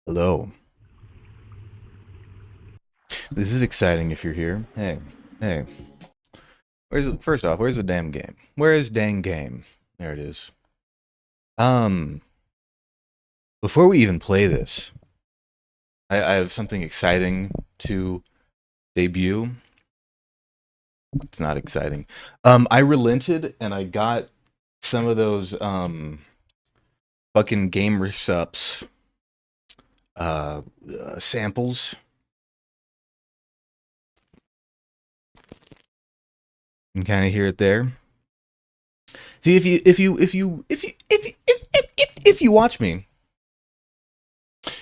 Hello. This is exciting if you're here. Hey. First off, where's the damn game? Where is dang game? There it is. Um, Before we even play this, I have something exciting to debut. It's not exciting. I relented and I got some of those fucking gamer sups samples. You can kind of hear it there. See if you watch me,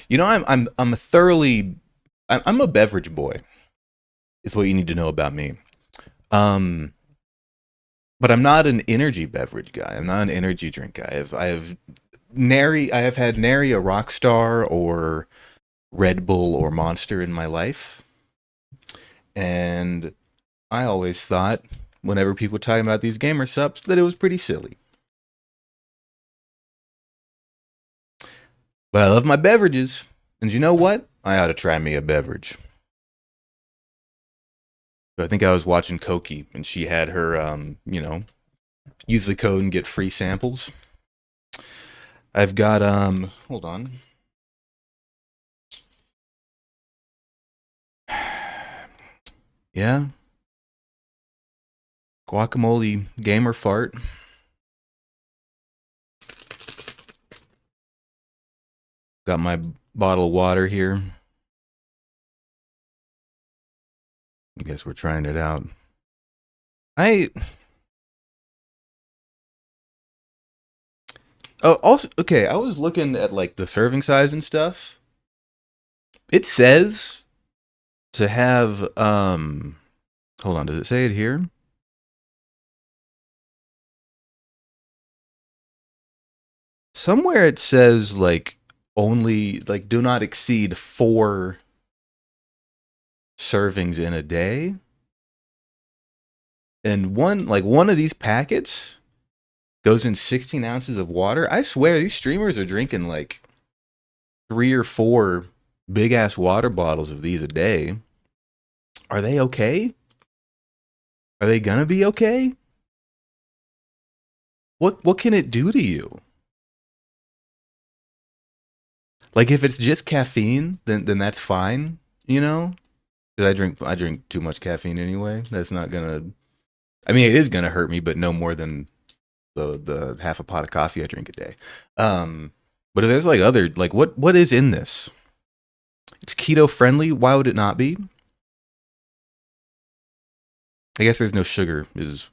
you know, I'm a thoroughly I'm a beverage boy. Is what you need to know about me. Um, but I'm not an energy beverage guy. I'm not an energy drink guy. I have had nary a Rockstar or Red Bull or Monster in my life, and I always thought whenever people were talking about these gamer subs that it was pretty silly. But I love my beverages, and you know what? I ought to try me a beverage. So I think I was watching Koki, and she had her, use the code and get free samples. I've got, hold on. Yeah, guacamole gamer fart. Got my bottle of water here. I guess we're trying it out. I Oh, also, okay, I was looking at like the serving size and stuff. It says to have hold on, does it say it here? Somewhere it says like only like do not exceed 4 servings in a day. And one of these packets goes in 16 ounces of water. I swear these streamers are drinking like 3 or 4 big ass water bottles of these a day. Are they okay? Are they gonna be okay? What can it do to you? Like if it's just caffeine, then that's fine, you know? Because I drink too much caffeine anyway. That's not gonna. I mean, it is gonna hurt me, but no more than the half a pot of coffee I drink a day. Um, but if there's like other like what is in this? It's keto friendly. Why would it not be? I guess there's no sugar. Is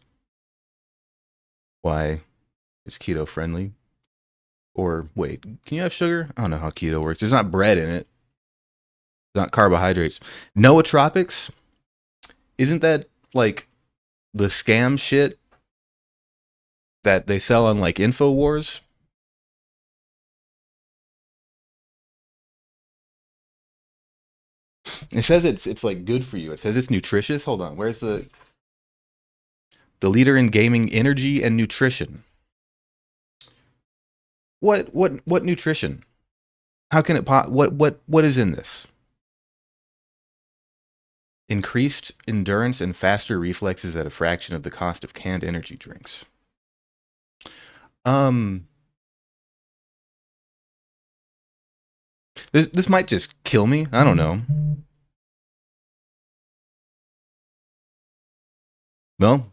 why it's keto friendly. Or wait, can you have sugar? I don't know how keto works. There's not bread in it. Not carbohydrates. Nootropics? Isn't that like the scam shit that they sell on like Infowars? It says it's like good for you. It says it's nutritious. Hold on, where's the leader in gaming energy and nutrition? What nutrition? How can it what is in this? Increased endurance and faster reflexes at a fraction of the cost of canned energy drinks. Um, this might just kill me. I don't know. Well,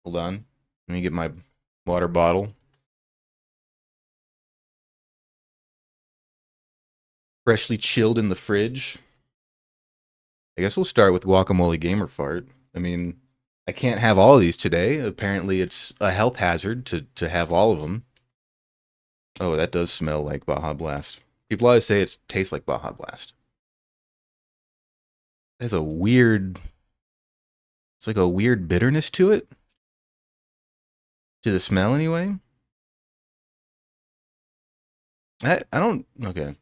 hold on. Let me get my water bottle. Freshly chilled in the fridge. I guess we'll start with guacamole gamer fart. I mean, I can't have all of these today. Apparently, it's a health hazard to have all of them. Oh, that does smell like Baja Blast. People always say it tastes like Baja Blast. There's a weird, it's like a weird bitterness to it, to the smell anyway. I don't, okay.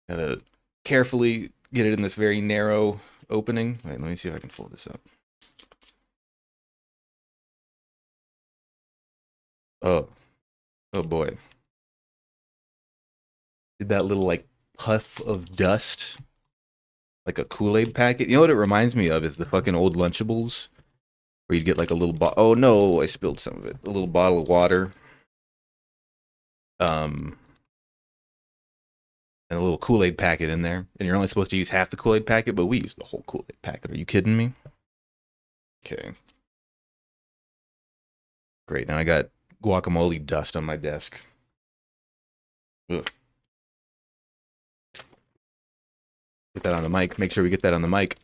Gotta carefully get it in this very narrow opening. Wait, let me see if I can fold this up. Oh, oh boy. Did that little like puff of dust, like a Kool-Aid packet. You know what it reminds me of is the fucking old Lunchables, where you'd get like a little oh no, I spilled some of it. A little bottle of water, um, and a little Kool-Aid packet in there, and you're only supposed to use half the Kool-Aid packet, but we use the whole Kool-Aid packet. Are you kidding me? Okay, great. Now I got guacamole dust on my desk. Ugh. Get that on the mic. Make sure we get that on the mic.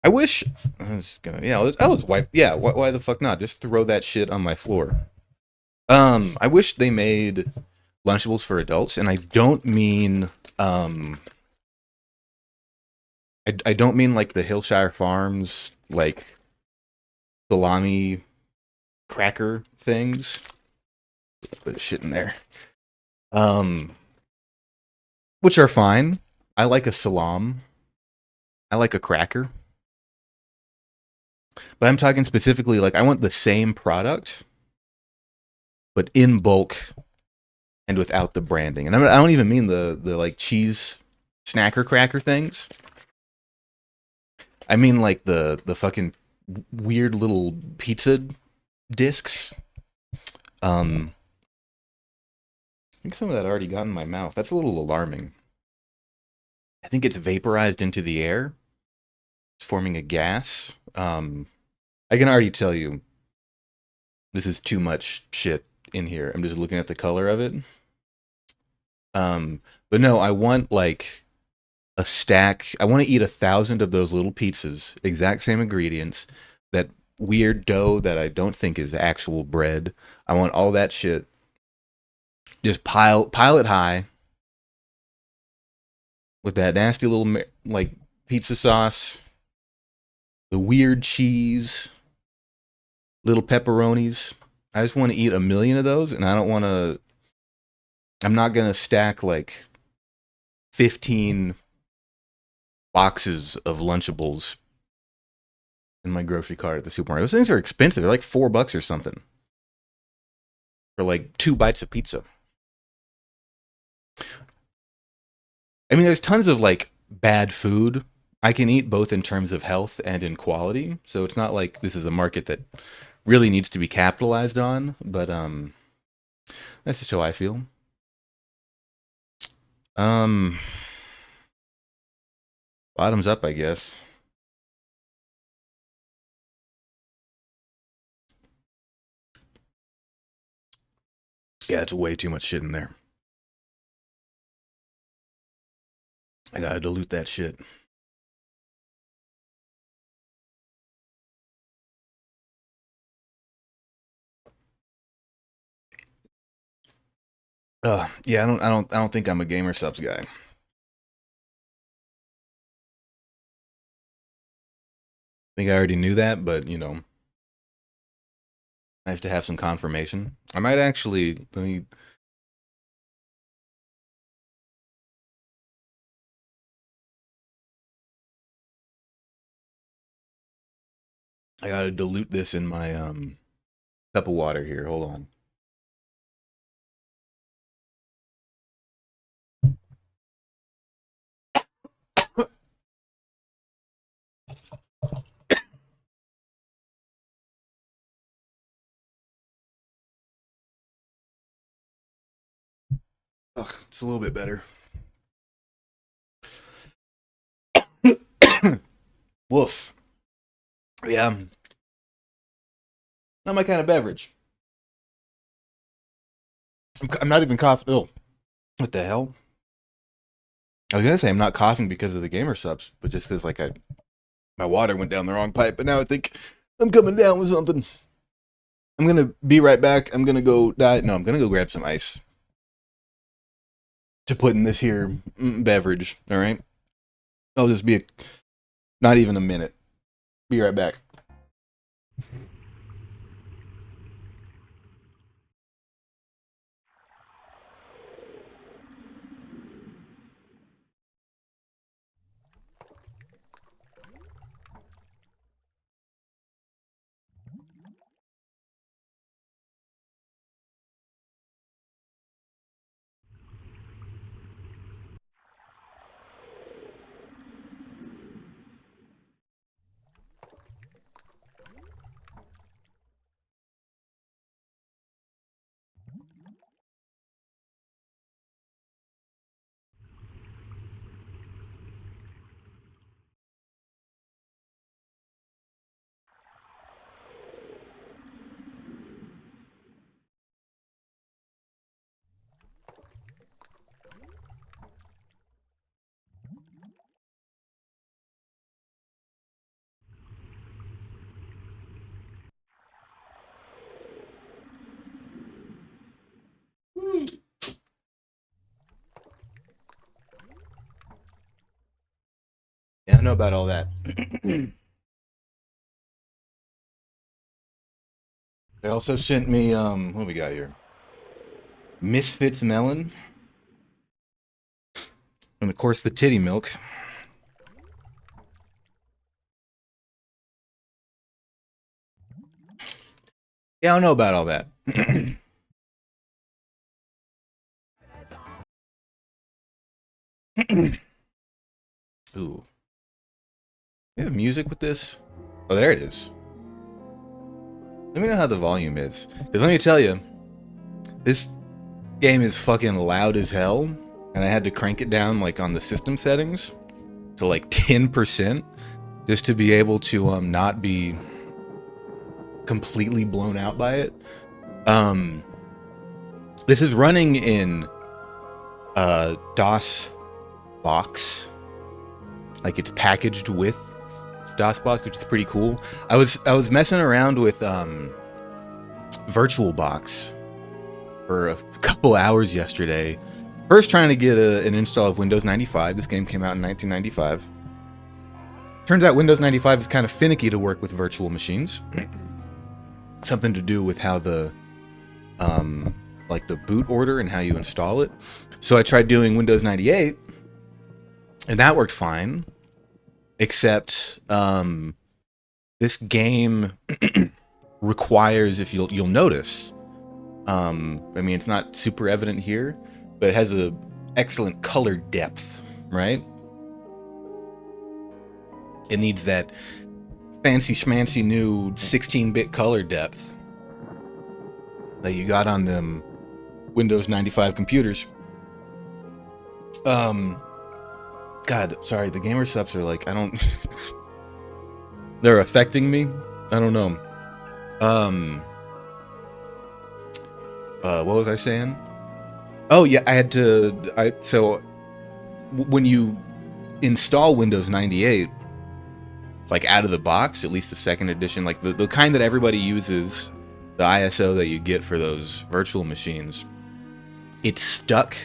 I wish I was gonna. Yeah, I was wipe. Yeah, why the fuck not? Just throw that shit on my floor. I wish they made Lunchables for adults, and I don't mean I don't mean like the Hillshire Farms like salami cracker things. Put shit in there. Um, which are fine. I like a salam. I like a cracker. But I'm talking specifically like I want the same product, but in bulk and without the branding. And I don't even mean the like cheese snacker cracker things. I mean like the fucking weird little pizza discs. I think some of that already got in my mouth. That's a little alarming. I think it's vaporized into the air. It's forming a gas. I can already tell you this is too much shit in here. I'm just looking at the color of it. But no, I want like a stack. I want to eat 1,000 of those little pizzas, exact same ingredients. That weird dough that I don't think is actual bread. I want all that shit. Just pile it high with that nasty little like pizza sauce, the weird cheese, little pepperonis. I just want to eat 1,000,000 of those, and I don't want to. I'm not gonna stack like 15 boxes of Lunchables in my grocery cart at the supermarket. Those things are expensive. They're like $4 or something for like 2 bites of pizza. I mean, there's tons of like bad food I can eat both in terms of health and in quality. So it's not like this is a market that really needs to be capitalized on, but that's just how I feel. Um Bottoms up, I guess. Yeah, it's way too much shit in there. I gotta dilute that shit. Yeah, I don't think I'm a gamer subs guy. I think I already knew that, but you know, nice to have some confirmation. I might actually let me. I gotta dilute this in my cup of water here. Hold on. Ugh, it's a little bit better. Woof. Yeah, not my kind of beverage. I'm not even coughing. Oh, what the hell? I was gonna say I'm not coughing because of the gamer subs, but just because like my water went down the wrong pipe. But now I think I'm coming down with something. I'm gonna be right back. I'm gonna go die. No, I'm gonna go grab some ice to put in this here beverage. All right. I'll just be not even a minute. Be right back. know about all that. They also sent me, what do we got here? Misfits melon. And of course the titty milk. Yeah, I don't know about all that. Ooh. You have music with this? Oh, there it is. Let me know how the volume is. Because let me tell you, this game is fucking loud as hell. And I had to crank it down like on the system settings to like 10% just to be able to not be completely blown out by it. This is running in DOS box. Like it's packaged with DOS box, which is pretty cool. I was messing around with VirtualBox for a couple hours yesterday. First trying to get an install of Windows 95. This game came out in 1995. Turns out Windows 95 is kind of finicky to work with virtual machines. Something to do with how the like the boot order and how you install it. So I tried doing Windows 98 and that worked fine. Except this game requires, if you'll notice, I mean, it's not super evident here, but it has a excellent color depth, right? It needs that fancy schmancy new 16-bit color depth that you got on them Windows 95 computers. God, sorry, the gamer subs are like, I don't... They're affecting me? I don't know. What was I saying? Oh, yeah, I had to... So, when you install Windows 98, like out of the box, at least the second edition, like the kind that everybody uses, the ISO that you get for those virtual machines, it's stuck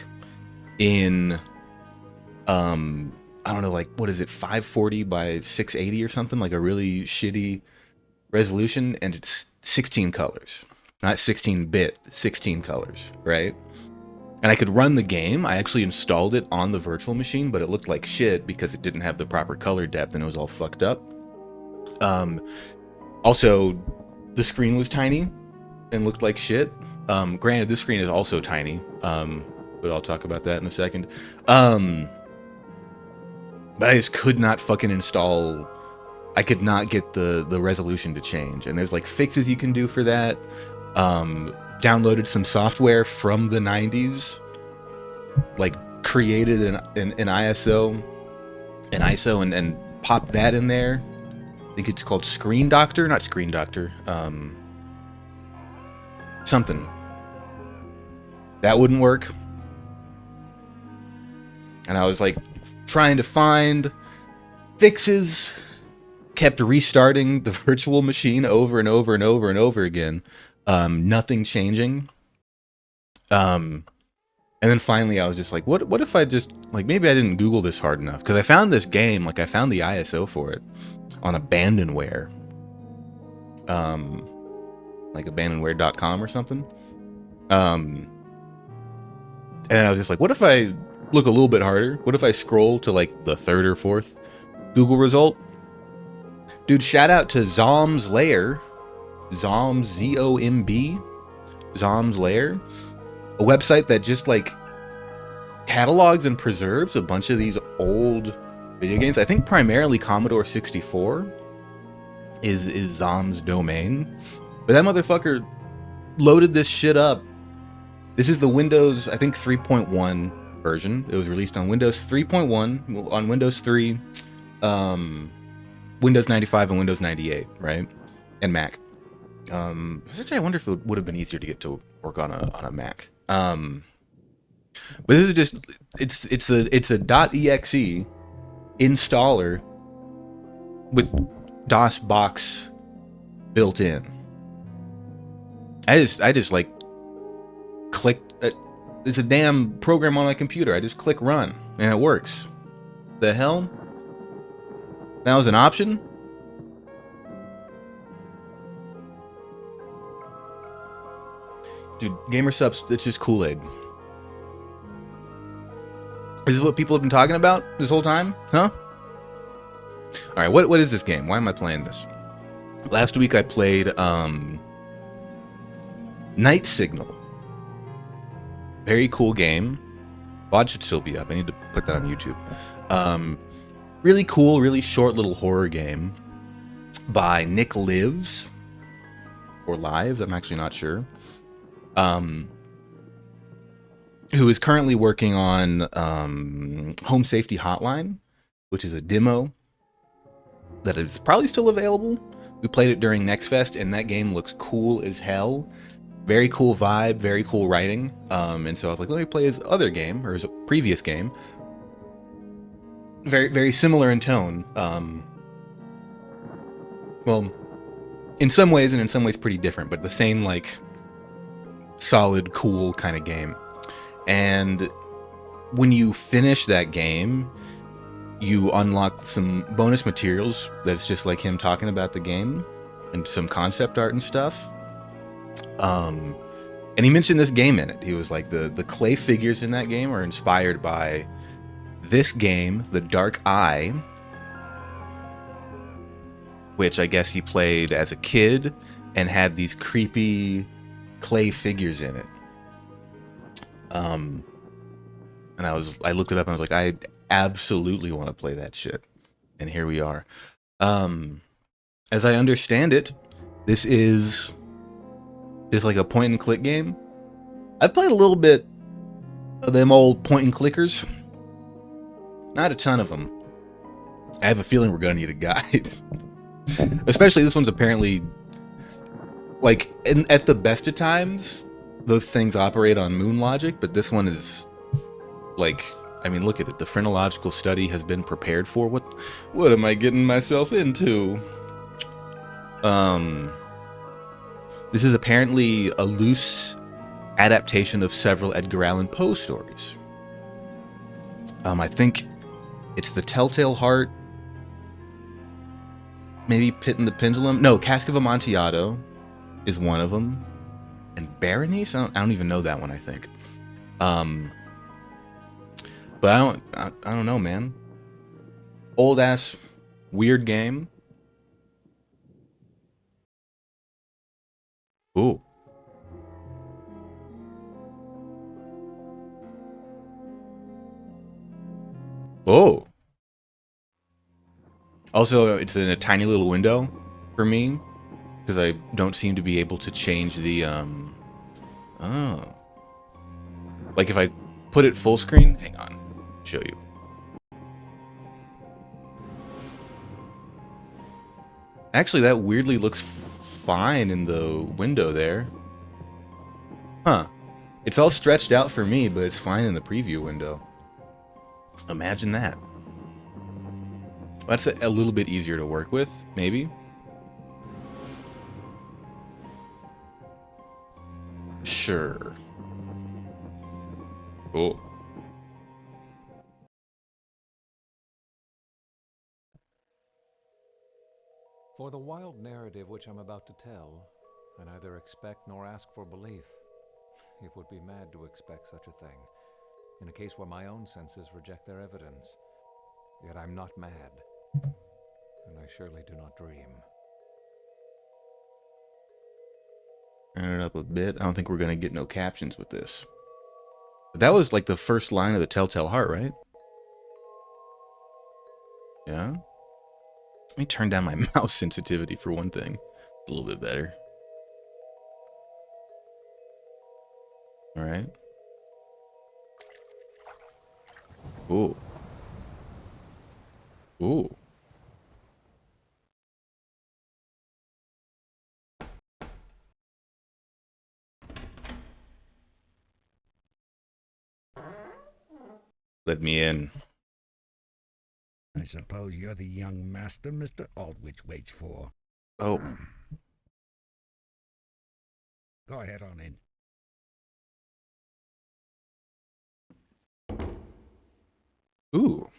in... I don't know, like, what is it, 540 by 680 or something, like a really shitty resolution, and it's 16 colors. Not 16-bit, 16 colors, right? And I could run the game. I actually installed it on the virtual machine, but it looked like shit because it didn't have the proper color depth and it was all fucked up. Also, the screen was tiny and looked like shit. Granted, this screen is also tiny, but I'll talk about that in a second. But I just could not fucking install... I could not get the resolution to change. And there's like fixes you can do for that. Downloaded some software from the 90s. Like created an ISO and popped that in there. I think it's called Screen Doctor. Not Screen Doctor. Something. That wouldn't work. And I was like trying to find fixes, kept restarting the virtual machine over and over and over and over again. Nothing changing. And then finally I was just like, what if I just, like, maybe I didn't Google this hard enough? Because I found this game, like I found the ISO for it on Abandonware. Like abandonware.com or something. And I was just like, what if I look a little bit harder? What if I scroll to like the third or fourth Google result? Dude, shout out to Zom's Lair. Zomb, Z-O-M-B. Zom's Lair. A website that just like catalogs and preserves a bunch of these old video games. I think primarily Commodore 64 is Zom's domain. But that motherfucker loaded this shit up. This is the Windows, I think 3.1 version. It was released on Windows 3.1, on Windows 3, Windows 95 and Windows 98, right? And Mac. Actually, I wonder if it would have been easier to get to work on a Mac. But this is just it's a .exe installer with DOS box built in. I just like click. It's a damn program on my computer. I just click run and it works. The hell? That was an option? Dude, gamer subs, it's just Kool-Aid. Is this what people have been talking about this whole time? Huh? Alright, what is this game? Why am I playing this? Last week I played Night Signal. Very cool game. VOD should still be up. I need to put that on YouTube. Really cool, really short little horror game by Nick Lives. Or Lives, I'm actually not sure. Who is currently working on Home Safety Hotline, which is a demo that is probably still available. We played it during Next Fest, and that game looks cool as hell. Very cool vibe, very cool writing. And so I was like, let me play his other game, or his previous game. Very, very similar in tone. Well, in some ways, and in some ways pretty different, but the same, like, solid, cool kind of game. And when you finish that game, you unlock some bonus materials that's just like him talking about the game and some concept art and stuff. And he mentioned this game in it. He was like, the clay figures in that game are inspired by this game, The Dark Eye, which I guess he played as a kid and had these creepy clay figures in it. And I looked it up and I was like, I absolutely want to play that shit. And here we are. As I understand it, this is just like a point and click game. I've played a little bit of them old point and clickers. Not a ton of them. I have a feeling we're gonna need a guide. Especially this one's apparently, like, at the best of times, those things operate on moon logic, but this one is, like, I mean, look at it. The phrenological study has been prepared for. What am I getting myself into? This is apparently a loose adaptation of several Edgar Allan Poe stories. I think it's The Telltale Heart, maybe Pit and the Pendulum. No, Cask of Amontillado is one of them. And Berenice? I don't even know that one, I think. But I don't know, man. Old ass weird game. Ooh. Oh. Also, it's in a tiny little window for me because I don't seem to be able to change the oh. Like if I put it full screen, hang on, I'll show you. Actually, that weirdly looks fine in the window there. Huh. It's all stretched out for me, but it's fine in the preview window. Imagine that. That's a little bit easier to work with, maybe. Sure. Cool. For the wild narrative which I'm about to tell, I neither expect nor ask for belief. It would be mad to expect such a thing, in a case where my own senses reject their evidence. Yet I'm not mad, and I surely do not dream. Turn it up a bit. I don't think we're gonna get no captions with this. But that was like the first line of The Telltale Heart, right? Yeah? Let me turn down my mouse sensitivity for one thing. A little bit better. Alright. Ooh. Ooh. Let me in. I suppose you're the young master Mr. Aldwych waits for. Oh. Go ahead on in. Ooh.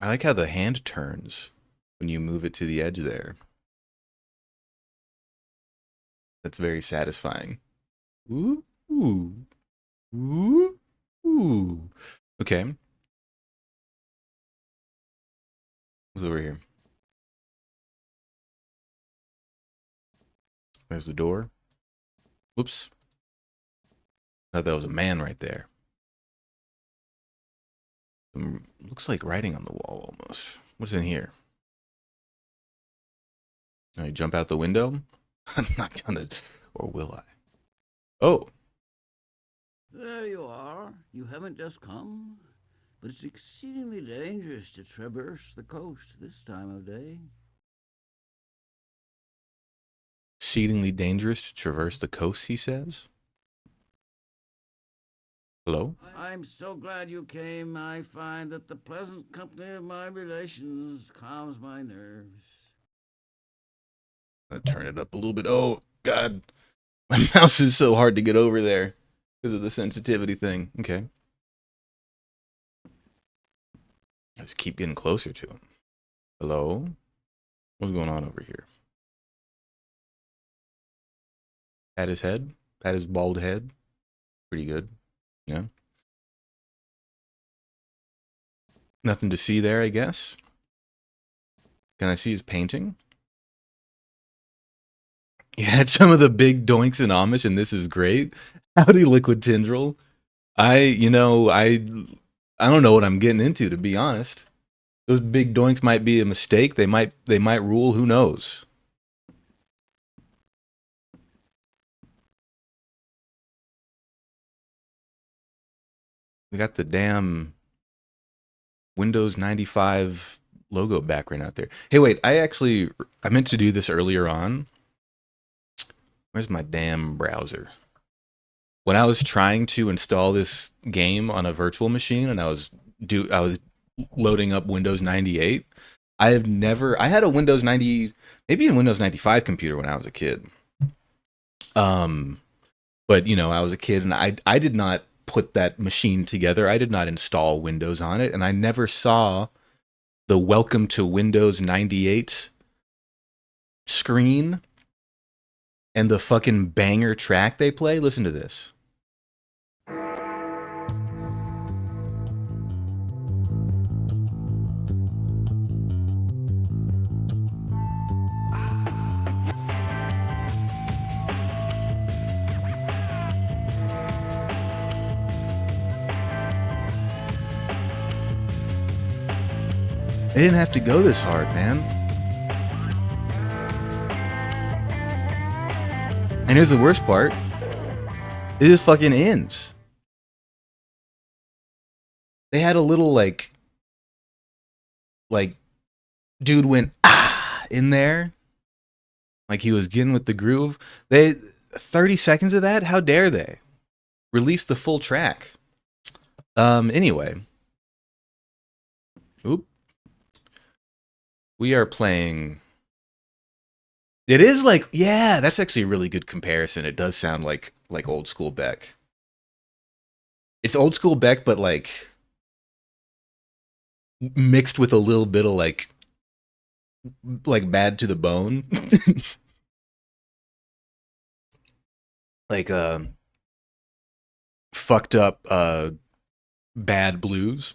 I like how the hand turns when you move it to the edge there. That's very satisfying. Ooh. Ooh. Ooh. Ooh. Okay. What's over here? There's the door. Whoops. Thought that was a man right there. Looks like writing on the wall almost. What's in here? Can I jump out the window? I'm not gonna, or will I? Oh, There you are. You haven't just come, but it's exceedingly dangerous to traverse the coast this time of day. exceedingly dangerous to traverse the coast, he says. Hello? I'm so glad you came. I find that the pleasant company of my relations calms my nerves. I'm gonna turn it up a little bit. Oh, God. My mouse is so hard to get over there because of the sensitivity thing. Okay. I just keep getting closer to him. Hello? What's going on over here? Pat his head? Pat his bald head? Pretty good. Yeah. Nothing to see there, I guess. Can I see his painting? He had some of the big doinks in Amish, and this is great. Howdy, Liquid Tendril. I don't know what I'm getting into, to be honest. Those big doinks might be a mistake. They might rule. Who knows? We got the damn Windows 95 logo background out there. Hey, wait. I meant to do this earlier on. Where's my damn browser? When I was trying to install this game on a virtual machine and I was loading up Windows 98, I had a Windows 90, maybe a Windows 95 computer when I was a kid. But I was a kid and I did not put that machine together. I did not install Windows on it, and I never saw the welcome to Windows 98 screen and the fucking banger track they play. Listen to this. They didn't have to go this hard, man. And here's the worst part. It just fucking ends. They had a little like dude went in there. Like he was getting with the groove. 30 seconds of that? How dare they? Release the full track. Anyway. Oop. We are playing. It is like, yeah, that's actually a really good comparison. It does sound like old school Beck. It's old school Beck, but like mixed with a little bit of like Bad to the Bone. Like fucked up bad blues.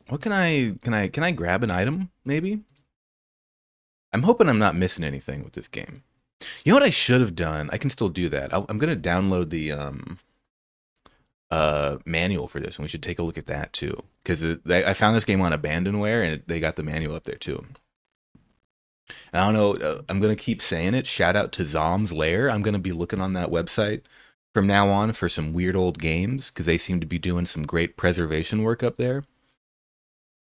What can I grab an item maybe? I'm hoping I'm not missing anything with this game. You know what I should have done? I can still do that. I'm gonna download the manual for this, and we should take a look at that too. Because I found this game on Abandonware, and they got the manual up there too. I don't know. I'm gonna keep saying it. Shout out to Zom's Lair. I'm gonna be looking on that website from now on for some weird old games because they seem to be doing some great preservation work up there.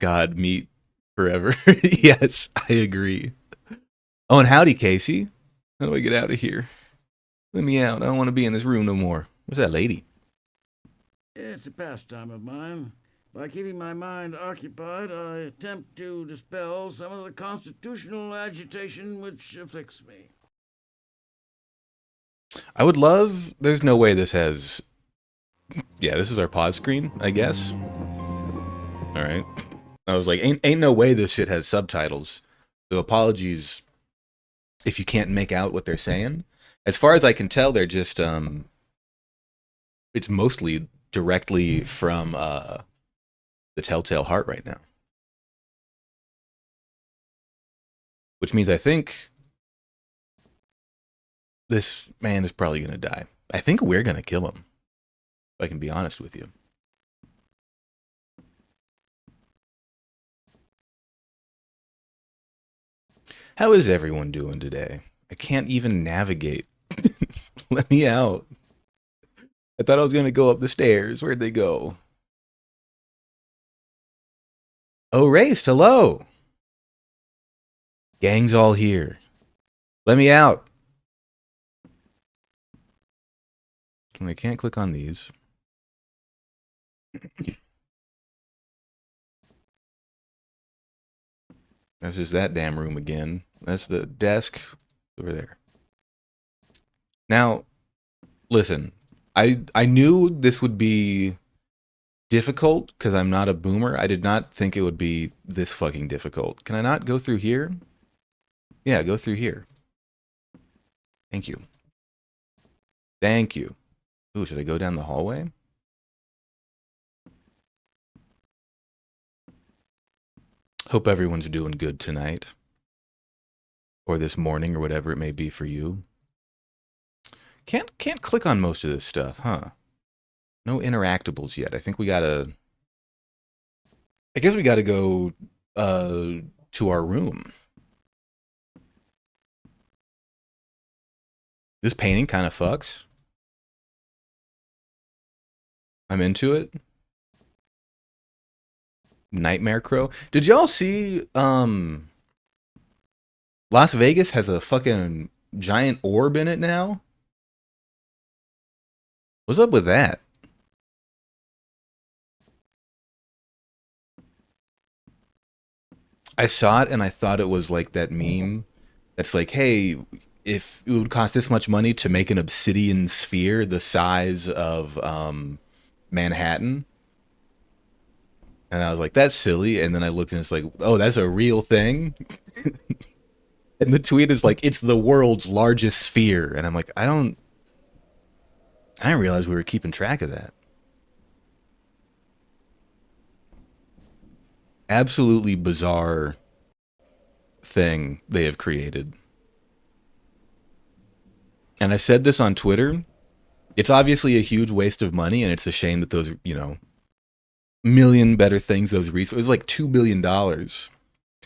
God, meat forever. Yes, I agree. Oh, and howdy, Casey. How do I get out of here? Let me out. I don't want to be in this room no more. What's that lady? It's a pastime of mine. By keeping my mind occupied, I attempt to dispel some of the constitutional agitation which afflicts me. I would love. There's no way this has. Yeah, this is our pause screen, I guess. All right. I was like, ain't no way this shit has subtitles. So apologies if you can't make out what they're saying. As far as I can tell, they're just it's mostly directly from the Telltale Heart right now. Which means I think this man is probably gonna die. I think we're gonna kill him. If I can be honest with you. How is everyone doing today? I can't even navigate. Let me out. I thought I was gonna go up the stairs. Where'd they go? Oh, Race, hello. Gang's all here. Let me out. I can't click on these. This is that damn room again. That's the desk over there. Now, listen. I knew this would be difficult because I'm not a boomer. I did not think it would be this fucking difficult. Can I not go through here? Yeah, go through here. Thank you. Thank you. Ooh, should I go down the hallway? Hope everyone's doing good tonight. Or this morning, or whatever it may be for you. Can't click on most of this stuff, huh? No interactables yet. I think we gotta... I guess we gotta go to our room. This painting kind of fucks. I'm into it. Nightmare Crow. Did y'all see Las Vegas has a fucking giant orb in it now? What's up with that? I saw it and I thought it was like that meme that's like, hey, if it would cost this much money to make an obsidian sphere the size of Manhattan. And I was like, that's silly. And then I looked and it's like, oh, that's a real thing. And the tweet is like, it's the world's largest sphere. And I'm like, I didn't realize we were keeping track of that. Absolutely bizarre thing they have created. And I said this on Twitter. It's obviously a huge waste of money, and it's a shame that those, million better things, those resources, it was like $2 billion.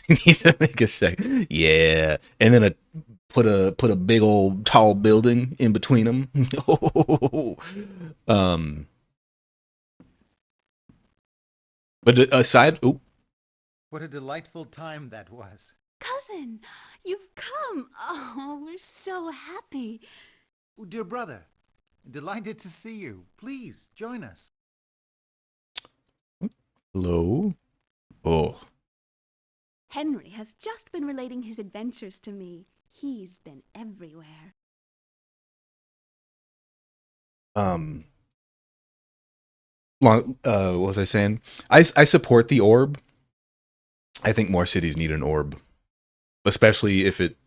Need to make a second. Yeah. And then put a big old tall building in between them. But aside, What a delightful time that was. Cousin, you've come. Oh, we're so happy. Oh, dear brother, delighted to see you. Please join us. hello. Oh, Henry has just been relating his adventures to me. He's been everywhere. what was I saying? I support the orb. I think more cities need an orb, especially if it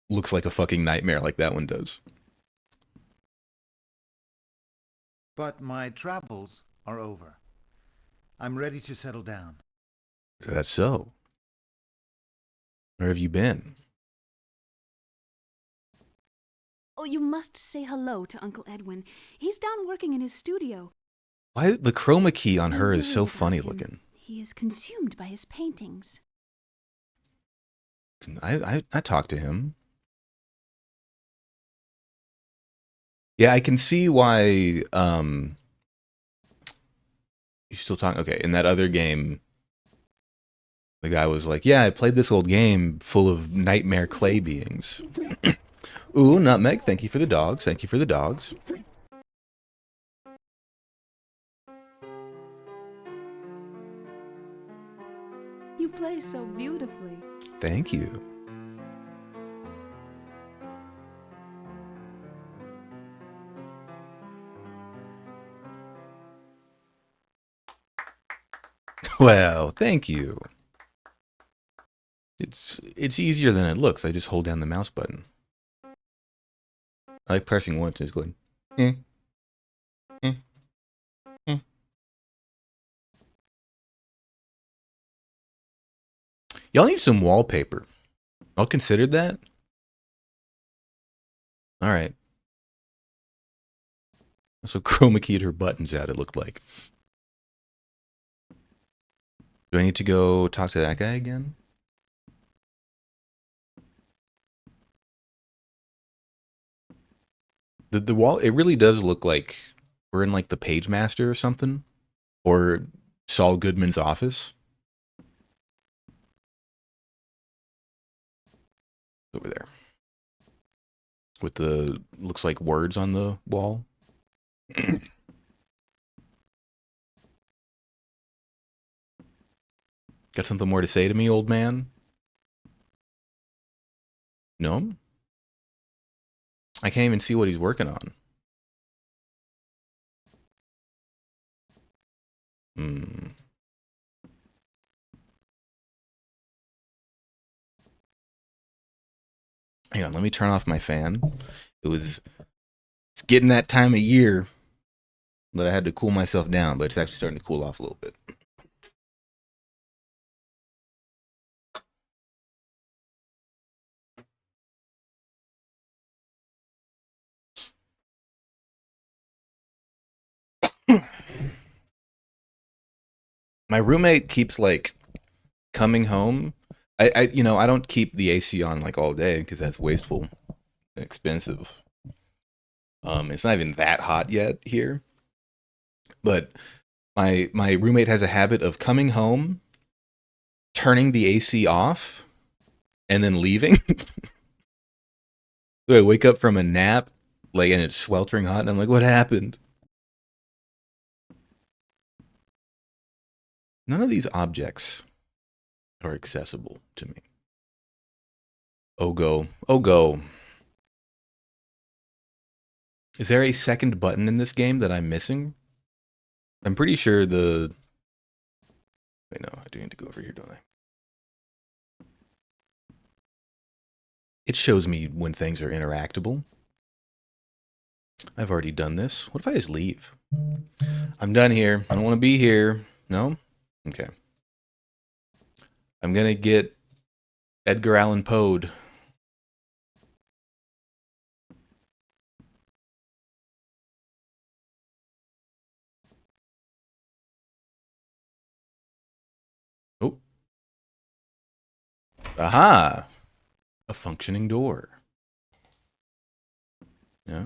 looks like a fucking nightmare like that one does. But my travels are over. I'm ready to settle down. So that's so. Where have you been? Oh, you must say hello to Uncle Edwin. He's down working in his studio. Why the chroma key on Don't her is so worry about funny him. looking. He is consumed by his paintings. I talked to him. Yeah, I can see why you still talking. Okay, in that other game, the guy was like, yeah, I played this old game full of nightmare clay beings. Ooh, Nutmeg, thank you for the dogs. Thank you for the dogs. You play so beautifully. Thank you. Well, thank you. It's easier than it looks. I just hold down the mouse button. I like pressing once and just going, eh, eh, eh. Y'all need some wallpaper. Y'all considered that? All right. So chroma keyed her buttons out, it looked like. Do I need to go talk to that guy again? The wall, it really does look like we're in like the Page Master or something. Or Saul Goodman's office. Over there. With the, looks like words on the wall. Got something more to say to me, old man? No? I can't even see what he's working on. Hmm. Hang on, let me turn off my fan. It's getting that time of year, but I had to cool myself down, but it's actually starting to cool off a little bit. My roommate keeps like coming home. I don't keep the AC on like all day because that's wasteful and expensive. It's not even that hot yet here, but my roommate has a habit of coming home, turning the AC off, and then leaving. So I wake up from a nap, like, and it's sweltering hot, and I'm like, what happened? None of these objects are accessible to me. Oh go. Oh go. Is there a second button in this game that I'm missing? I'm pretty sure the... Wait, no, I do need to go over here, don't I? It shows me when things are interactable. I've already done this. What if I just leave? I'm done here. I don't want to be here. No? Okay. I'm gonna get Edgar Allan Poe'd. Oh. Aha! A functioning door. Yeah.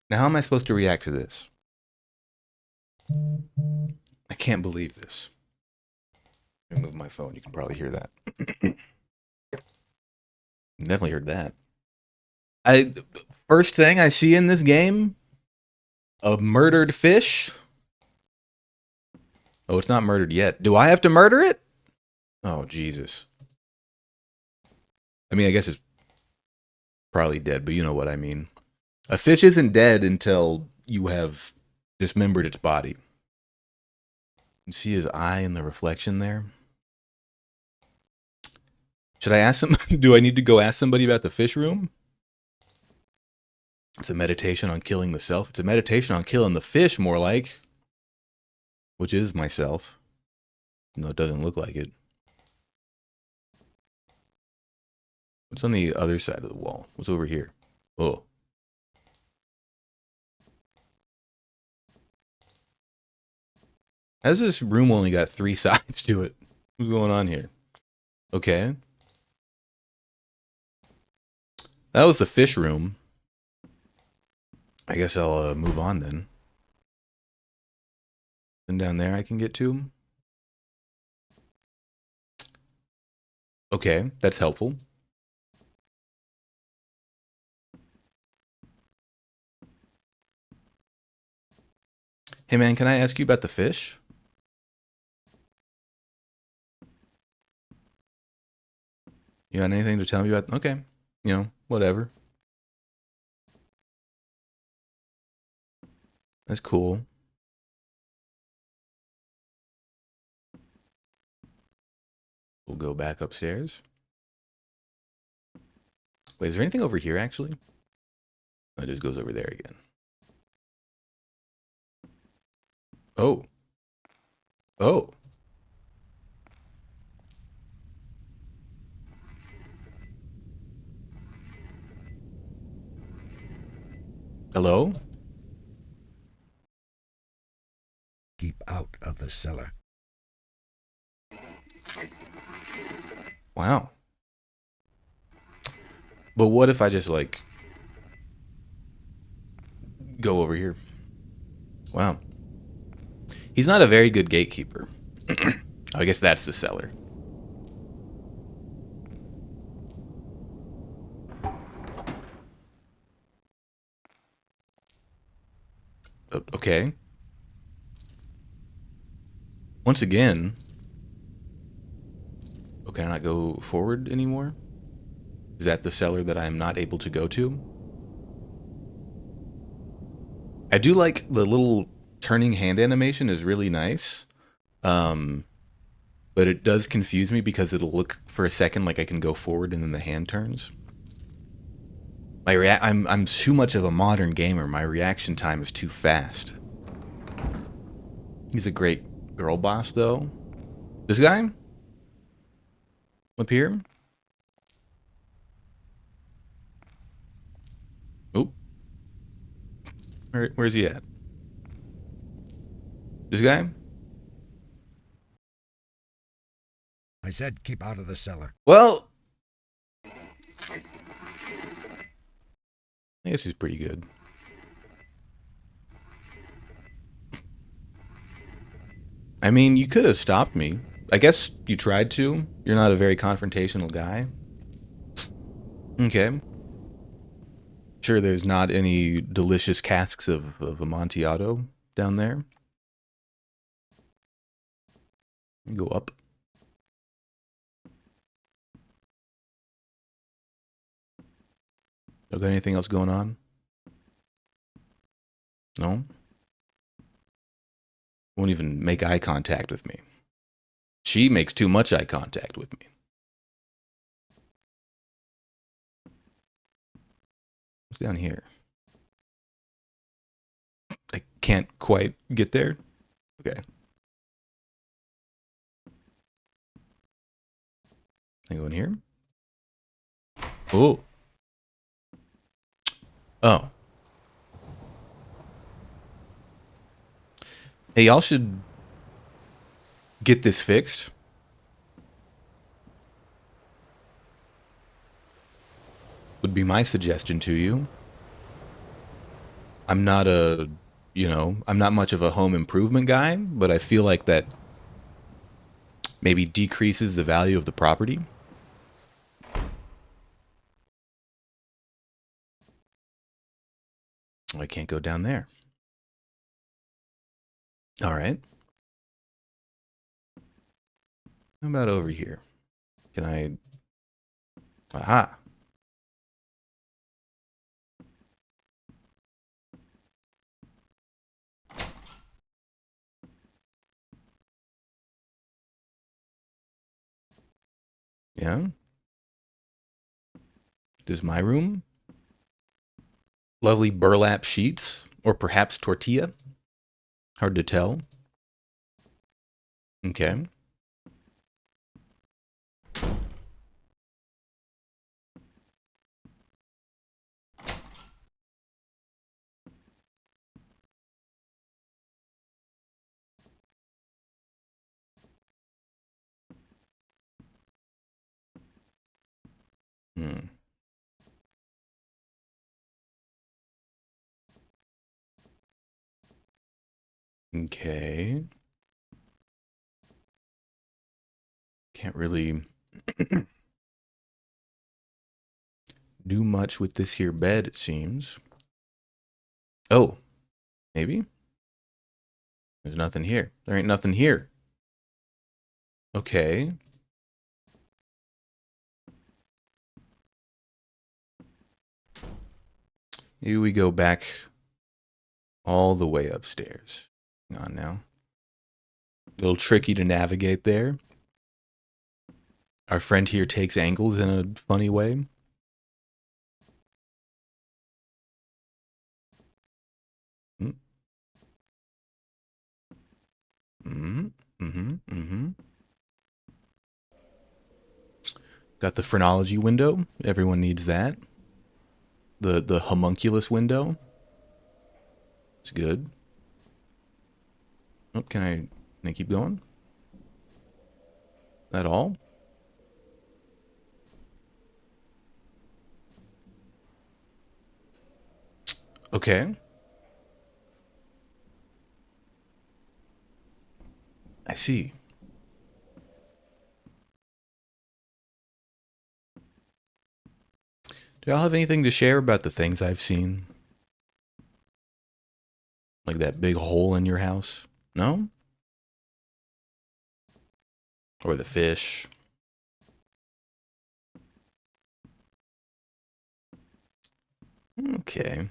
Now how am I supposed to react to this? I can't believe this. Let me move my phone. You can probably hear that. Definitely heard that. First thing I see in this game, a murdered fish. Oh, it's not murdered yet. Do I have to murder it? Oh, Jesus. I mean, I guess it's probably dead, but you know what I mean. A fish isn't dead until you have dismembered its body. You see his eye in the reflection there? Should I ask him? Do I need to go ask somebody about the fish room? It's a meditation on killing the self. It's a meditation on killing the fish, more like. Which is myself. No, it doesn't look like it. What's on the other side of the wall? What's over here? Oh. How's this room only got 3 sides to it? What's going on here? Okay. That was the fish room. I guess I'll move on then. And down there I can get to. Okay, that's helpful. Hey man, can I ask you about the fish? You got anything to tell me about? Okay, you know, whatever. That's cool. We'll go back upstairs. Wait, is there anything over here, actually? Oh, it just goes over there again. Oh. Oh. Hello? Keep out of the cellar. Wow. But what if I just, like, go over here? Wow. He's not a very good gatekeeper. I guess that's the cellar. Okay. Once again. Oh, can I not go forward anymore? Is that the cellar that I am not able to go to? I do like the little turning hand animation is really nice. But it does confuse me because it'll look for a second like I can go forward and then the hand turns. I'm too much of a modern gamer. My reaction time is too fast. He's a great girl boss though. This guy? Up here? Oh. Where's he at? This guy? I said keep out of the cellar. Well, I guess he's pretty good. I mean, you could have stopped me. I guess you tried to. You're not a very confrontational guy. Okay. Sure, there's not any delicious casks of Amontillado down there. Go up. Got anything else going on? No? Won't even make eye contact with me. She makes too much eye contact with me. What's down here? I can't quite get there. Okay. I go in here. Oh. Oh. Hey, y'all should get this fixed. Would be my suggestion to you. I'm not I'm not much of a home improvement guy, but I feel like that maybe decreases the value of the property. Oh, I can't go down there. All right. How about over here? Can I... Aha. Yeah. This is my room. Lovely burlap sheets, or perhaps tortilla. Hard to tell. Okay. Hmm. Okay. Can't really do much with this here bed, it seems. Oh, maybe? There's nothing here. There ain't nothing here. Okay. Maybe we go back all the way upstairs. Hang on now. A little tricky to navigate there. Our friend here takes angles in a funny way. Got the phrenology window. Everyone needs that. The homunculus window. It's good. Oh, can I keep going? That all? Okay. I see. Do y'all have anything to share about the things I've seen? Like that big hole in your house? No? Or the fish? Okay.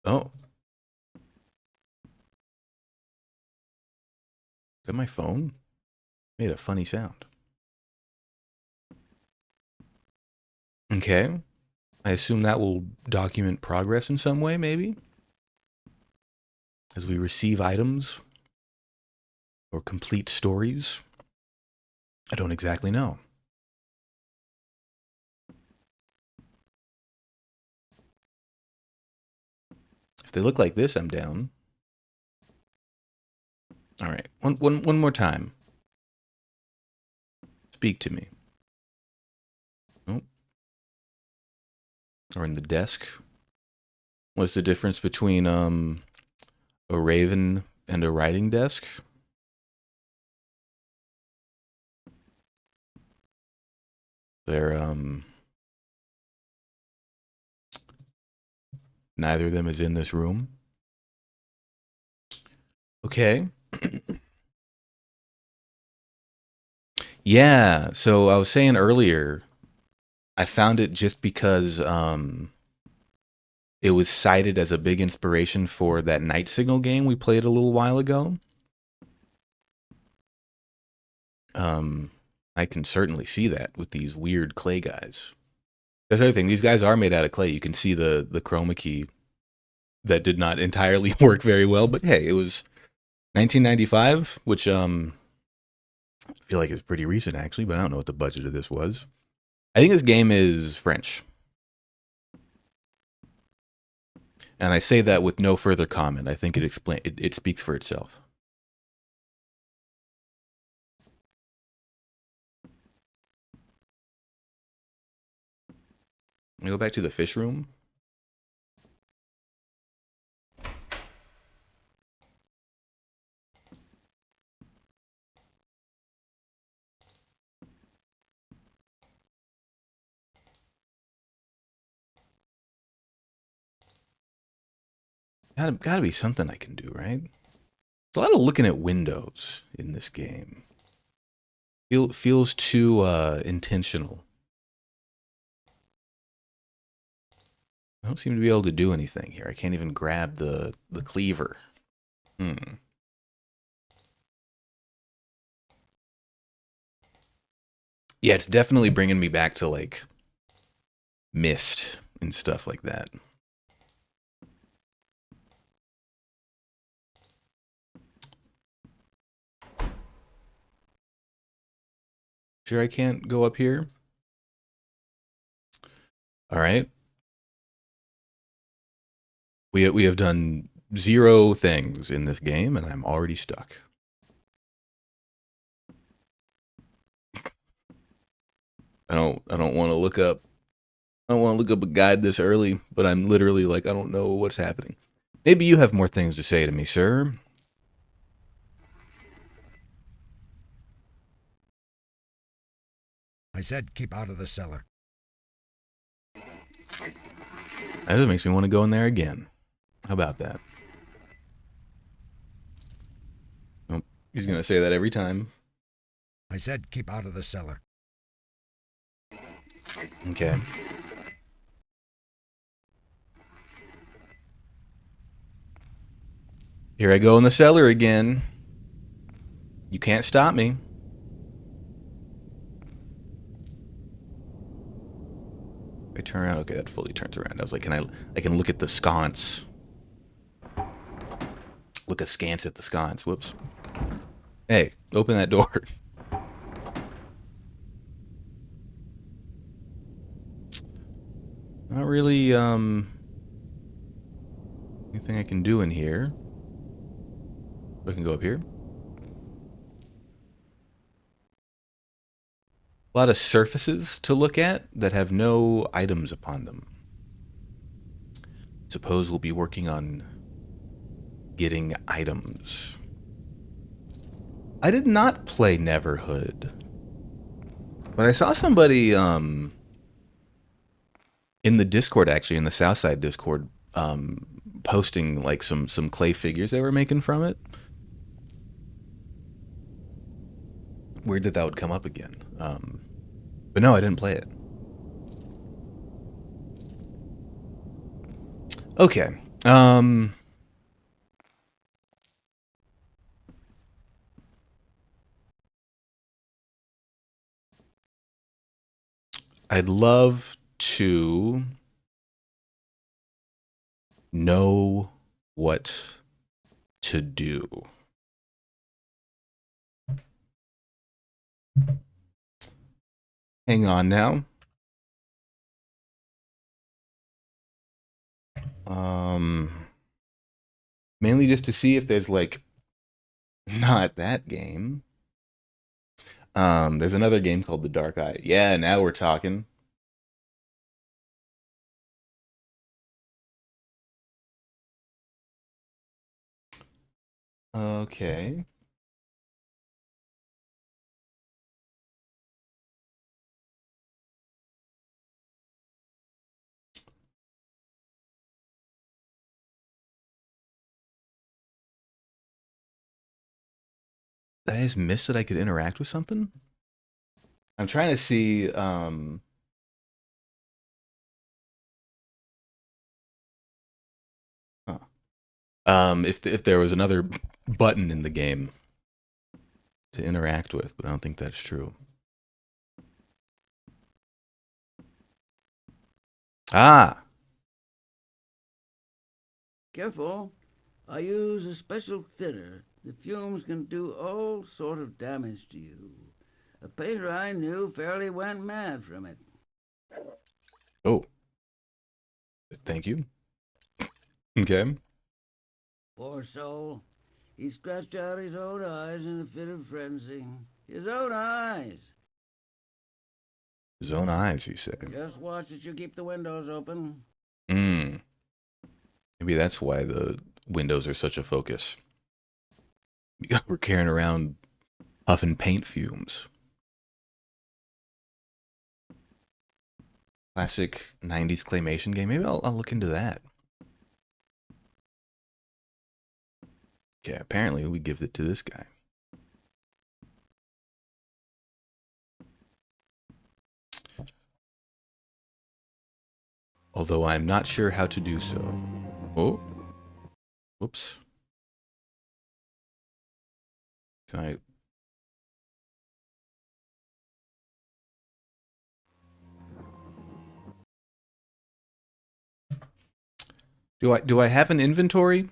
Oh. Is that my phone? Made a funny sound. Okay. I assume that will document progress in some way, maybe? As we receive items or complete stories. I don't exactly know. If they look like this, I'm down. All right. One more time. Speak to me. Oh. Or in the desk. What's the difference between a raven and a writing desk? They're neither of them is in this room. Okay. Yeah, so I was saying earlier, I found it just because it was cited as a big inspiration for that Night Signal game we played a little while ago. I can certainly see that with these weird clay guys. That's the other thing. These guys are made out of clay. You can see the chroma key that did not entirely work very well. But hey, it was 1995, which I feel like it's pretty recent actually. But I don't know what the budget of this was. I think this game is French, and I say that with no further comment. I think it speaks for itself. Let me go back to the fish room. Gotta be something I can do, right? There's a lot of looking at windows in this game. Feels too intentional. I don't seem to be able to do anything here. I can't even grab the cleaver. Yeah, it's definitely bringing me back to like Mist and stuff like that. Sure, I can't go up here. All right. We have done 0 things in this game, and I'm already stuck. I don't want to look up. I don't want to look up a guide this early, but I'm literally like, I don't know what's happening. Maybe you have more things to say to me, sir. I said keep out of the cellar. That just makes me want to go in there again. How about that? Oh, He's gonna say that every time. I said keep out of the cellar. Okay. Here I go in the cellar again. You can't stop me. I turn around. Okay, that fully turns around. I was like, I can look at the sconce. Look askance at the sconce. Whoops. Hey, open that door. Not really, anything I can do in here. I can go up here. A lot of surfaces to look at that have no items upon them. Suppose we'll be working on getting items. I did not play Neverhood, but I saw somebody in the Discord, actually in the Southside Discord, posting like some clay figures they were making from it. Weird that would come up again. But no, I didn't play it. Okay. I'd love to know what to do. Hang on now. Mainly just to see if there's like not that game. There's another game called The Dark Eye. Yeah, now we're talking. Okay. I just missed that I could interact with something? I'm trying to see, if there was another button in the game to interact with, but I don't think that's true. Ah! Careful. I use a special thinner. The fumes can do all sort of damage to you. A painter I knew fairly went mad from it. Oh. Thank you. Okay. Poor soul. He scratched out his own eyes in a fit of frenzy. His own eyes. His own eyes, you say. Just watch that you keep the windows open. Maybe that's why the windows are such a focus. Because we're carrying around huffing paint fumes. Classic 90s claymation game. Maybe I'll look into that. Okay, apparently we give it to this guy. Although I'm not sure how to do so. Oh. Whoops. Can I... Do I have an inventory?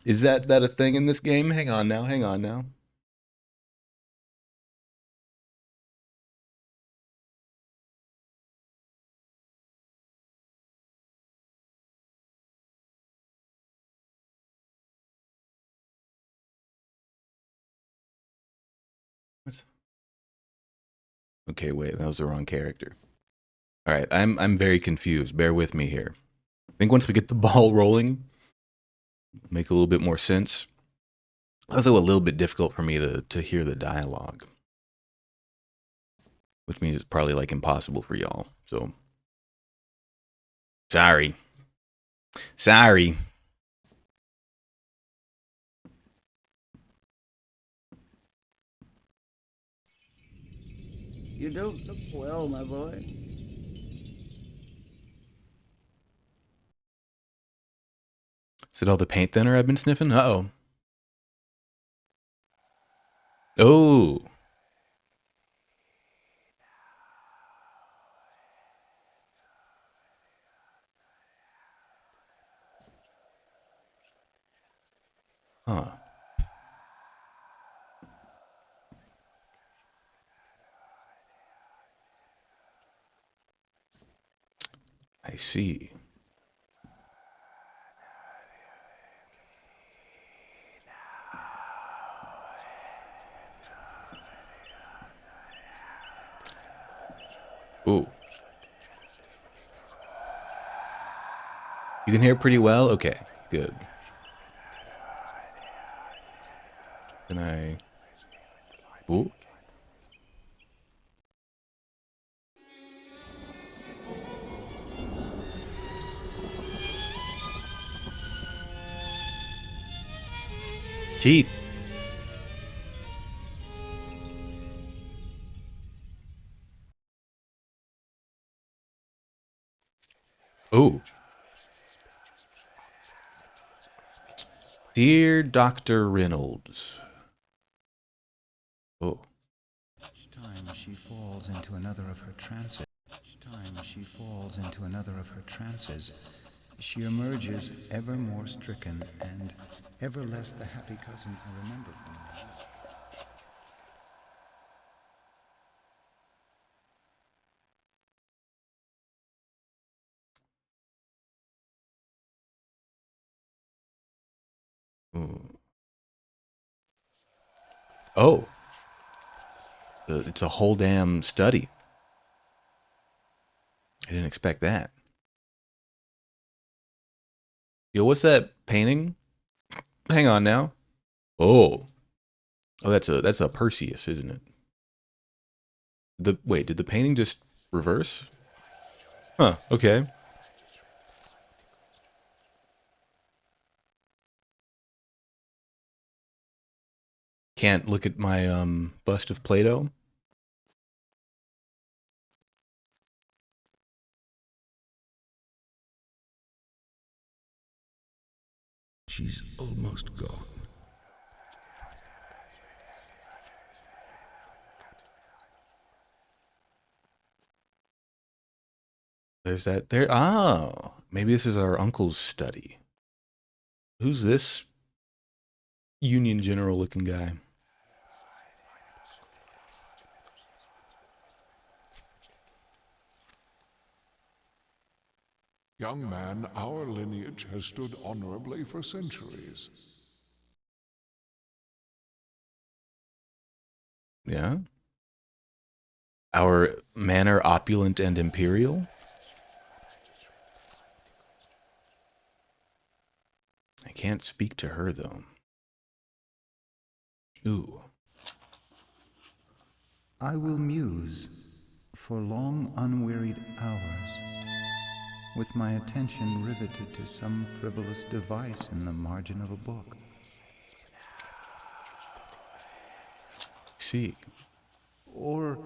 Is that a thing in this game? Hang on now, hang on now. What? Okay, wait, that was the wrong character. All right, I'm very confused. Bear with me here. I think once we get the ball rolling, make a little bit more sense. Also a little bit difficult for me to hear the dialogue, which means it's probably like impossible for y'all. So sorry. Sorry. You don't look well, my boy. Is it all the paint thinner I've been sniffing? Uh-oh. Oh. Huh. I see. Ooh. You can hear pretty well? Okay, good. Can I... Ooh. Teeth. Ooh. Dear Dr. Reynolds. Oh. Each time she falls into another of her trances, she emerges ever more stricken and ever less the happy cousin I remember from her. Ooh. Oh. It's a whole damn study. I didn't expect that. Yo, what's that painting? Hang on now. Oh. Oh, that's a Perseus, isn't it? Wait, did the painting just reverse? Huh, okay. Can't look at my bust of Plato. She's almost gone. There's that there. Oh, maybe this is our uncle's study. Who's this Union General looking guy? Young man, our lineage has stood honorably for centuries. Yeah. Our manor opulent and imperial? I can't speak to her, though. Ooh. I will muse for long unwearied hours, with my attention riveted to some frivolous device in the margin of a book. See. Or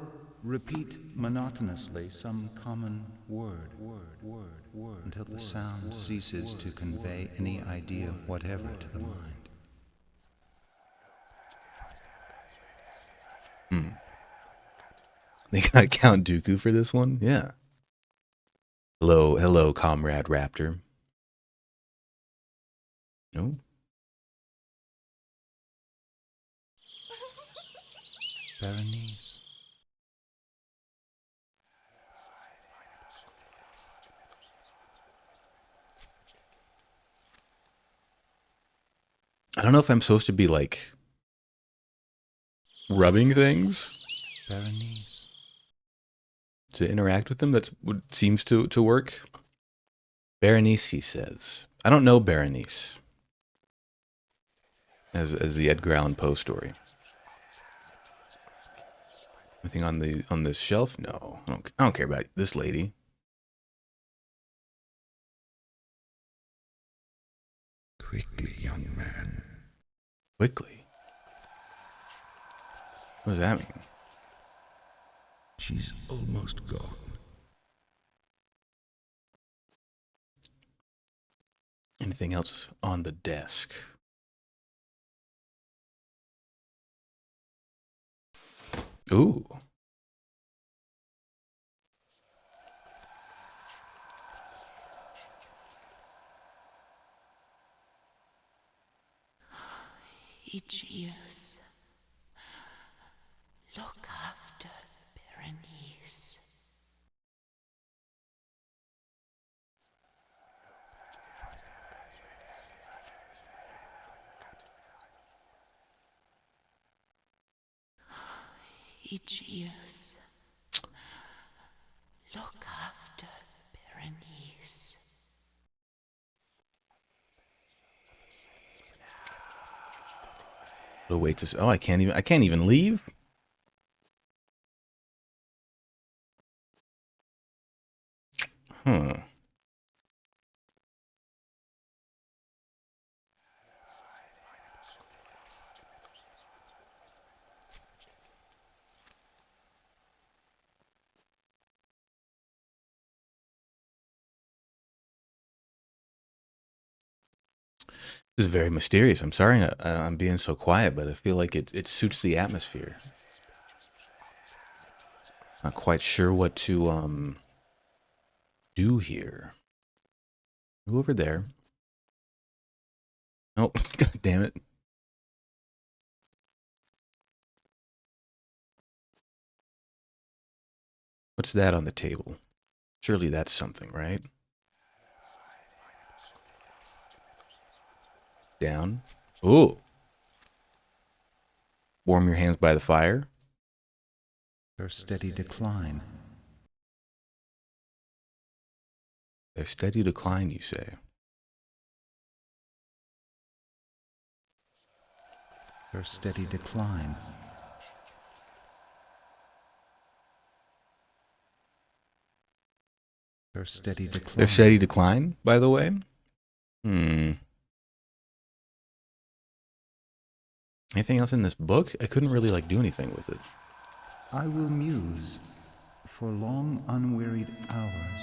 repeat monotonously some common word, until the sound ceases to convey any idea whatever to the mind. They got Count Dooku for this one? Yeah. Hello, Comrade Raptor. No? Berenice. I don't know if I'm supposed to be, like, rubbing things Berenice. to interact with them. That's what seems to work. Berenice, he says. I don't know Berenice. As the Edgar Allan Poe story. Anything on this shelf? No. I don't care about this lady. Quickly, young man. Quickly? What does that mean? She's almost gone. Anything else on the desk? Ooh. Aegeus, look after Berenice. Aegeus, look after Berenice. The wait to. Oh, I can't even leave. Huh. This is very mysterious. I'm sorry I'm being so quiet, but I feel like it suits the atmosphere. Not quite sure what to do here. Go over there. Oh, god damn it. What's that on the table? Surely that's something, right? Down. Ooh. Warm your hands by the fire. Her steady decline. A steady decline, you say? Her steady decline. Her steady decline. Their steady decline, by the way? Anything else in this book? I couldn't really do anything with it. I will muse for long unwearied hours,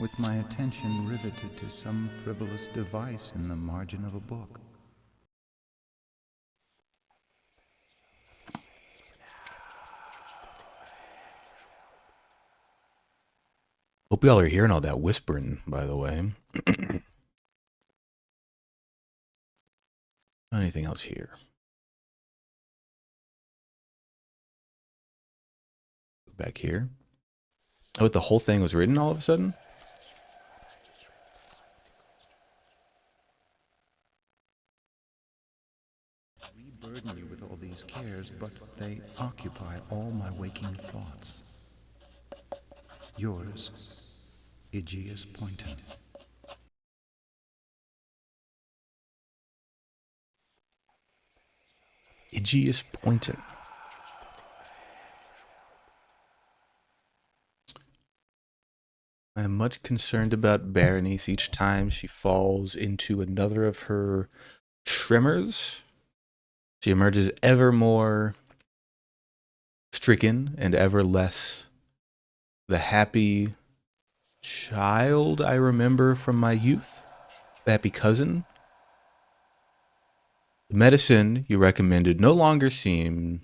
with my attention riveted to some frivolous device in the margin of a book. Hope y'all are hearing all that whispering, by the way. Anything else here? Back here. Oh, the whole thing was written all of a sudden? We burden you with all these cares, but they occupy all my waking thoughts. Yours, Aegeus Poynton. Aegeus Poynton. I am much concerned about Berenice each time she falls into another of her tremors. She emerges ever more stricken and ever less the happy child I remember from my youth, the happy cousin. The medicine you recommended no longer seems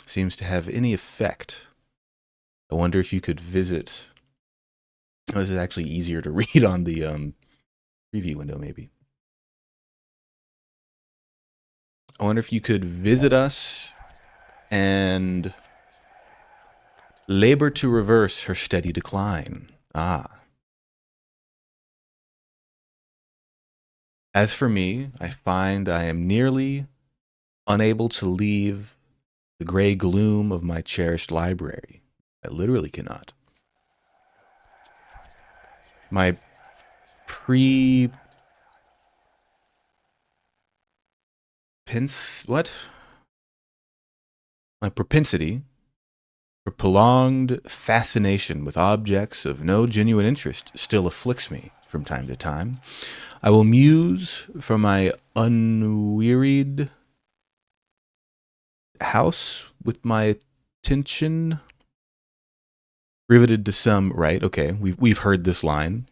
to have any effect. I wonder if you could visit. Oh, this is actually easier to read on the preview window, maybe. I wonder if you could visit us and labor to reverse her steady decline. Ah. As for me, I find I am nearly unable to leave the gray gloom of my cherished library. I literally cannot. My My propensity for prolonged fascination with objects of no genuine interest still afflicts me from time to time. I will muse from my unwearied house with my attention riveted to some, right, okay, we've heard this line.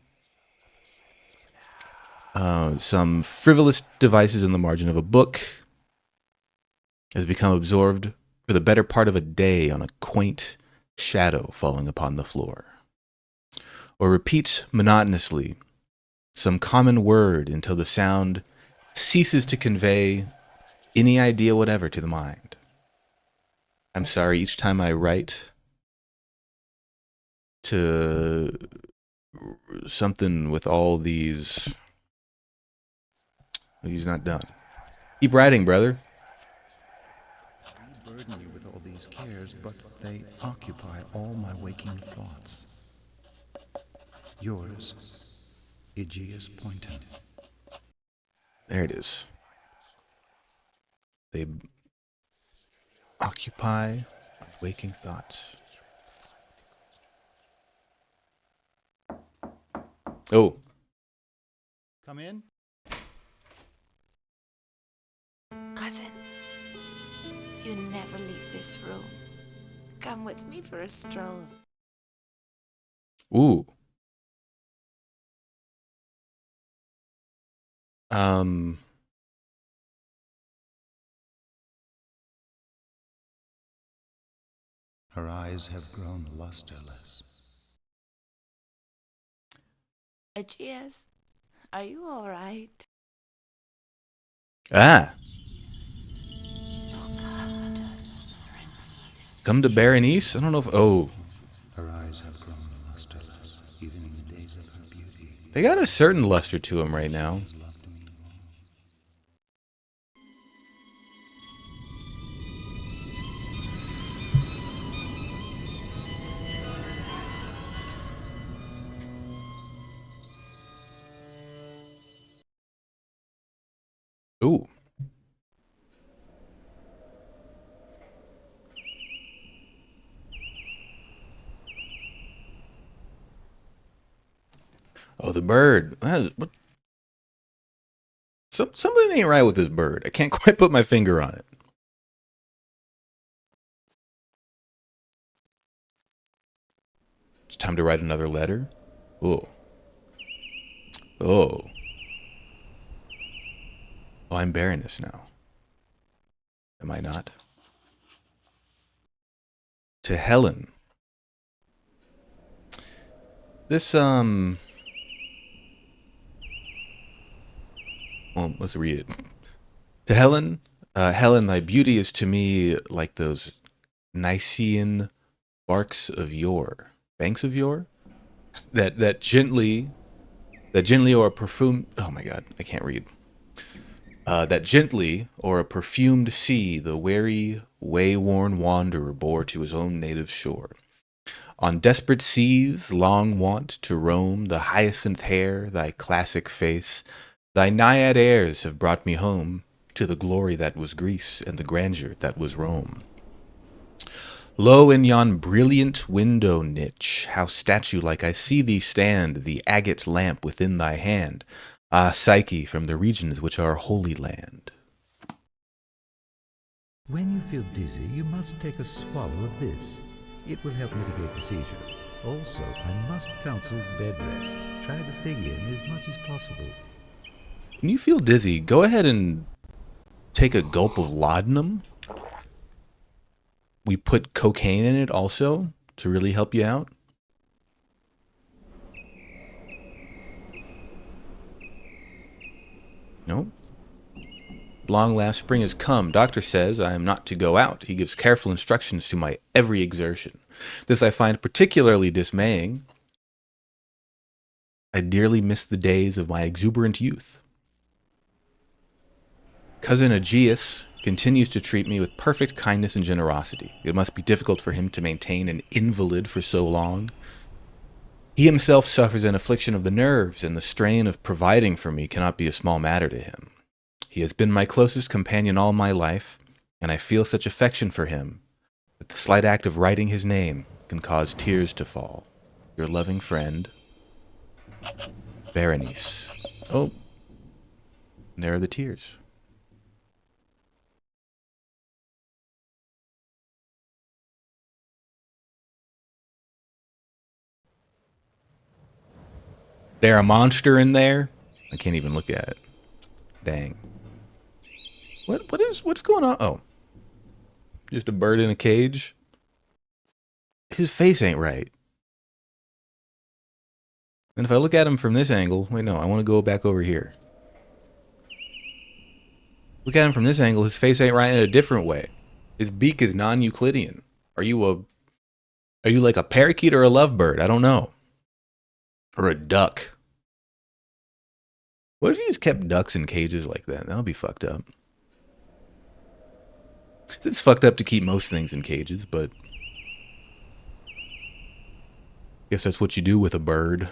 Some frivolous devices in the margin of a book has become absorbed for the better part of a day on a quaint shadow falling upon the floor. Or repeats monotonously some common word until the sound ceases to convey any idea whatever to the mind. I'm sorry, each time I write to something with all these... He's not done. Keep writing, brother. You burden me with all these cares, but they occupy all my waking thoughts. Yours, Aegeus Poynton. There it is. They occupy my waking thoughts. Oh. Come in. Cousin, you never leave this room. Come with me for a stroll. Ooh. Her eyes have grown lusterless. Aegeus, are you all right? Ah. Come to Berenice? I don't know if... Oh. Her eyes have grown lusterless, even in the days of her beauty. They got a certain luster to them right now. She's loved me long. Ooh. Oh, the bird. What? Something ain't right with this bird. I can't quite put my finger on it. It's time to write another letter. Oh. Oh. Oh, I'm Baroness now. Am I not? To Helen. This, well, let's read it. To Helen, Helen, thy beauty is to me like those Nicean barks of yore. Banks of yore? That gently or perfume... Oh my god, I can't read. That gently or a perfumed sea the weary, way-worn wanderer bore to his own native shore. On desperate seas, long wont to roam, the hyacinth hair, thy classic face, thy naiad airs have brought me home to the glory that was Greece and the grandeur that was Rome. Lo, in yon brilliant window niche, how statue-like I see thee stand, the agate lamp within thy hand. Ah, Psyche, from the regions which are Holy Land. When you feel dizzy, you must take a swallow of this. It will help mitigate the seizure. Also, I must counsel bed rest. Try to stay in as much as possible. When you feel dizzy, go ahead and take a gulp of laudanum. We put cocaine in it also to really help you out. Nope. Long last spring has come. Doctor says I am not to go out. He gives careful instructions to my every exertion. This I find particularly dismaying. I dearly miss the days of my exuberant youth. Cousin Aegeus continues to treat me with perfect kindness and generosity. It must be difficult for him to maintain an invalid for so long. He himself suffers an affliction of the nerves, and the strain of providing for me cannot be a small matter to him. He has been my closest companion all my life, and I feel such affection for him that the slight act of writing his name can cause tears to fall. Your loving friend, Berenice. Oh. There are the tears. There a monster in there? I can't even look at it. Dang. What's going on? Oh. Just a bird in a cage? His face ain't right. And if I look at him from this angle, wait, no, I want to go back over here. Look at him from this angle, his face ain't right in a different way. His beak is non-Euclidean. Are you like a parakeet or a lovebird? I don't know. Or a duck. What if you just kept ducks in cages like that? That would be fucked up. It's fucked up to keep most things in cages, but guess that's what you do with a bird.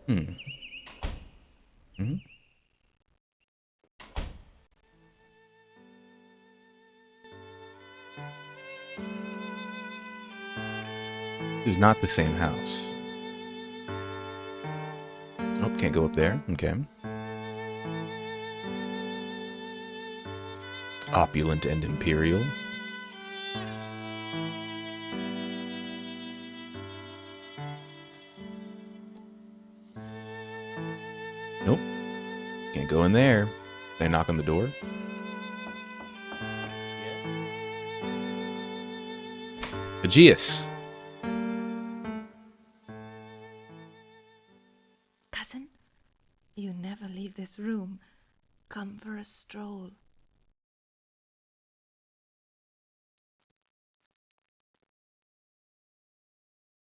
Hmm. This is not the same house. Oh, can't go up there. Okay. Opulent and imperial. Nope. Can't go in there. Can I knock on the door? Yes. Aegeus. Cousin, you never leave this room. Come for a stroll.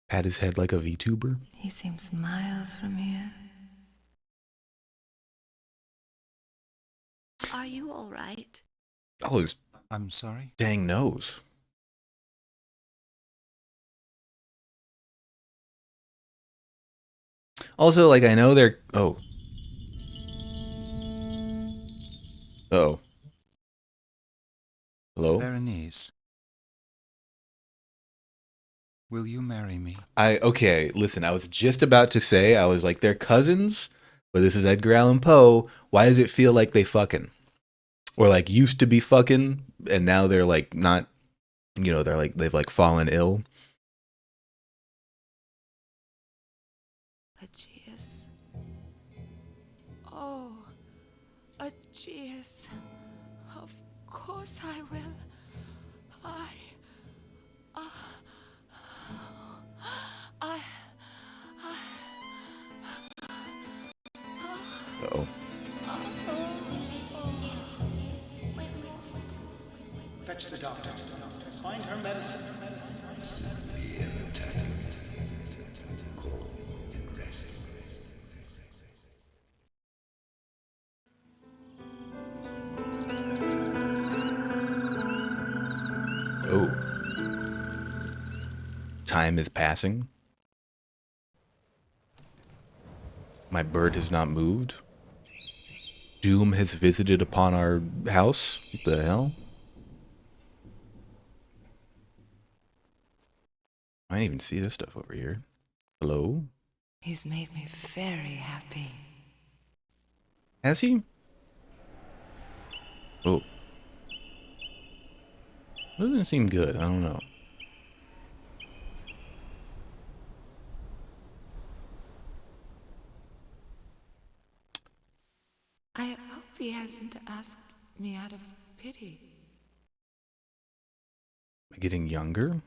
Pat his head like a VTuber. He seems miles from here. Are you all right? Oh, his I'm sorry? dang nose. Also, like, I know they're... Oh. Uh-oh. Hello? Berenice. Will you marry me? Okay, listen, I was just about to say, I was like, they're cousins, but this is Edgar Allan Poe. Why does it feel like they fucking? Or like used to be fucking, and now they're like not, they're like, they've like fallen ill. Aegeus. Oh, Aegeus. Of course I will. Uh-oh. Fetch the doctor. Find her medicine. Oh. Time is passing. My bird has not moved. Doom has visited upon our house. What the hell? I didn't even see this stuff over here. Hello? He's made me very happy. Has he? Oh. Doesn't seem good. I don't know. I hope he hasn't asked me out of pity. Am I getting younger?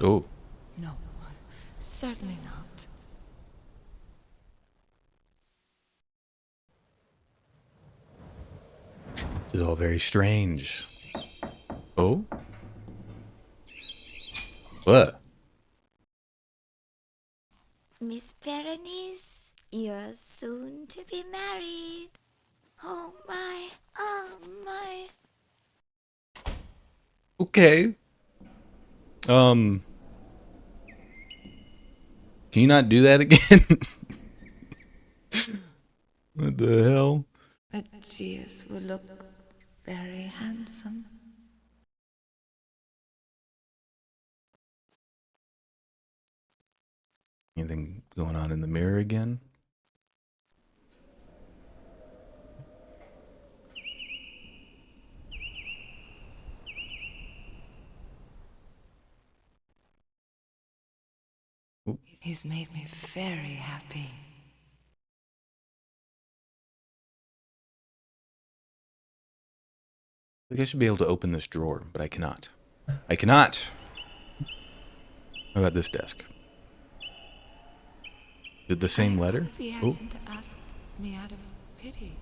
Oh. No, certainly not. This is all very strange. Oh? What? Miss Berenice, you're soon to be married. Oh my, oh my. Okay. Can you not do that again? What the hell? Aegeus will look very handsome. Anything going on in the mirror again? He's made me very happy. I think I should be able to open this drawer, but I cannot. I cannot! How about this desk? Did the same letter? If he hasn't asked me out of pity.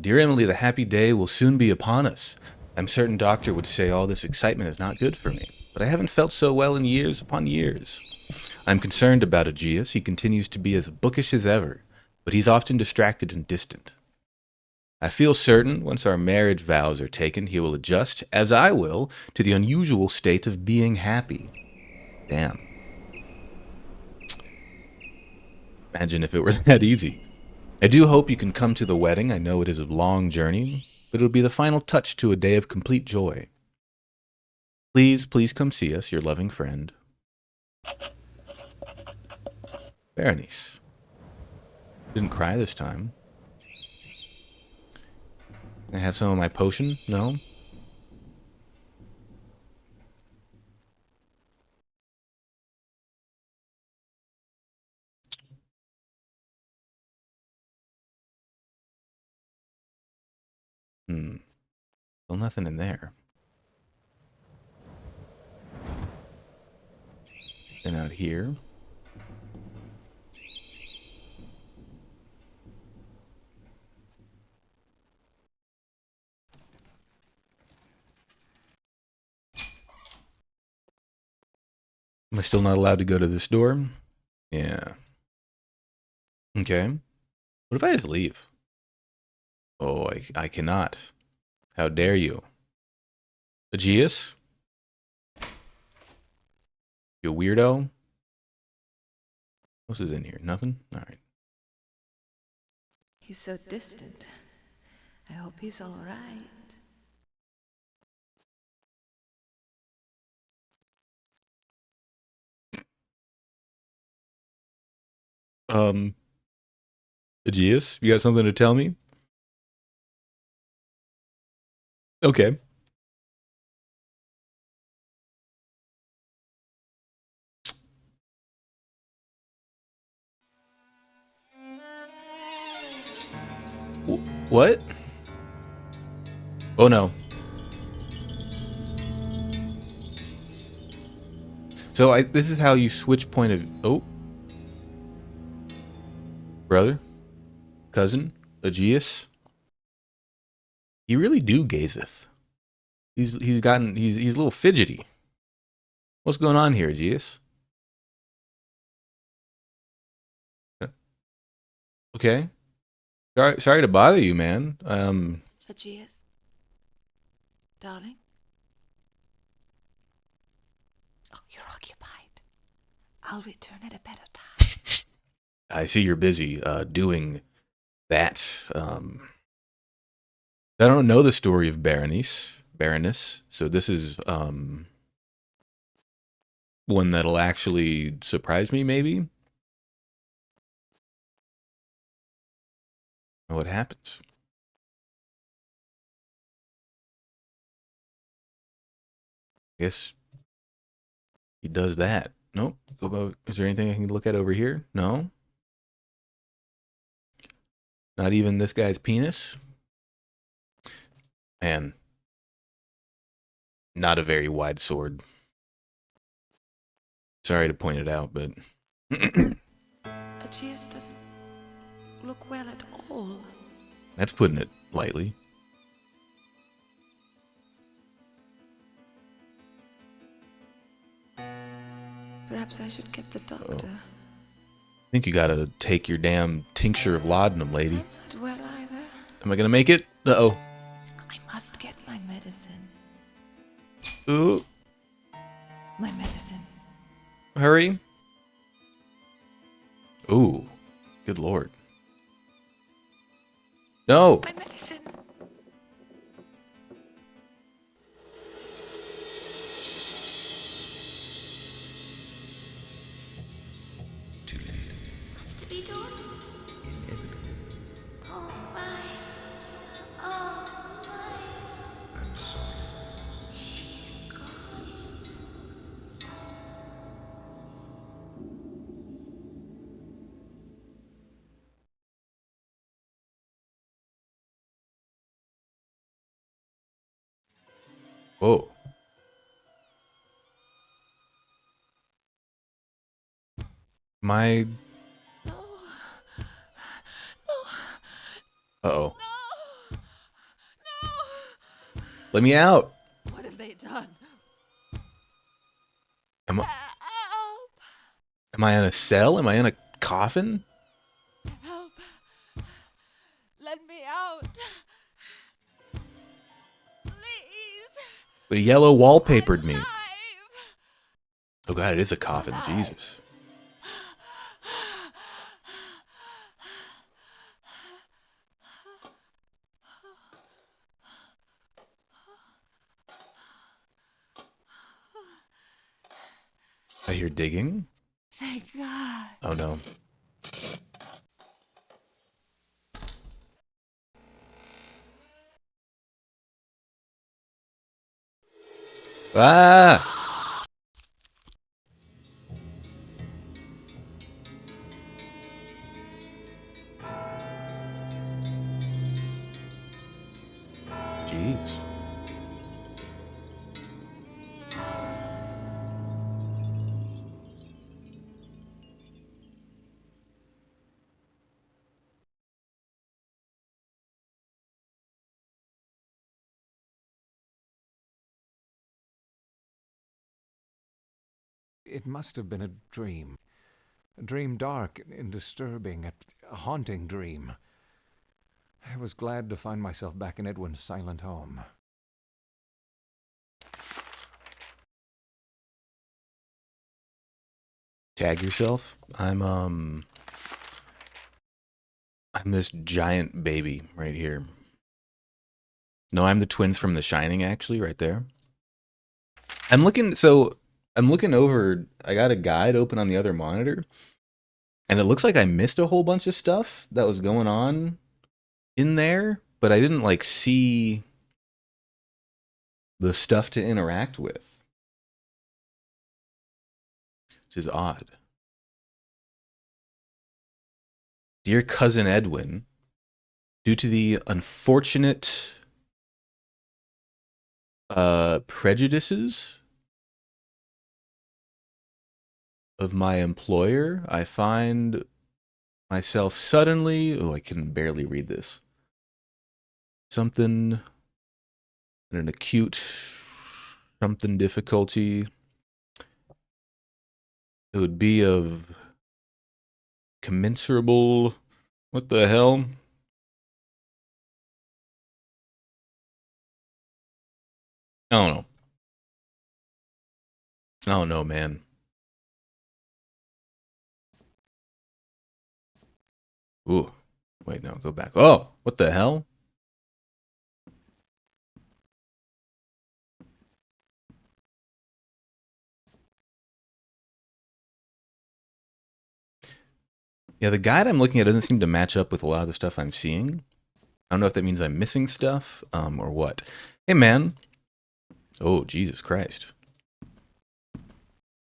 Dear Emily, the happy day will soon be upon us. I'm certain doctor would say all this excitement is not good for me, but I haven't felt so well in years upon years. I'm concerned about Aegeus. He continues to be as bookish as ever, but he's often distracted and distant. I feel certain once our marriage vows are taken, he will adjust, as I will, to the unusual state of being happy. Damn. Imagine if it were that easy. I do hope you can come to the wedding. I know it is a long journey, but it'll be the final touch to a day of complete joy. Please, please come see us, your loving friend, Berenice. Didn't cry this time. Can I have some of my potion? No? Still nothing in there. Then out here. Am I still not allowed to go to this door? Yeah. Okay. What if I just leave? Oh, I cannot. How dare you? Aegeus? You weirdo? What else is in here? Nothing? Alright. He's so distant. I hope he's all right. Aegeus, you got something to tell me? Okay. What? Oh no. So this is how you switch point of... Oh. Brother? Cousin? Aegeus? He really do gazeth. He's a little fidgety. What's going on here, Aegeus? Okay. Sorry to bother you, man. Aegeus? Darling? Oh, you're occupied. I'll return at a better time. I see you're busy doing that. I don't know the story of Baroness. So this is one that'll actually surprise me, maybe. What happens? I guess he does that. Nope. Is there anything I can look at over here? No. Not even this guy's penis? Man. Not a very wide sword. Sorry to point it out, but... Aegeus doesn't look well at all. That's putting it lightly. Perhaps I should get the doctor. I think you gotta take your damn tincture of laudanum, lady. I'm not well either. Am I gonna make it? Uh-oh. I must get my medicine. Ooh. My medicine. Hurry. Ooh, good lord. No! My medicine. Too late. What's to be done? Inevitable. Oh my. Oh my. I'm sorry. She's gone. Whoa. My... No. No. Uh-oh. No. No. Let me out! What have they done? Am I, Help. am I in a cell? Am I in a coffin? Help. Let me out. Please. The yellow wallpapered me. Alive. Oh god, it is a coffin. Alive. Jesus. I hear digging. Thank God. Oh no. Ah! Jeez. It must have been a dream. A dream dark and disturbing, a haunting dream. I was glad to find myself back in Edwin's silent home. Tag yourself. I'm this giant baby right here. No, I'm the twins from The Shining, actually, right there. I'm looking over. I got a guide open on the other monitor, and it looks like I missed a whole bunch of stuff that was going on in there, but I didn't like see the stuff to interact with, which is odd. Dear Cousin Edwin, due to the unfortunate prejudices of my employer, I find myself suddenly... Oh, I can barely read this. Something... an acute... something difficulty. It would be of... commensurable... What the hell? I don't know. I don't know, man. Ooh. Wait, no, go back. Oh, what the hell? Yeah, the guide I'm looking at doesn't seem to match up with a lot of the stuff I'm seeing. I don't know if that means I'm missing stuff, or what. Hey, man. Oh, Jesus Christ.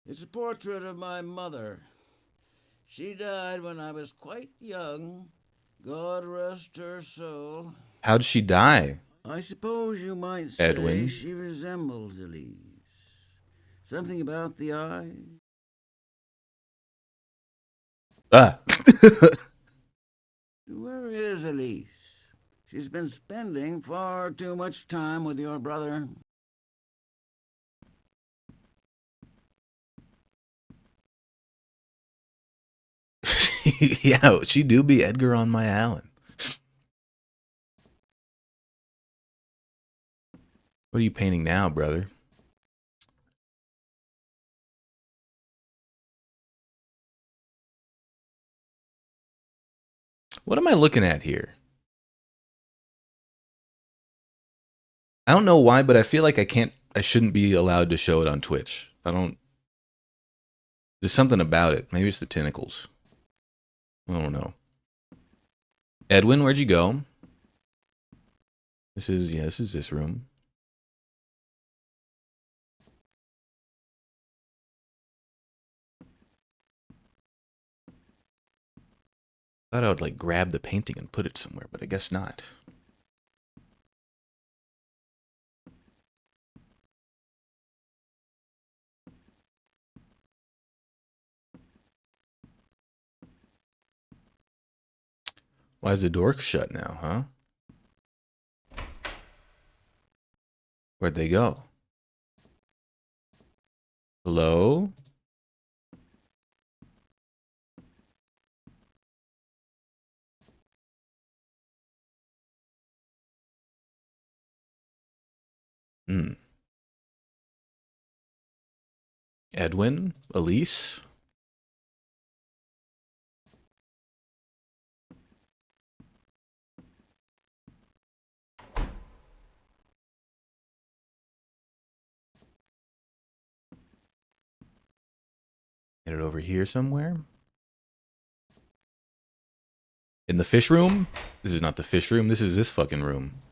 It's a portrait of my mother. She died when I was quite young. God rest her soul. How'd she die? I suppose you might say Edwin? she resembles Elise. Something about the eye. Ah. Where is Elise? She's been spending far too much time with your brother. Yeah, she do be Edgar on my Allan. What are you painting now, brother? What am I looking at here? I don't know why, but I feel like I shouldn't be allowed to show it on Twitch. There's something about it. Maybe it's the tentacles. I don't know. Edwin, where'd you go? This is this room. Thought I would like grab the painting and put it somewhere, but I guess not. Why is the door shut now, huh? Where'd they go? Hello? Edwin? Elise? Get it over here somewhere? In the fish room? This is not the fish room. This is this fucking room.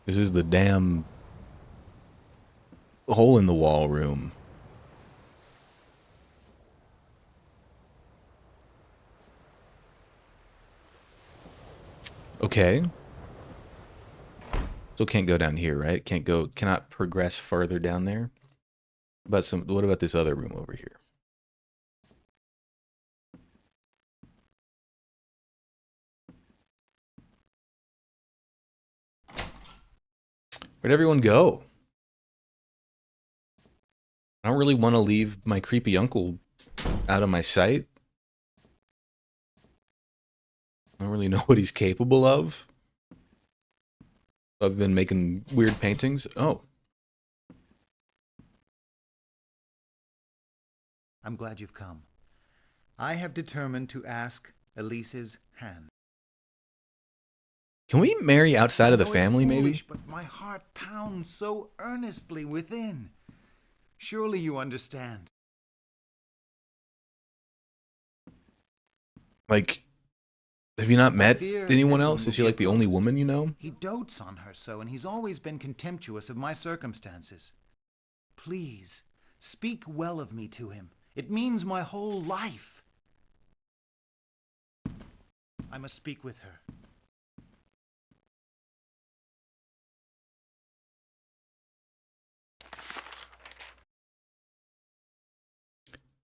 This is the damn hole in the wall room. Okay. Still can't go down here, right? Cannot progress further down there. What about this other room over here? Where'd everyone go? I don't really want to leave my creepy uncle out of my sight. I don't really know what he's capable of. Other than making weird paintings. Oh. I'm glad you've come. I have determined to ask Elise's hand. Can we marry outside of the family, it's foolish, maybe? But my heart pounds so earnestly within. Surely you understand. Like, have you not met anyone else? Is she like the only woman you know? He dotes on her so, and he's always been contemptuous of my circumstances. Please, speak well of me to him. It means my whole life. I must speak with her.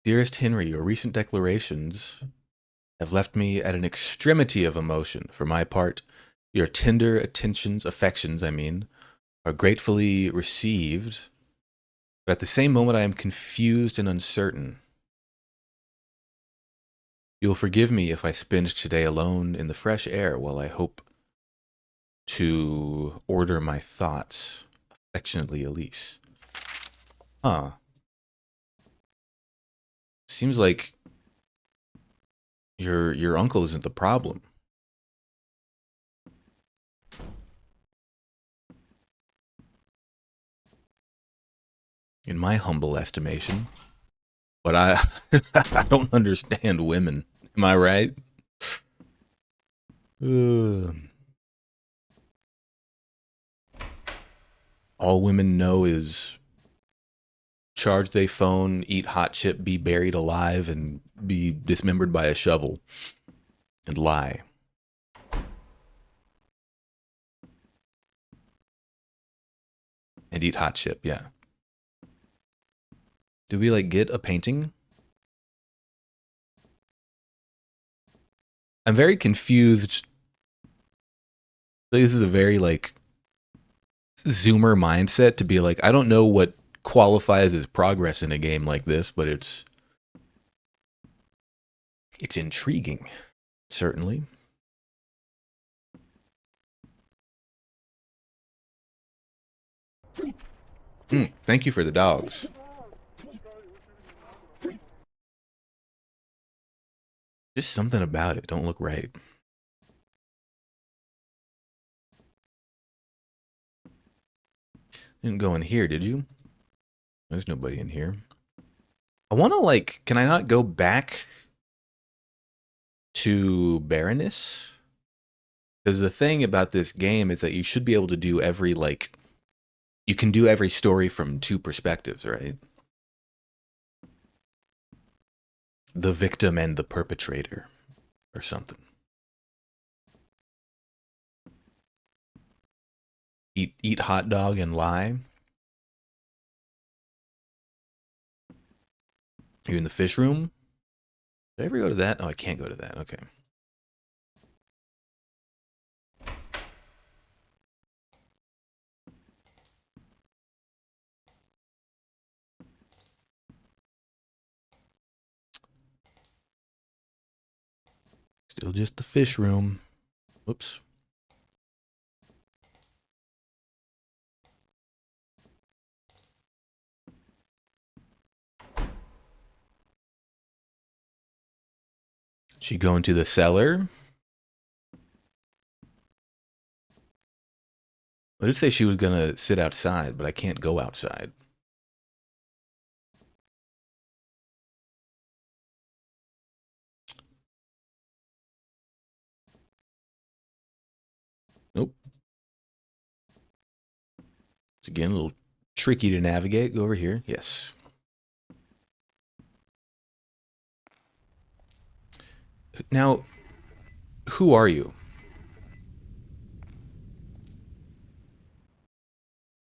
Dearest Henry, your recent declarations have left me at an extremity of emotion. For my part, your tender affections, are gratefully received, but at the same moment I am confused and uncertain. You will forgive me if I spend today alone in the fresh air while I hope to order my thoughts. Affectionately, Elise. Huh. Seems like your uncle isn't the problem. In my humble estimation. But I don't understand women. Am I right? All women know is charge they phone, eat hot chip, be buried alive, and be dismembered by a shovel. And lie. And eat hot chip, yeah. Do we, like, get a painting? I'm very confused. This is a very, like, Zoomer mindset to be like, I don't know what qualifies as progress in a game like this, but it's intriguing, certainly. Thank you for the dogs. Just something about it don't look right. Didn't go in here, did you? There's nobody in here. I want to, like, can I not go back to Baroness? Because the thing about this game is that you should be able to do every, like, you can do every story from two perspectives, right? The victim and the perpetrator, or something. Eat hot dog and lie. Are you in the fish room? Did I ever go to that? Oh, I can't go to that. Okay. Still just the fish room. Whoops. She go into the cellar? What did it say she was gonna sit outside, but I can't go outside? Nope. It's again a little tricky to navigate. Go over here. Yes. Now, who are you?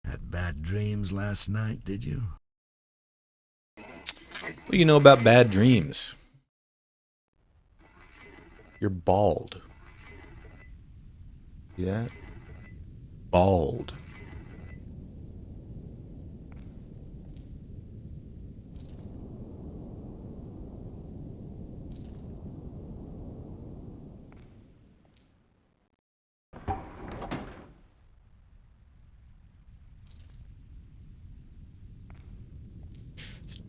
Had bad dreams last night, did you? What do you know about bad dreams? You're bald. Yeah? Bald.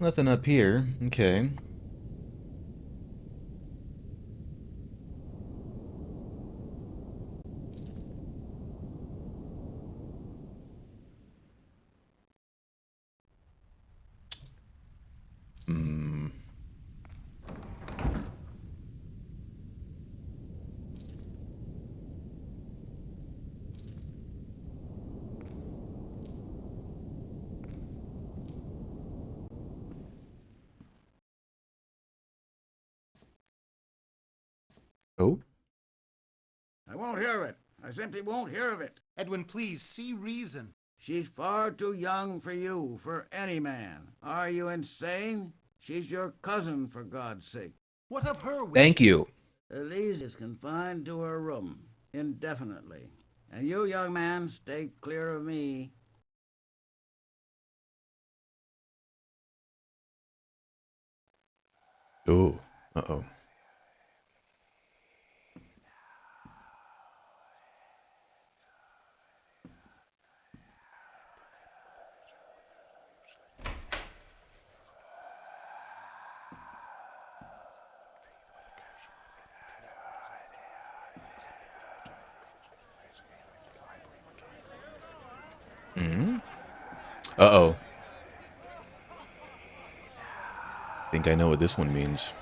Nothing up here. Okay. Hmm. Oh? I won't hear of it. I simply won't hear of it. Edwin, please, see reason. She's far too young for you, for any man. Are you insane? She's your cousin, for God's sake. What of her wishes? Thank you. Elise is confined to her room, indefinitely. And you, young man, stay clear of me. Oh. Uh-oh. Hmm? Uh-oh. I think I know what this one means.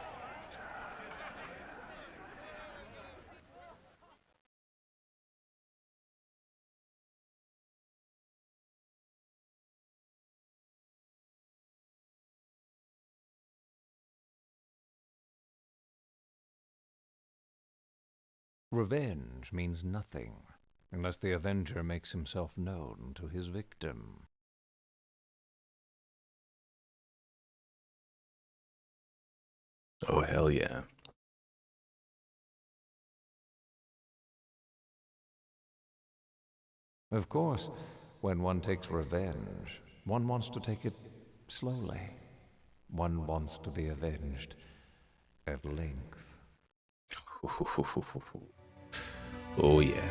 Revenge means nothing unless the avenger makes himself known to his victim. Oh, hell yeah. Of course, when one takes revenge, one wants to take it slowly. One wants to be avenged at length. Oh, yeah.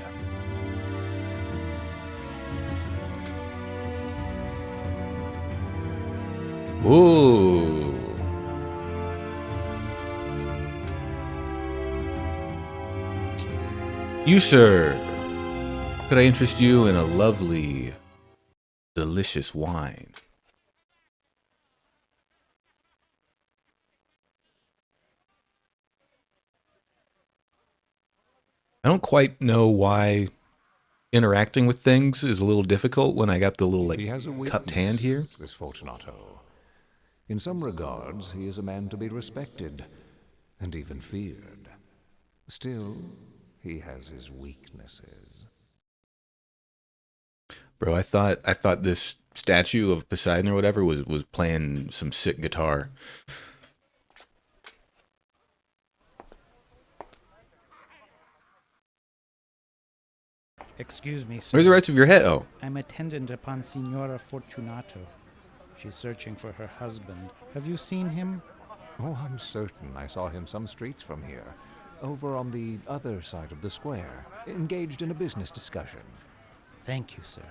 Ooh. You, sir. Could I interest you in a lovely delicious wine. I don't quite know why interacting with things is a little difficult when I got the little, like, He has a cupped weakness, hand here. this Fortunato. In some regards, he is a man to be respected, and even feared. Still, he has his weaknesses. Bro, I thought this statue of Poseidon or whatever was playing some sick guitar. – Excuse me, sir. Where's the rest of your head? Oh. I'm attendant upon Signora Fortunato. She's searching for her husband. Have you seen him? Oh, I'm certain I saw him some streets from here, over on the other side of the square, engaged in a business discussion. Thank you, sir.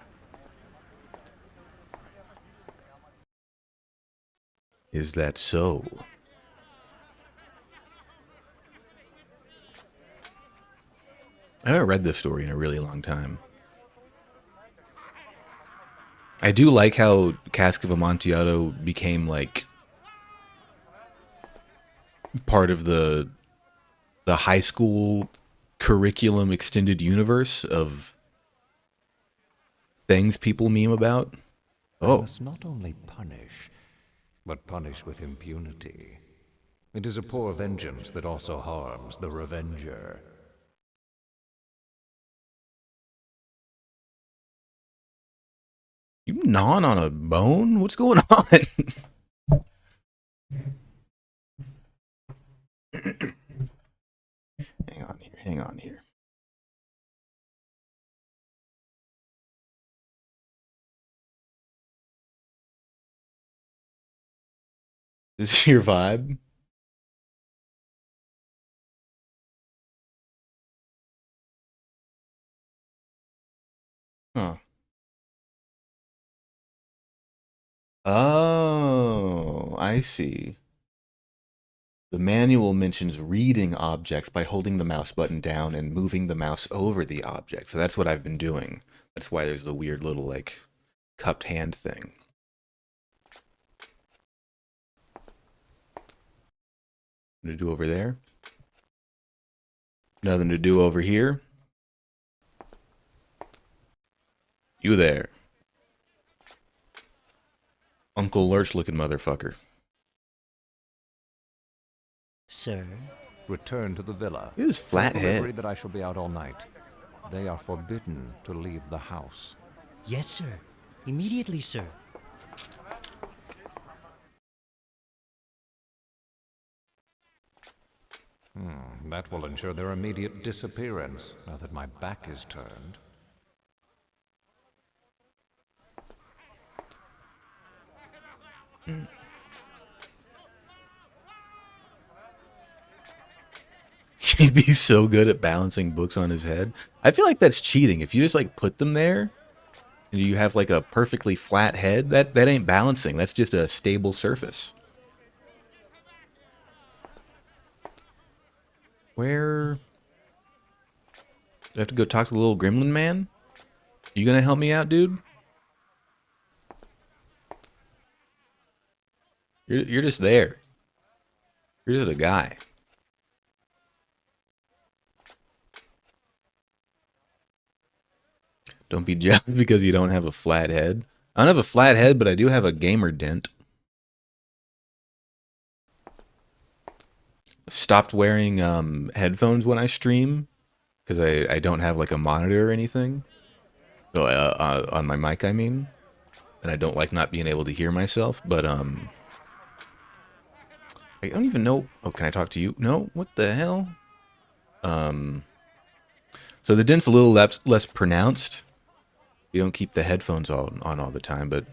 Is that so? I haven't read this story in a really long time. I do like how Cask of Amontillado became, like, part of the high school curriculum extended universe of things people meme about. Oh. I must not only punish, but punish with impunity. It is a poor vengeance that also harms the revenger. You gnawing on a bone? What's going on? Hang on here. Is this your vibe? Huh. Oh, I see. The manual mentions reading objects by holding the mouse button down and moving the mouse over the object. So that's what I've been doing. That's why there's the weird little, like, cupped hand thing. Nothing to do over there. Nothing to do over here. You there. Uncle Lurch looking motherfucker. Sir? Return to the villa. His flat head. Agree that I shall be out all night. They are forbidden to leave the house. Yes, sir. Immediately, sir. That will ensure their immediate disappearance, now that my back is turned. He'd be so good at balancing books on his head. I feel like that's cheating. If you just, like, put them there and you have, like, a perfectly flat head, that ain't balancing. That's just a stable surface. Where? Do I have to go talk to the little gremlin man? You gonna help me out, dude? You're just there. You're just a guy. Don't be jealous because you don't have a flat head. I don't have a flat head, but I do have a gamer dent. Stopped wearing headphones when I stream because I don't have, like, a monitor or anything. So, on my mic, I mean. And I don't like not being able to hear myself, but I don't even know. Oh, can I talk to you? No? What the hell? So the dent's a little less pronounced. You don't keep the headphones on all the time, but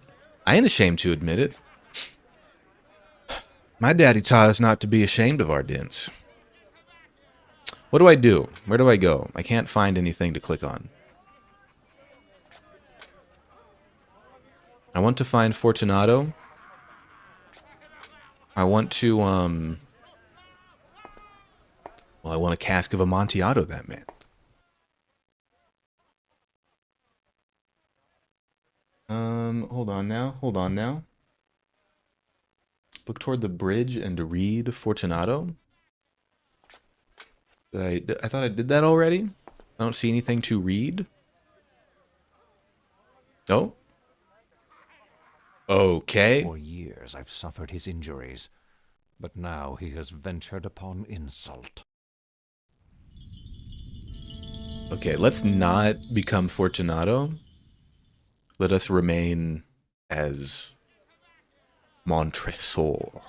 I ain't ashamed to admit it. My daddy taught us not to be ashamed of our dents. What do I do? Where do I go? I can't find anything to click on. I want to find Fortunato. I want to, well, I want a cask of Amontillado, that man. Hold on now. Hold on now. Look toward the bridge and read Fortunato. I thought I did that already. I don't see anything to read. Oh. Okay. For years I've suffered his injuries, but now he has ventured upon insult. Okay, let's not become Fortunato. Let us remain as Montresor.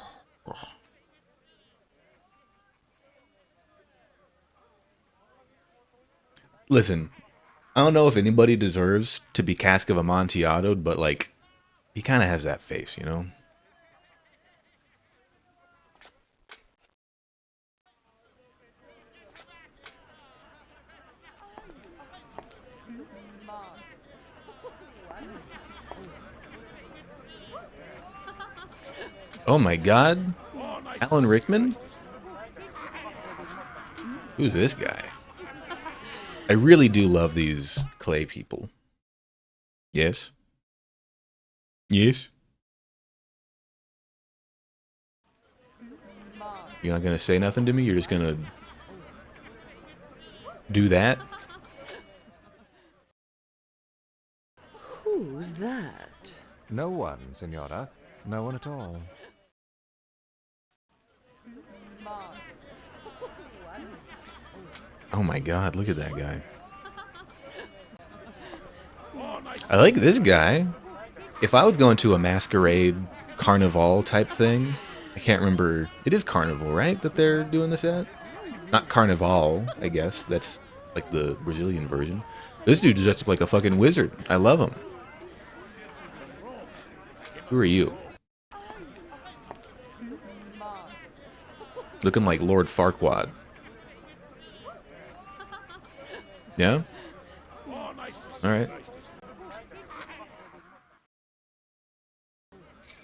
Listen, I don't know if anybody deserves to be Cask of Amontillado, but like, he kind of has that face, you know? Oh my god. Alan Rickman? Who's this guy? I really do love these clay people. Yes? Yes? You're not gonna say nothing to me? You're just gonna do that? Who's that? No one, Senora. No one at all. Oh my god, look at that guy. I like this guy. If I was going to a masquerade carnival type thing, I can't remember. It is carnival, right? That they're doing this at? Not carnival, I guess. That's like the Brazilian version. This dude dressed up like a fucking wizard. I love him. Who are you? Looking like Lord Farquaad. Yeah? Alright.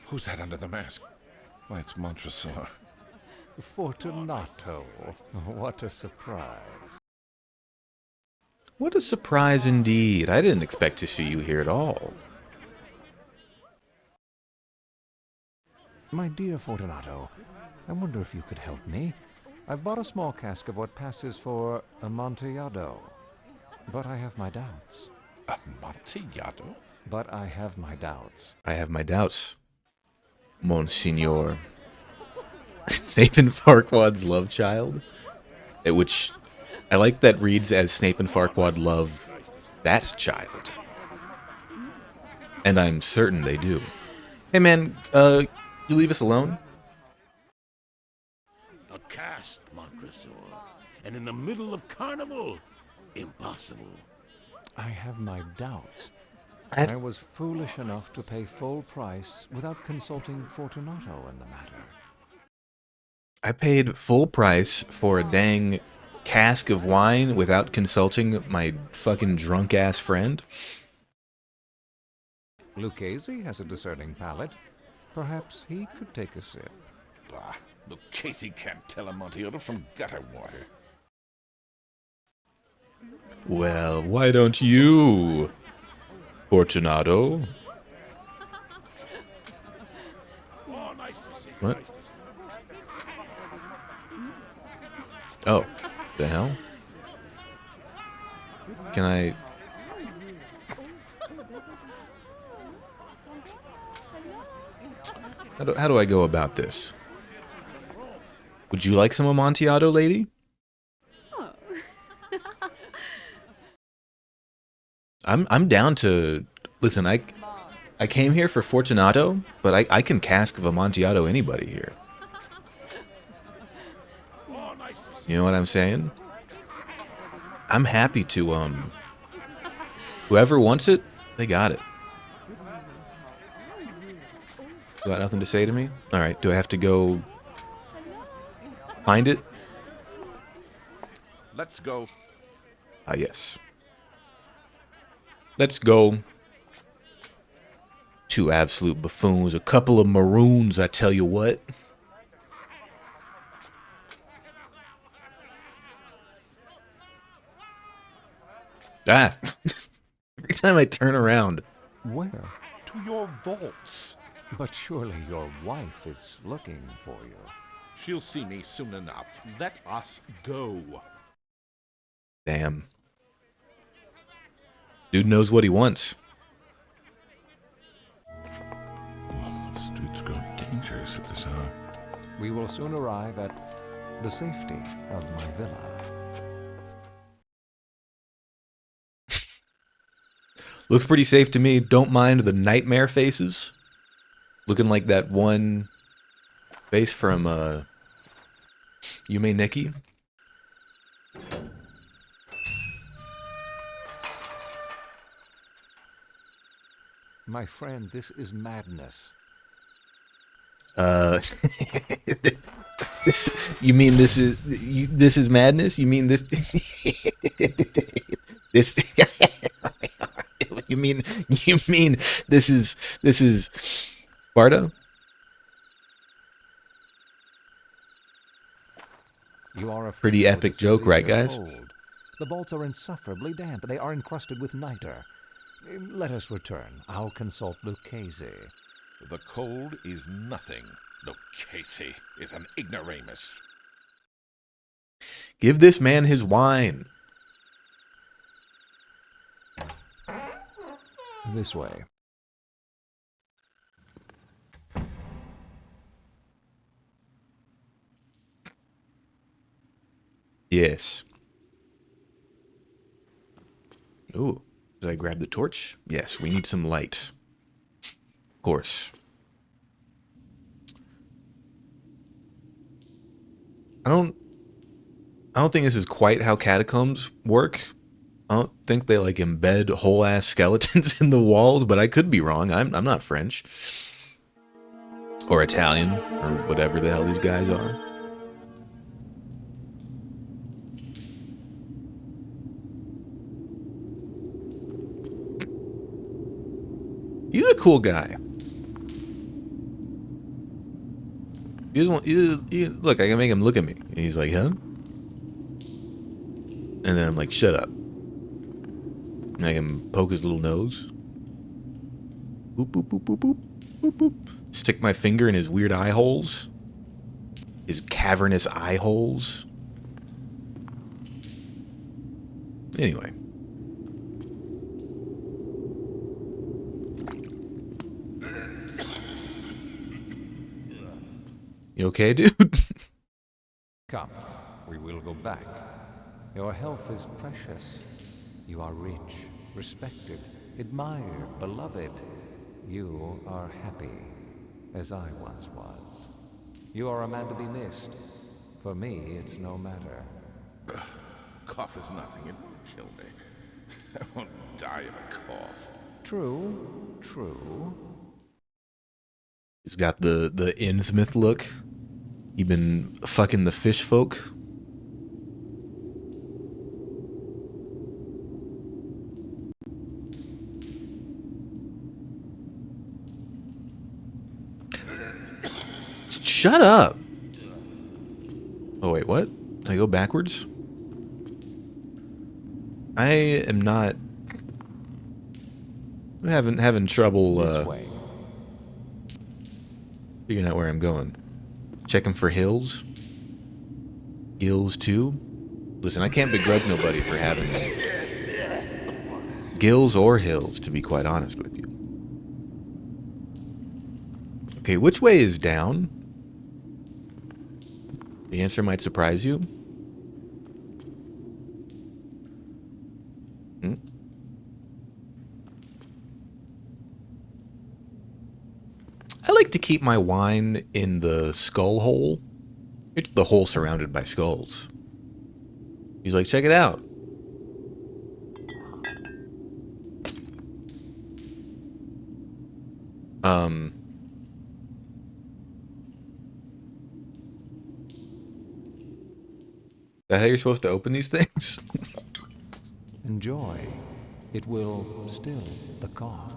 Who's that under the mask? Why, it's Montresor. Fortunato. What a surprise. What a surprise indeed. I didn't expect to see you here at all. My dear Fortunato, I wonder if you could help me. I've bought a small cask of what passes for Amontillado, but I have my doubts. Amontillado? But I have my doubts. I have my doubts, Monsignor. Snape and Farquaad's love child? Which I like that reads as Snape and Farquaad love that child. And I'm certain they do. Hey man, you leave us alone? A cask, Montresor. And in the middle of carnival? Impossible. I have my doubts. I was foolish enough to pay full price without consulting Fortunato in the matter. I paid full price for a dang cask of wine without consulting my fucking drunk-ass friend? Lucchese has a discerning palate. Perhaps he could take a sip. Bah, Lucchese can't tell Amontillado from gutter water. Well, why don't you, Fortunato? What? Oh, the hell? Can I... How do I go about this? Would you like some Amontillado, lady? Oh. I'm down to... Listen, I came here for Fortunato, but I can cask of Amontillado anybody here. You know what I'm saying? I'm happy to, whoever wants it, they got it. You got nothing to say to me? Alright, do I have to go find it? Let's go. Ah, yes. Let's go. Two absolute buffoons, a couple of maroons, I tell you what. Ah! Every time I turn around. Where? to your vaults. But surely your wife is looking for you. She'll see me soon enough. Let us go. Damn. Dude knows what he wants. The streets grow dangerous at this hour. We will soon arrive at the safety of my villa. Looks pretty safe to me. Don't mind the nightmare faces. Looking like that one face from Yume Nikki. My friend, this is madness. You mean this is madness? You mean this this you mean this is Sparta? You are Pretty epic joke, right, guys? Cold. The vaults are insufferably damp. They are encrusted with niter. Let us return. I'll consult Lucchese. The cold is nothing. Lucchese is an ignoramus. Give this man his wine. This way. Yes. Ooh, did I grab the torch? Yes, we need some light. Of course. I don't think this is quite how catacombs work. I don't think they like embed whole ass skeletons in the walls, but I could be wrong. I'm not French or Italian or whatever the hell these guys are. He's a cool guy. He doesn't want, look, I can make him look at me. And he's like, huh? And then I'm like, shut up. And I can poke his little nose. Boop, boop, boop, boop, boop, boop, boop. Stick my finger in his weird eye holes. His cavernous eye holes. Anyway. You okay, dude? Come, we will go back. Your health is precious. You are rich, respected, admired, beloved. You are happy, as I once was. You are a man to be missed. For me, it's no matter. Cough is nothing. It won't kill me. I won't die of a cough. True, true. He's got the Innsmouth look. He been fucking the fish folk. Shut up. Oh wait, what? Did I go backwards? I am not. I'm having trouble figuring out where I'm going. Checking for hills. Gills too. Listen, I can't begrudge nobody for having gills or hills, to be quite honest with you. Okay, which way is down? The answer might surprise you. I like to keep my wine in the skull hole. It's the hole surrounded by skulls. He's like, check it out. That how you're supposed to open these things? Enjoy. It will still the cough.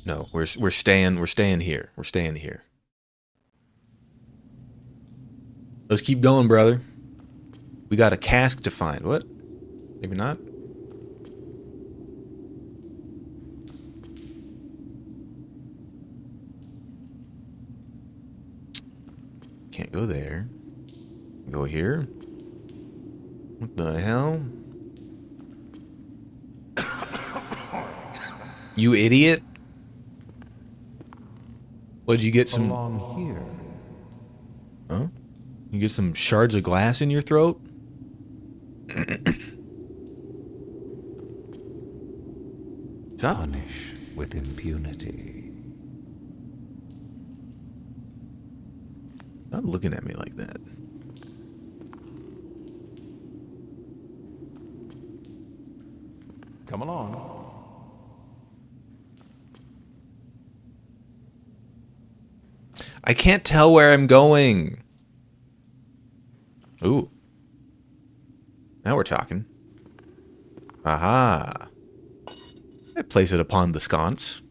No, we're staying here. We're staying here. Let's keep going, brother. We got a cask to find. What? Maybe not? Can't go there. Go here. What the hell? You idiot. What'd you get some... Along here. Huh? You get some shards of glass in your throat? Stop. Punish with impunity. Stop looking at me like that. Come along. I can't tell where I'm going. Ooh. Now we're talking. Aha. I place it upon the sconce.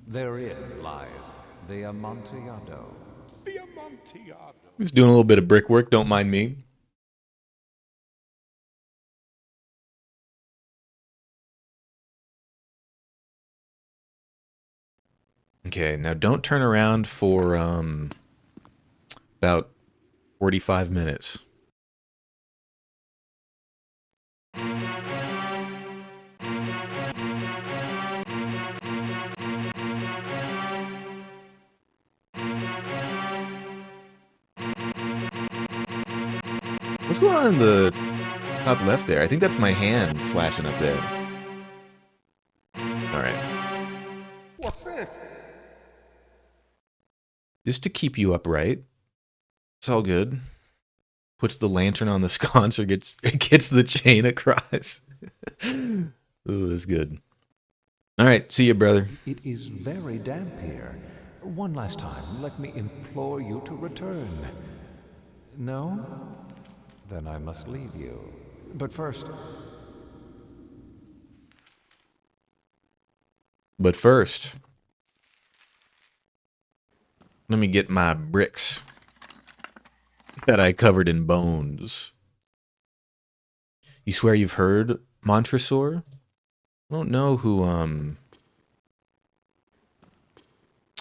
Therein lies the Amontillado. The Amontillado. Just doing a little bit of brickwork, don't mind me. Okay, now don't turn around for about 45 minutes. What's going on in the top left there? I think that's my hand flashing up there. Alright. What's this? Just to keep you upright. It's all good. Puts the lantern on the sconce or gets the chain across. Ooh, that's good. Alright, see you, brother. It is very damp here. One last time, let me implore you to return. No? Then I must leave you. But first... Let me get my bricks that I covered in bones. You swear you've heard Montresor? I don't know who, Oh,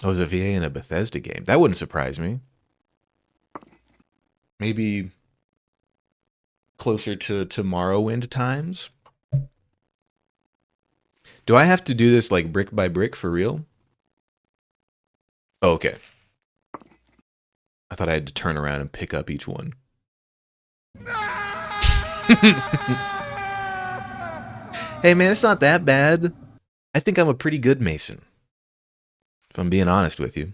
there's a VA in a Bethesda game. That wouldn't surprise me. Maybe closer to Morrowind times? Do I have to do this like brick by brick for real? Oh, okay. I thought I had to turn around and pick up each one. Hey man, it's not that bad. I think I'm a pretty good mason. If I'm being honest with you.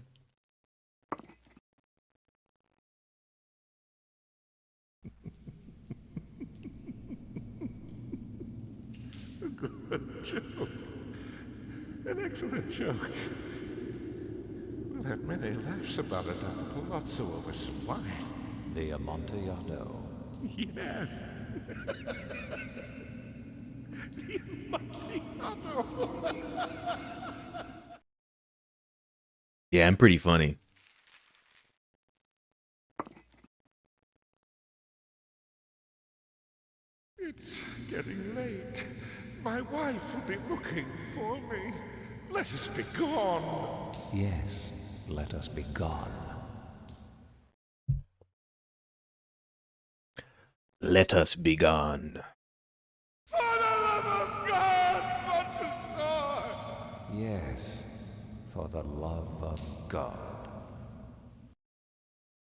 A good joke. An excellent joke. We'll have many laughs about it at the palazzo over some wine. The Amontillado. Yes. The Amontillado. Yeah, I'm pretty funny. It's getting late. My wife will be looking for me. Let us be gone. Yes, let us be gone. Let us be gone. For the love of God, Montresor! Yes, for the love of God.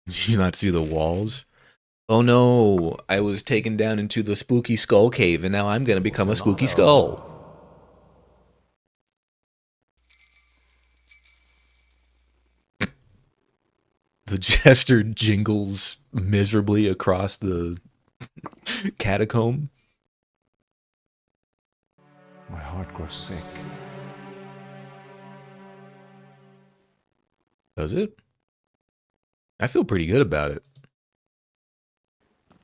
Did you not see the walls? Oh no, I was taken down into the spooky skull cave and now I'm gonna become a spooky skull. The jester jingles miserably across the catacomb. My heart grows sick. Does it? I feel pretty good about it.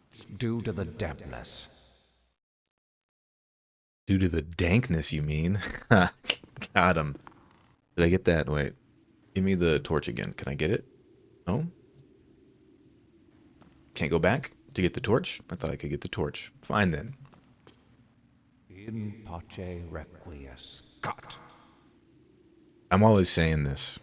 It's due to the dampness. Due to the dankness, you mean? Got him. Did I get that? Wait. Give me the torch again. Can I get it? No? Can't go back to get the torch? I thought I could get the torch. Fine then. In pace requiescat. I'm always saying this.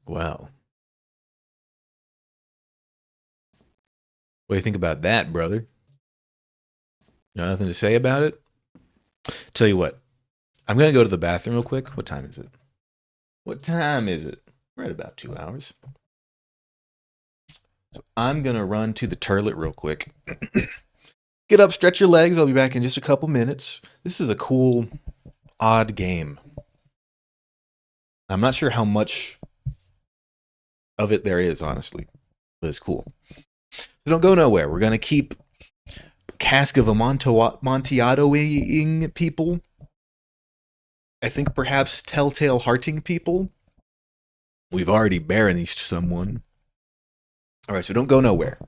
Well. What do you think about that, brother? Nothing to say about it? Tell you what. I'm going to go to the bathroom real quick. What time is it? What time is it? We're at about 2 hours. So I'm going to run to the turlet real quick. Get up, stretch your legs. I'll be back in just a couple minutes. This is a cool, odd game. I'm not sure how much of it there is, honestly. But it's cool. So don't go nowhere. We're going to keep Cask of Amontillado-ing people. I think perhaps Telltale Hearting people. We've already baronised someone. All right, so don't go nowhere.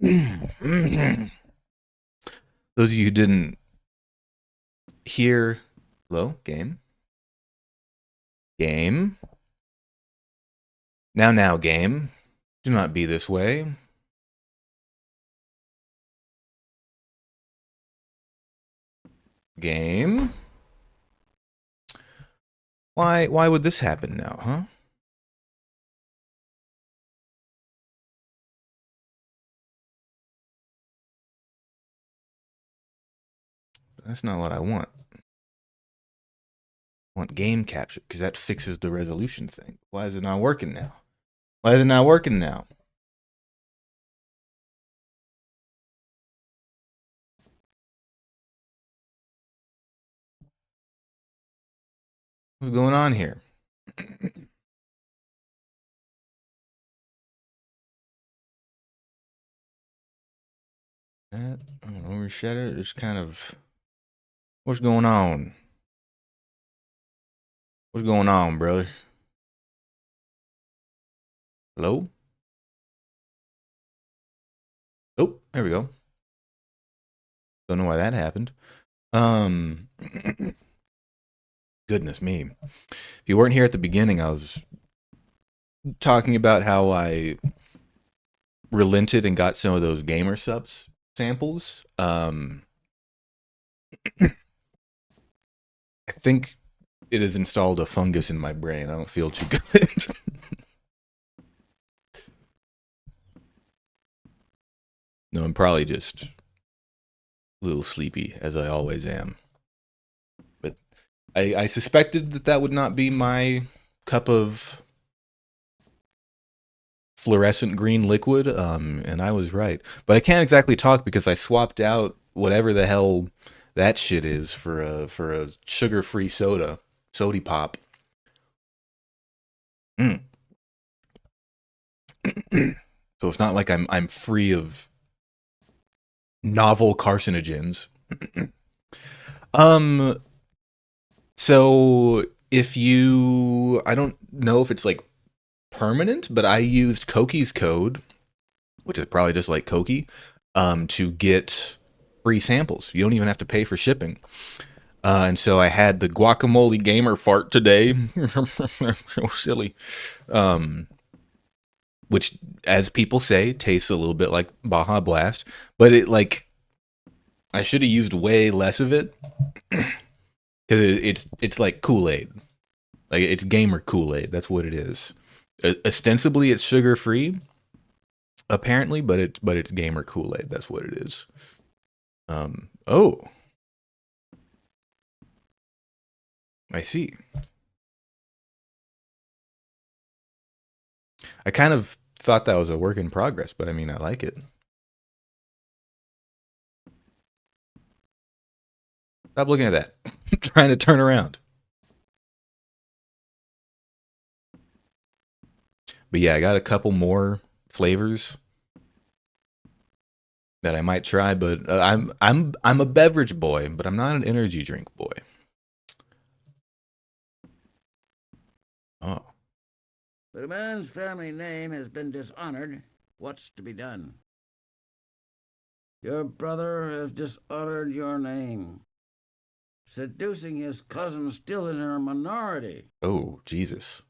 Those of you who didn't hear, hello, game. Game. Now, game. Do not be this way. Game. Why would this happen now, huh? That's not what I want. I want game capture, because that fixes the resolution thing. Why is it not working now? Why is it not working now? What's going on here? That, overshadow, just kind of... What's going on? What's going on, brother? Hello? Oh, there we go. Don't know why that happened. Goodness me. If you weren't here at the beginning, I was talking about how I relented and got some of those gamer subs samples. I think it has installed a fungus in my brain. I don't feel too good. No, I'm probably just a little sleepy, as I always am. But I suspected that would not be my cup of fluorescent green liquid, and I was right. But I can't exactly talk because I swapped out whatever the hell that shit is for a sugar-free soda, Sody Pop. So it's not like I'm free of novel carcinogens. So if you, I don't know if it's like permanent, but I used Koki's code, which is probably just like Koki, to get free samples. You don't even have to pay for shipping. And so I had the guacamole gamer fart today. So silly. Which, as people say, tastes a little bit like Baja Blast, but it like I should have used way less of it because it's like Kool-Aid, like it's gamer Kool-Aid. That's what it is. Ostensibly, it's sugar free, apparently, but it's gamer Kool-Aid. That's what it is. Oh, I see. I kind of thought that was a work in progress, but I mean, I like it. Stop looking at that. I'm trying to turn around. But yeah, I got a couple more flavors that I might try, but I'm a beverage boy, but I'm not an energy drink boy. Oh. But a man's family name has been dishonored. What's to be done? Your brother has dishonored your name, seducing his cousin still in her minority. Oh, Jesus.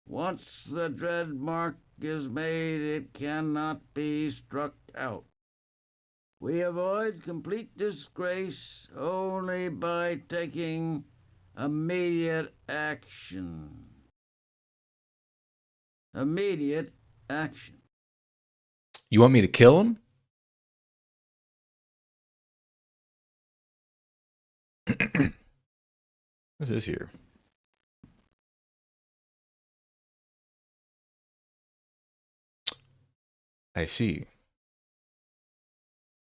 Once the dread mark is made, it cannot be struck out. We avoid complete disgrace only by taking immediate action. Immediate action. You want me to kill him? What's this here? I see.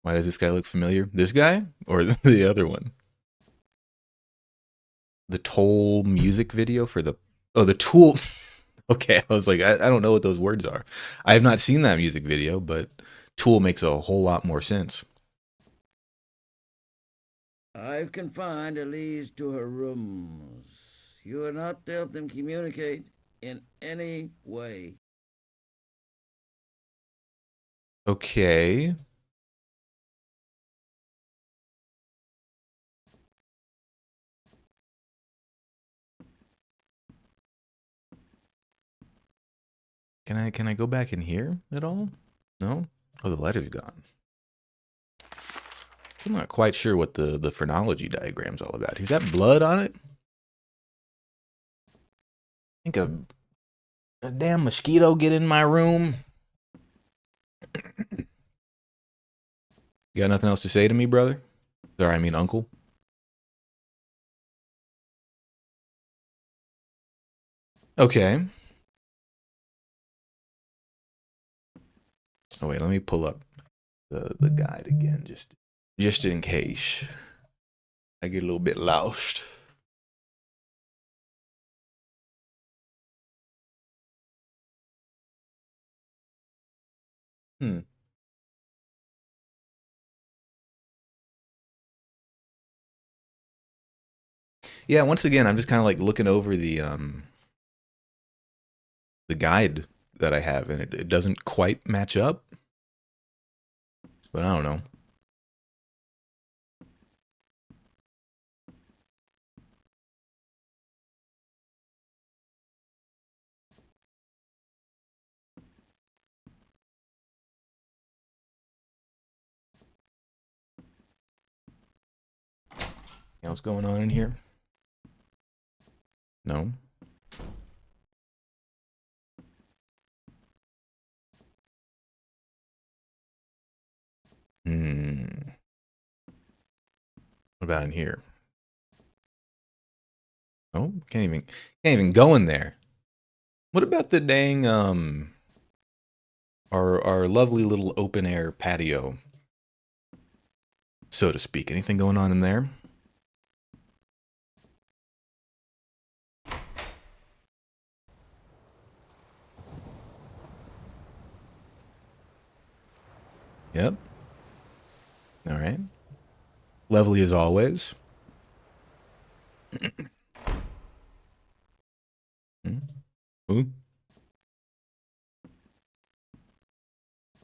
Why does this guy look familiar? This guy? Or the other one? The Toll music video for the... Oh, the Tool... Okay, I was like, I don't know what those words are. I have not seen that music video, but Tool makes a whole lot more sense. I've confined Elise to her rooms. You are not to help them communicate in any way. Okay. Can I go back in here at all? No? Oh, the letter's gone. I'm not quite sure what the phrenology diagram's all about. Is that blood on it? I think a damn mosquito get in my room. You got nothing else to say to me, brother? Sorry, I mean uncle. Okay. Oh wait, let me pull up the guide again, just in case I get a little bit lost. Yeah, once again, I'm just kind of like looking over the guide that I have, and it doesn't quite match up. But I don't know. What's going on in here? No. What about in here? Oh, can't even go in there. What about the dang our lovely little open air patio, so to speak? Anything going on in there? Yep. All right. Lovely as always. Ooh.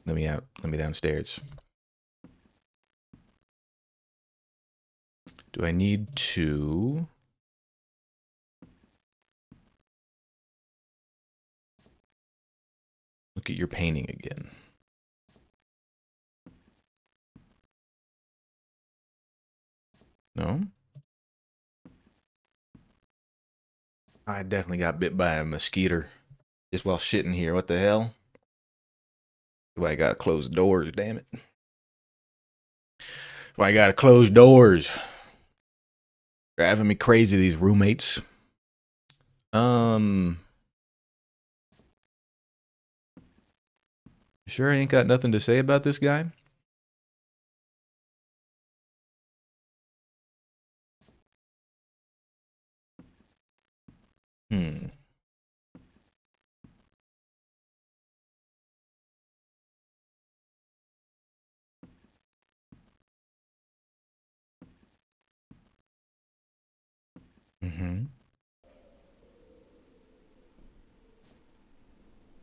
Let me out. Let me downstairs. Do I need to look at your painting again? No? I definitely got bit by a mosquito just while shitting here. What the hell? Why I gotta close doors, damn it. Why I gotta close doors. Driving me crazy, these roommates. Sure I ain't got nothing to say about this guy?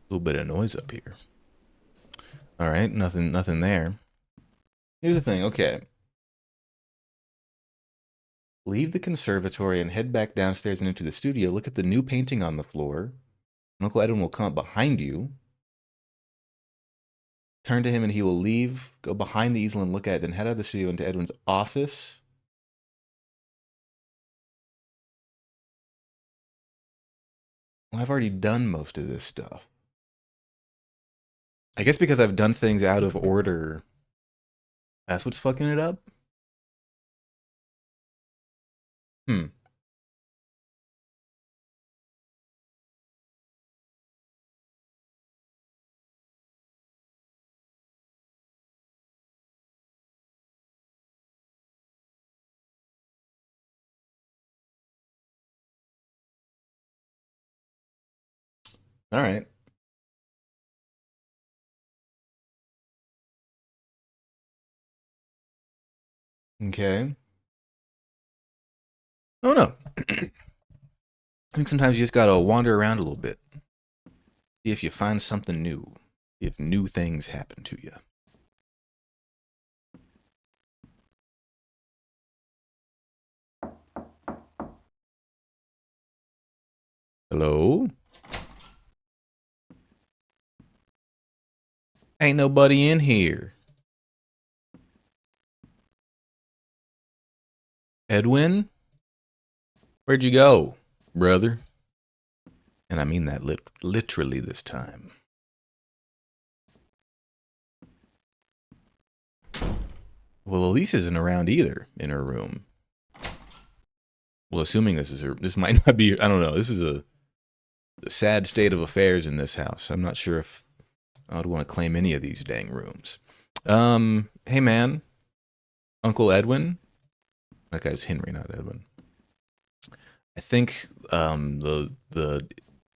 A little bit of noise up here. All right, nothing there. Here's the thing, okay. Leave the conservatory and head back downstairs and into the studio. Look at the new painting on the floor. Uncle Edwin will come up behind you. Turn to him and he will leave. Go behind the easel and look at it. Then head out of the studio into Edwin's office. Well, I've already done most of this stuff. I guess because I've done things out of order. That's what's fucking it up? All right. Okay. Oh, no. I think sometimes you just gotta wander around a little bit. See if you find something new. If new things happen to you. Hello? Ain't nobody in here. Edwin? Where'd you go, brother? And I mean that literally this time. Well, Elise isn't around either in her room. Well, assuming this is her, this might not be, I don't know. This is a sad state of affairs in this house. I'm not sure if I would want to claim any of these dang rooms. Hey man, Uncle Edwin. That guy's Henry, not Edwin. I think the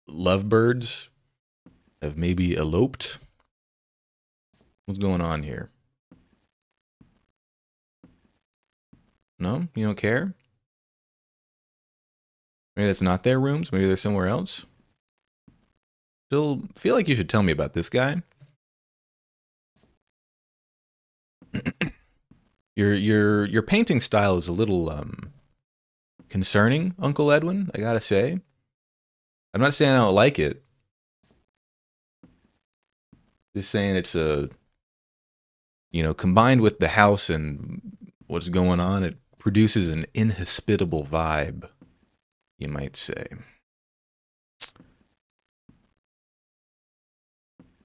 lovebirds have maybe eloped. What's going on here? No, you don't care? Maybe that's not their rooms. Maybe they're somewhere else. Still feel like you should tell me about this guy. Your painting style is a little concerning, Uncle Edwin, I gotta say. I'm not saying I don't like it. Just saying it's combined with the house and what's going on, it produces an inhospitable vibe, you might say.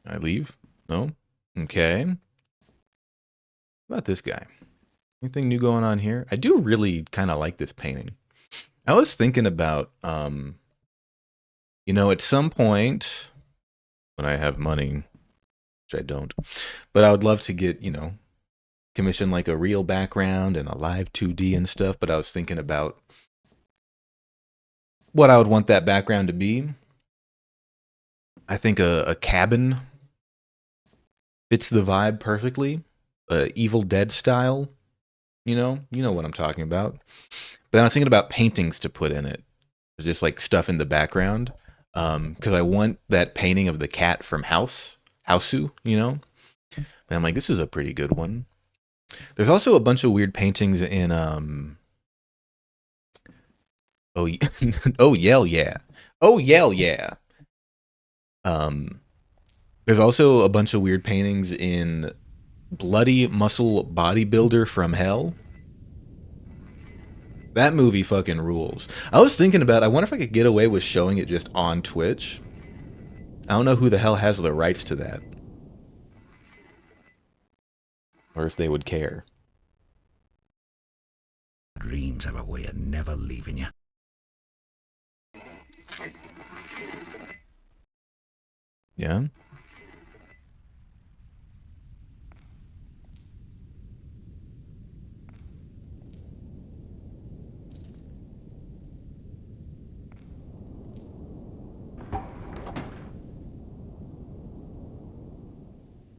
I leave? No? Okay. How about this guy? Anything new going on here? I do really kind of like this painting. I was thinking about, at some point, when I have money, which I don't, but I would love to get, commission like a real background and a live 2D and stuff, but I was thinking about what I would want that background to be. I think a cabin fits the vibe perfectly. Evil Dead style. You know what I'm talking about. But I was thinking about paintings to put in it. Just like stuff in the background. Because I want that painting of the cat from Houseu, And I'm like, this is a pretty good one. There's also a bunch of weird paintings in oh yell yeah. Oh yell yeah. There's also a bunch of weird paintings in Bloody Muscle Bodybuilder from Hell. That movie fucking rules. I was thinking about, I wonder if I could get away with showing it just on Twitch. I don't know who the hell has the rights to that. Or if they would care. Dreams have a way of never leaving you. Yeah?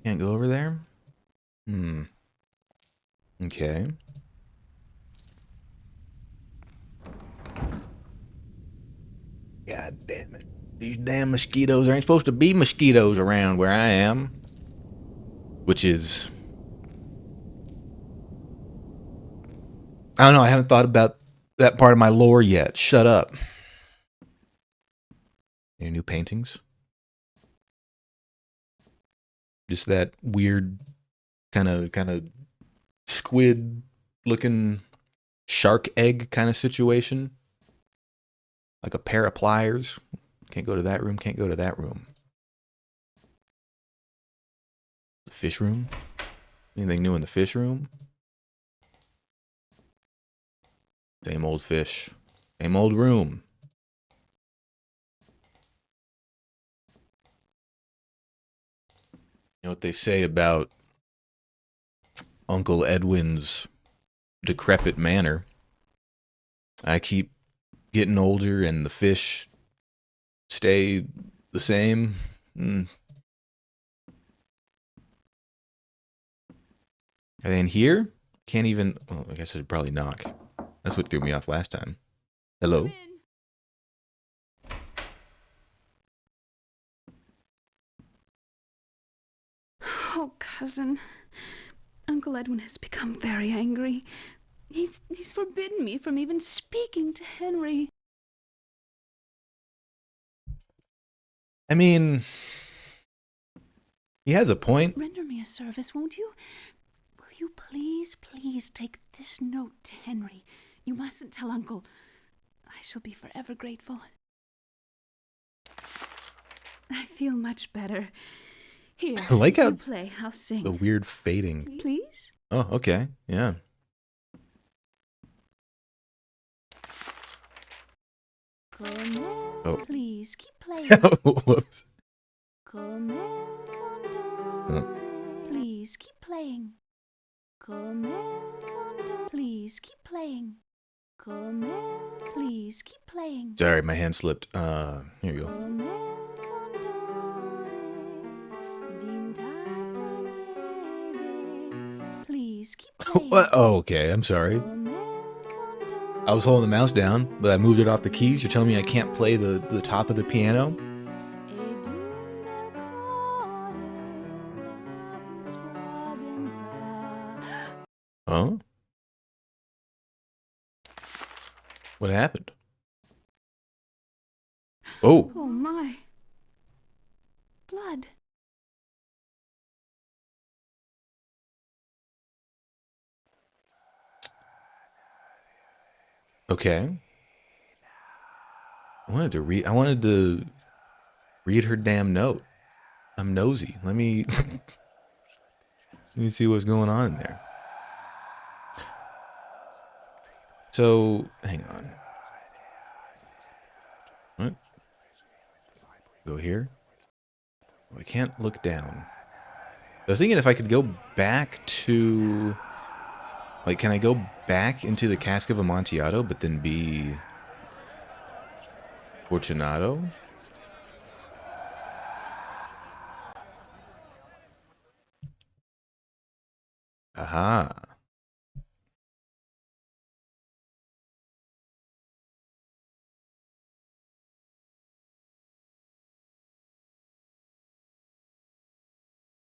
Can't go over there? Okay. God damn it. These damn mosquitoes. There ain't supposed to be mosquitoes around where I am. Which is... I don't know, I haven't thought about that part of my lore yet. Shut up. Any new paintings? Just that weird kind of squid looking shark egg kind of situation. Like a pair of pliers. Can't go to that room, can't go to that room. The fish room? Anything new in the fish room? Same old fish. Same old room. You know what they say about Uncle Edwin's decrepit manner? I keep getting older and the fish stay the same. Are they in here? Can't even... Well, I guess I should probably knock. That's what threw me off last time. Hello? Oh, cousin. Uncle Edwin has become very angry. He's forbidden me from even speaking to Henry. I mean... He has a point. Render me a service, won't you? Will you please, please take this note to Henry? You mustn't tell Uncle. I shall be forever grateful. I feel much better. Here, I like how you play. I'll sing. the weird fading. Please? Oh, okay. Yeah. Oh. Please, keep playing. Whoops. Please, keep playing. Please, keep playing. Please, keep playing. Sorry, my hand slipped. Here you go. Please, keep playing. What? Oh, okay. I'm sorry. I was holding the mouse down, but I moved it off the keys. You're telling me I can't play the top of the piano? Huh? What happened? Oh. Oh, my. Blood. Okay. I wanted to read her damn note. I'm nosy. Let me see what's going on in there. So, hang on. What? Go here? Oh, I can't look down. I was thinking if I could go back to... Like, can I go back into the Cask of Amontillado, but then be... Fortunato? Aha.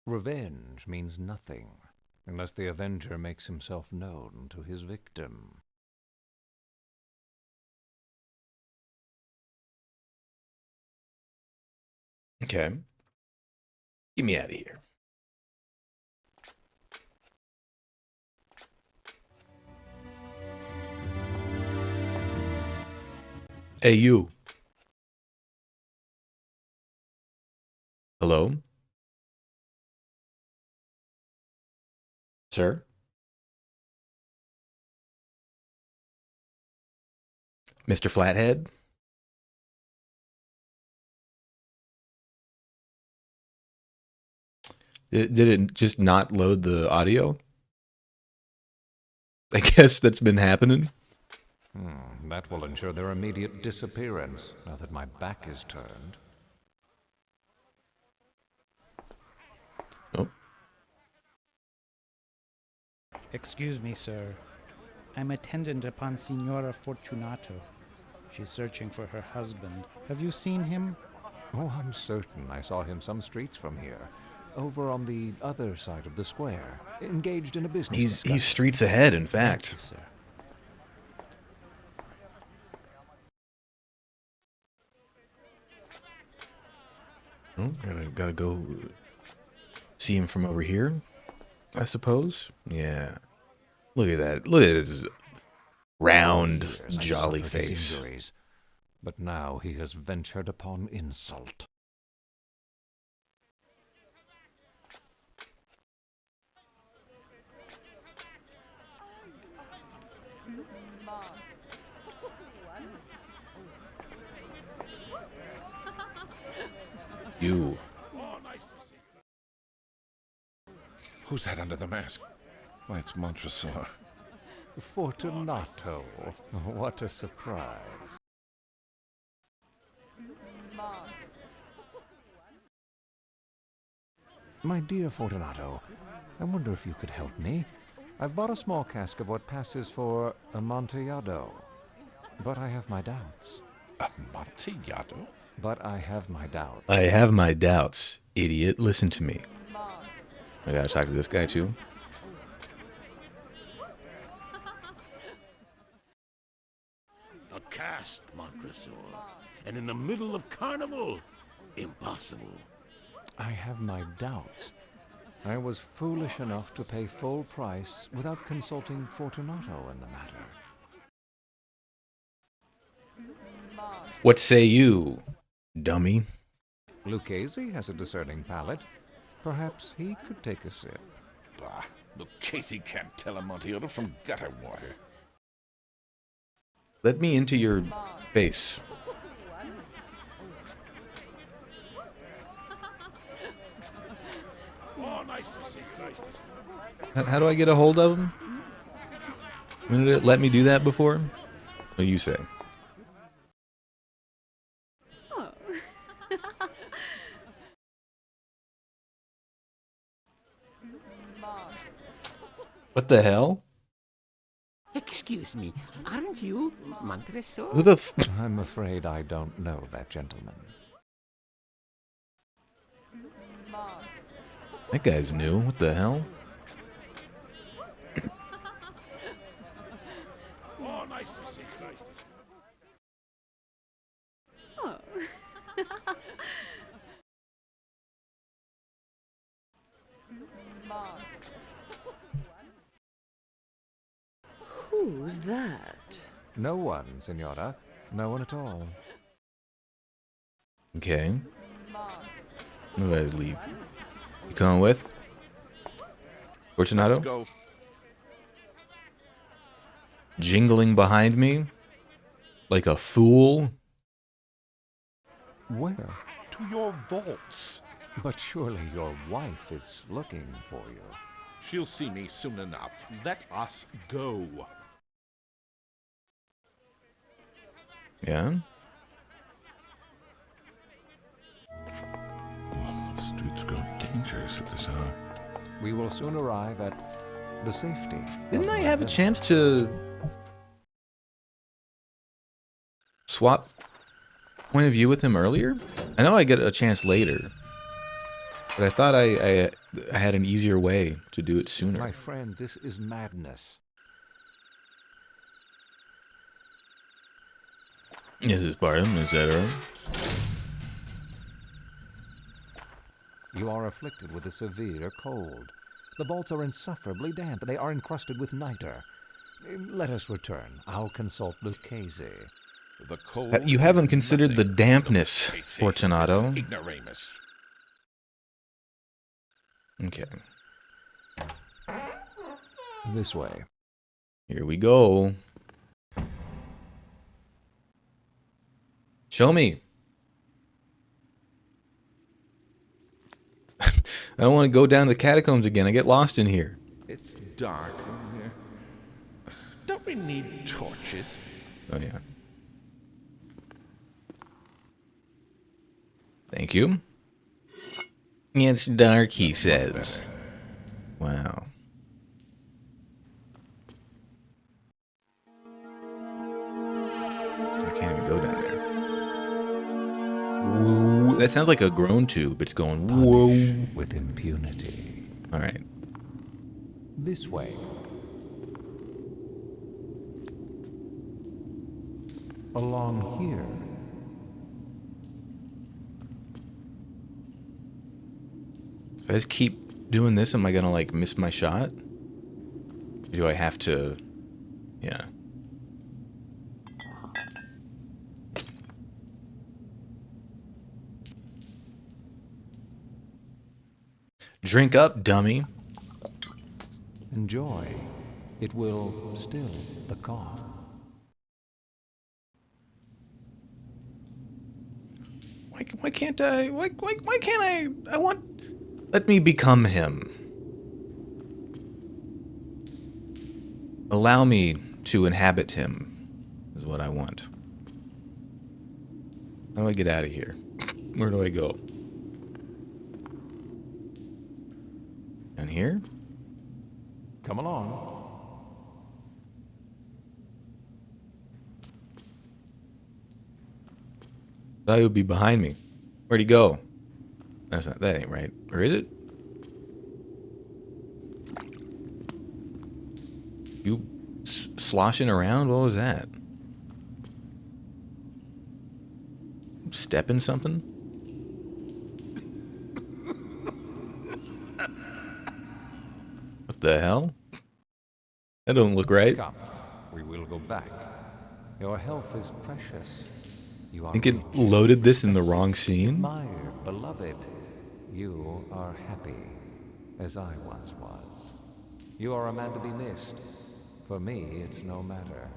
Revenge means nothing unless the avenger makes himself known to his victim. Okay. Get me out of here. Hey, you. Hello? Sir? Mr. Flathead? Did it just not load the audio? I guess that's been happening. That will ensure their immediate disappearance, now that my back is turned. Oh. Excuse me, sir. I'm attendant upon Signora Fortunato. She's searching for her husband. Have you seen him? Oh, I'm certain I saw him some streets from here. Over on the other side of the square, engaged in a business He's streets ahead, in fact. Thank you, sir. Oh, gotta go see him from over here, I suppose. Yeah. Look at that. Look at his round, jolly face. Injuries, but now he has ventured upon insult. You. Who's that under the mask? Why, it's Montresor. Fortunato. What a surprise. My dear Fortunato, I wonder if you could help me. I've bought a small cask of what passes for Amontillado, but I have my doubts. Amontillado? But I have my doubts. I have my doubts, idiot. Listen to me. I gotta talk to this guy, too. A cask, Montresor. And in the middle of carnival? Impossible. I have my doubts. I was foolish enough to pay full price without consulting Fortunato in the matter. What say you, dummy? Lucchese has a discerning palate. Perhaps he could take a sip. Bah, Lucchese can't tell Amontillado from gutter water. Let me into your face. Oh, nice to see you, nice to see you. How do I get a hold of him? When did it let me do that before? What do you say? Oh. What the hell? Excuse me, aren't you Montresor? Who the f... I'm afraid I don't know that gentleman. That guy's new. What the hell? Oh, nice to see you, nice to see you. Oh. Who's that? No one, Senora. No one at all. Okay. Who do I leave? You coming with? Fortunato? Let's go. Jingling behind me? Like a fool? Where? To your vaults. But surely your wife is looking for you. She'll see me soon enough. Let us go. Yeah? The streets grow dangerous at this hour. We will soon arrive at the safety. Didn't I have a chance to swap point of view with him earlier? I know I get a chance later, but I thought I had an easier way to do it sooner. My friend, this is madness. Is this Barton? Is that right? You are afflicted with a severe cold. The vaults are insufferably damp. They are encrusted with niter. Let us return. I'll consult Lucchese. The cold You haven't is considered the nothing. dampness, Lucchese Fortunato. is an ignoramus. Okay. This way. Here we go. Show me. I don't want to go down the catacombs again. I get lost in here. It's dark in here. Don't we need torches? Oh, yeah. Thank you. It's dark, he says. Wow. I can't even go down there. Whoa. That sounds like a groan tube. It's going, whoa. With impunity. All right. This way. Along here. If I just keep doing this, am I gonna like miss my shot? Do I have to? Yeah. Drink up, dummy. Enjoy. It will still the cough. Why can't I? Why can't I? I want. Let me become him. Allow me to inhabit him, is what I want. How do I get out of here? Where do I go? Down here? Come along. Thought he would be behind me. Where'd he go? That ain't right. Or is it? You sloshing around? What was that? Stepping something? The hell? That don't look right. Come, we will go back. Your health is precious. You I are think it rich, loaded this in the wrong scene. admired, beloved. You are happy, as I once was. You are a man to be missed. For me, it's no matter.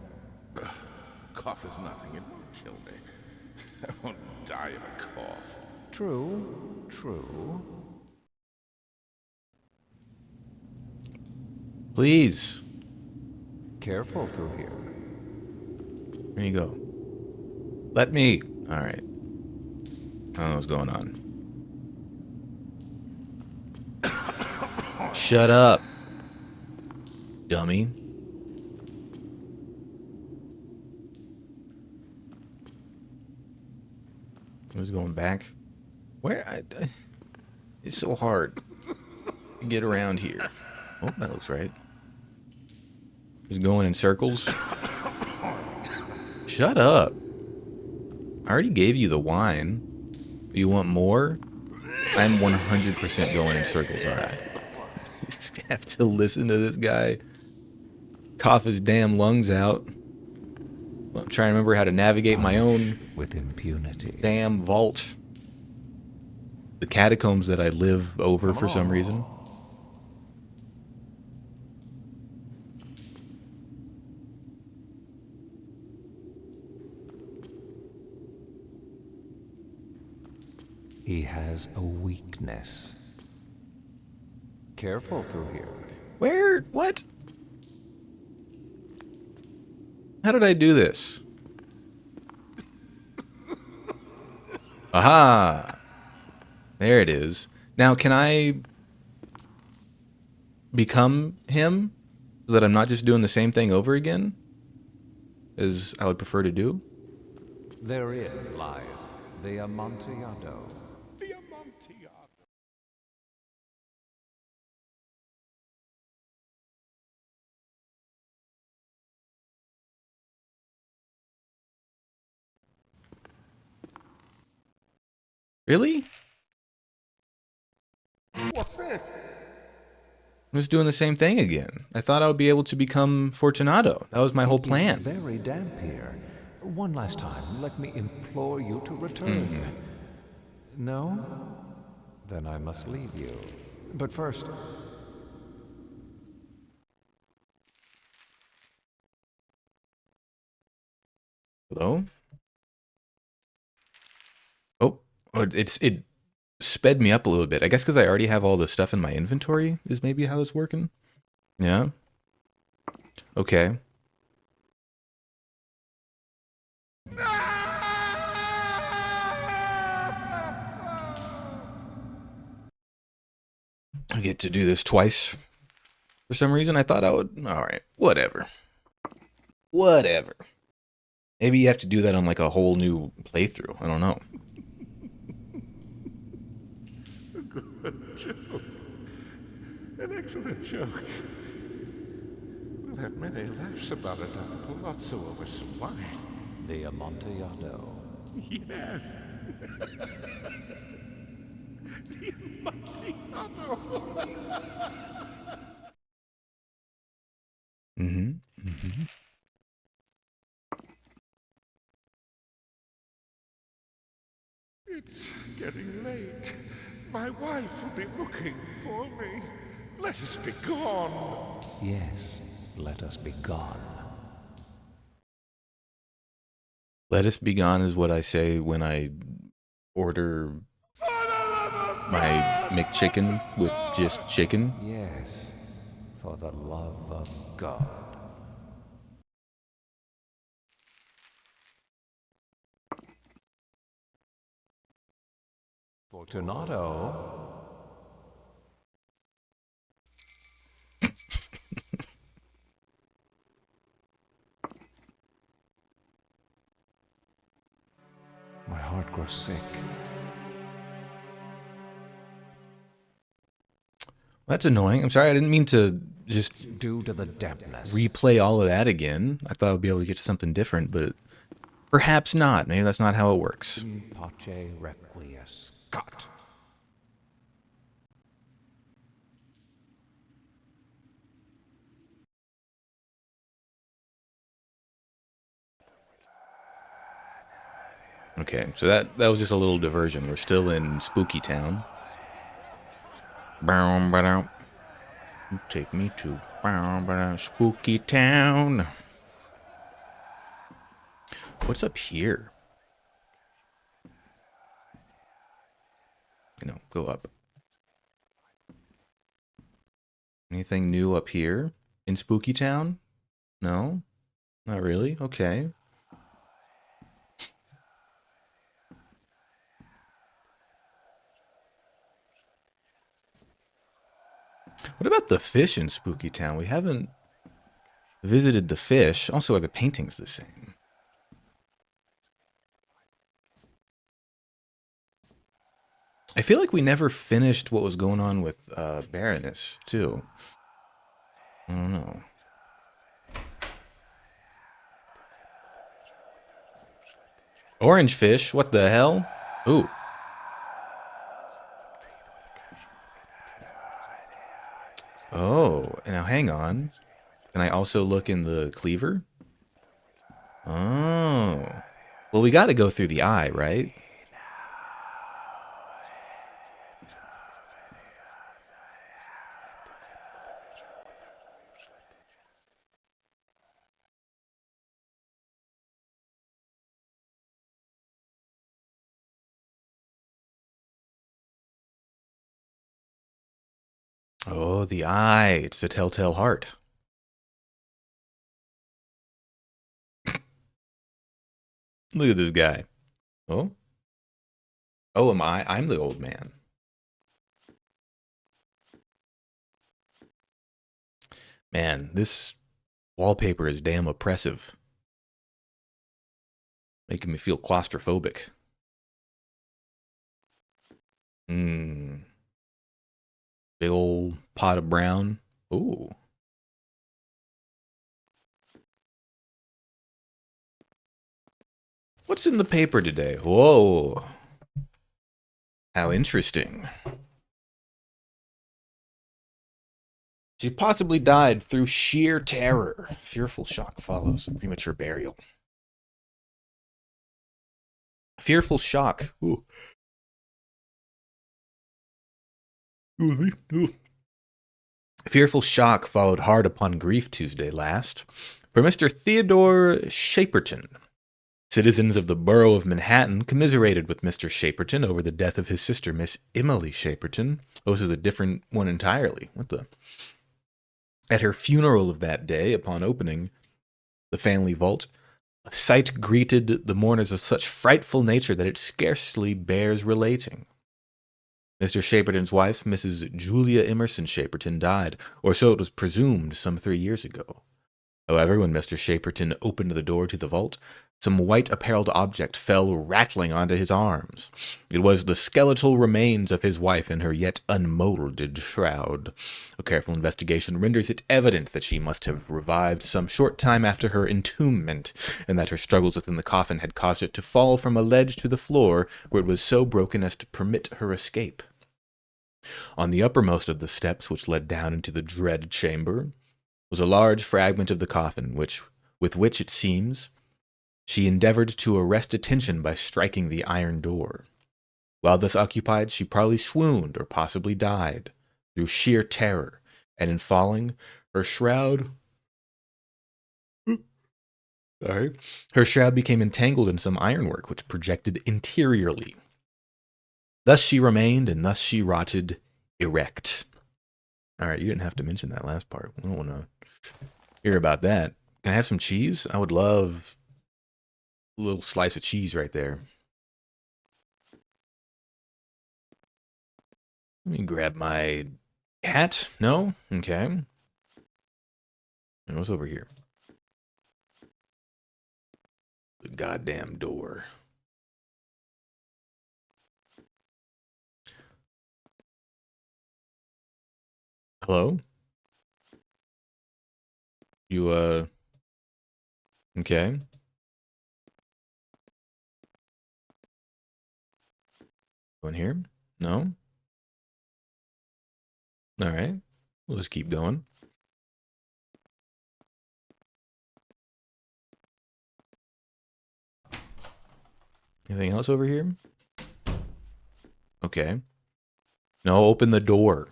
Cough is nothing. It won't kill me. I won't die of a cough. True, true. Please. Careful through here. There you go. Let me. All right. I don't know what's going on. Shut up, dummy. Who's going back? Where? It's so hard to get around here. Oh, that looks right. He's going in circles. Shut up. I already gave you the wine. You want more? I'm 100% going in circles, alright. Just have to listen to this guy cough his damn lungs out. I'm trying to remember how to navigate my own with impunity. Damn vault. The catacombs that I live over for some reason. He has a weakness. Careful through here. Where? What? How did I do this? Aha! There it is. Now, can I become him so that I'm not just doing the same thing over again as I would prefer to do? Therein lies the Amontillado. The Amontillado. Really? What's this? I was doing the same thing again. I thought I would be able to become Fortunato. That was my whole plan. It's very damp here. One last time, let me implore you to return. No? Then I must leave you. But first... Hello? Oh, it sped me up a little bit. I guess because I already have all the stuff in my inventory is maybe how it's working. Yeah. Okay. I get to do this twice. For some reason, I thought I would... Alright, whatever. Whatever. Maybe you have to do that on like a whole new playthrough. I don't know. A good joke. An excellent joke. We'll have many laughs about it at the palazzo over some wine. The Amontillado. Yes. The Amontillado. It's getting late. My wife will be looking for me. Let us be gone. Yes, let us be gone. Let us be gone is what I say when I order my McChicken with just chicken. Yes, for the love of God. Fortunato. My heart grows sick. That's annoying. I'm sorry, I didn't mean to just due to the dampness. Replay all of that again. I thought I'd be able to get to something different, but perhaps not. Maybe that's not how it works. In pace requiescat. Okay, so that was just a little diversion. We're still in Spooky Town. Take me to Spooky Town. What's up here? Go up. Anything new up here in Spooky Town? No? Not really? Okay. What about the fish in Spooky Town? We haven't visited the fish. Also, are the paintings the same? I feel like we never finished what was going on with Baroness, too. I don't know. Orange fish? What the hell? Ooh. Oh, now hang on. Can I also look in the cleaver? Oh. Well, we got to go through the eye, right? Oh, the eye. It's the telltale heart. Look at this guy. Oh? Oh, am I? I'm the old man. Man, this wallpaper is damn oppressive. Making me feel claustrophobic. Big old pot of brown. Ooh. What's in the paper today? Whoa. How interesting. She possibly died through sheer terror. Fearful shock follows a premature burial. Fearful shock. Ooh. Ooh. Fearful shock followed hard upon grief Tuesday last for Mr. Theodore Shaperton. Citizens of the borough of Manhattan commiserated with Mr. Shaperton over the death of his sister, Miss Emily Shaperton. Oh, this is a different one entirely. What the? At her funeral of that day, upon opening the family vault, a sight greeted the mourners of such frightful nature that it scarcely bears relating. Mr. Shaperton's wife, Mrs. Julia Emerson Shaperton, died, or so it was presumed, some 3 years ago. However, when Mr. Shaperton opened the door to the vault, some white-apparelled object fell rattling onto his arms. It was the skeletal remains of his wife in her yet unmolded shroud. A careful investigation renders it evident that she must have revived some short time after her entombment, and that her struggles within the coffin had caused it to fall from a ledge to the floor, where it was so broken as to permit her escape. On the uppermost of the steps which led down into the dread chamber was a large fragment of the coffin, with which, it seems, she endeavored to arrest attention by striking the iron door. While thus occupied, she probably swooned or possibly died through sheer terror, and in falling, her shroud became entangled in some ironwork which projected interiorly. Thus she remained, and thus she rotted erect. All right, you didn't have to mention that last part. We don't want to hear about that. Can I have some cheese? I would love a little slice of cheese right there. Let me grab my hat. No? Okay. And what's over here? The goddamn door. Hello? You, okay. Go in here? No? All right. We'll just keep going. Anything else over here? Okay. No, open the door.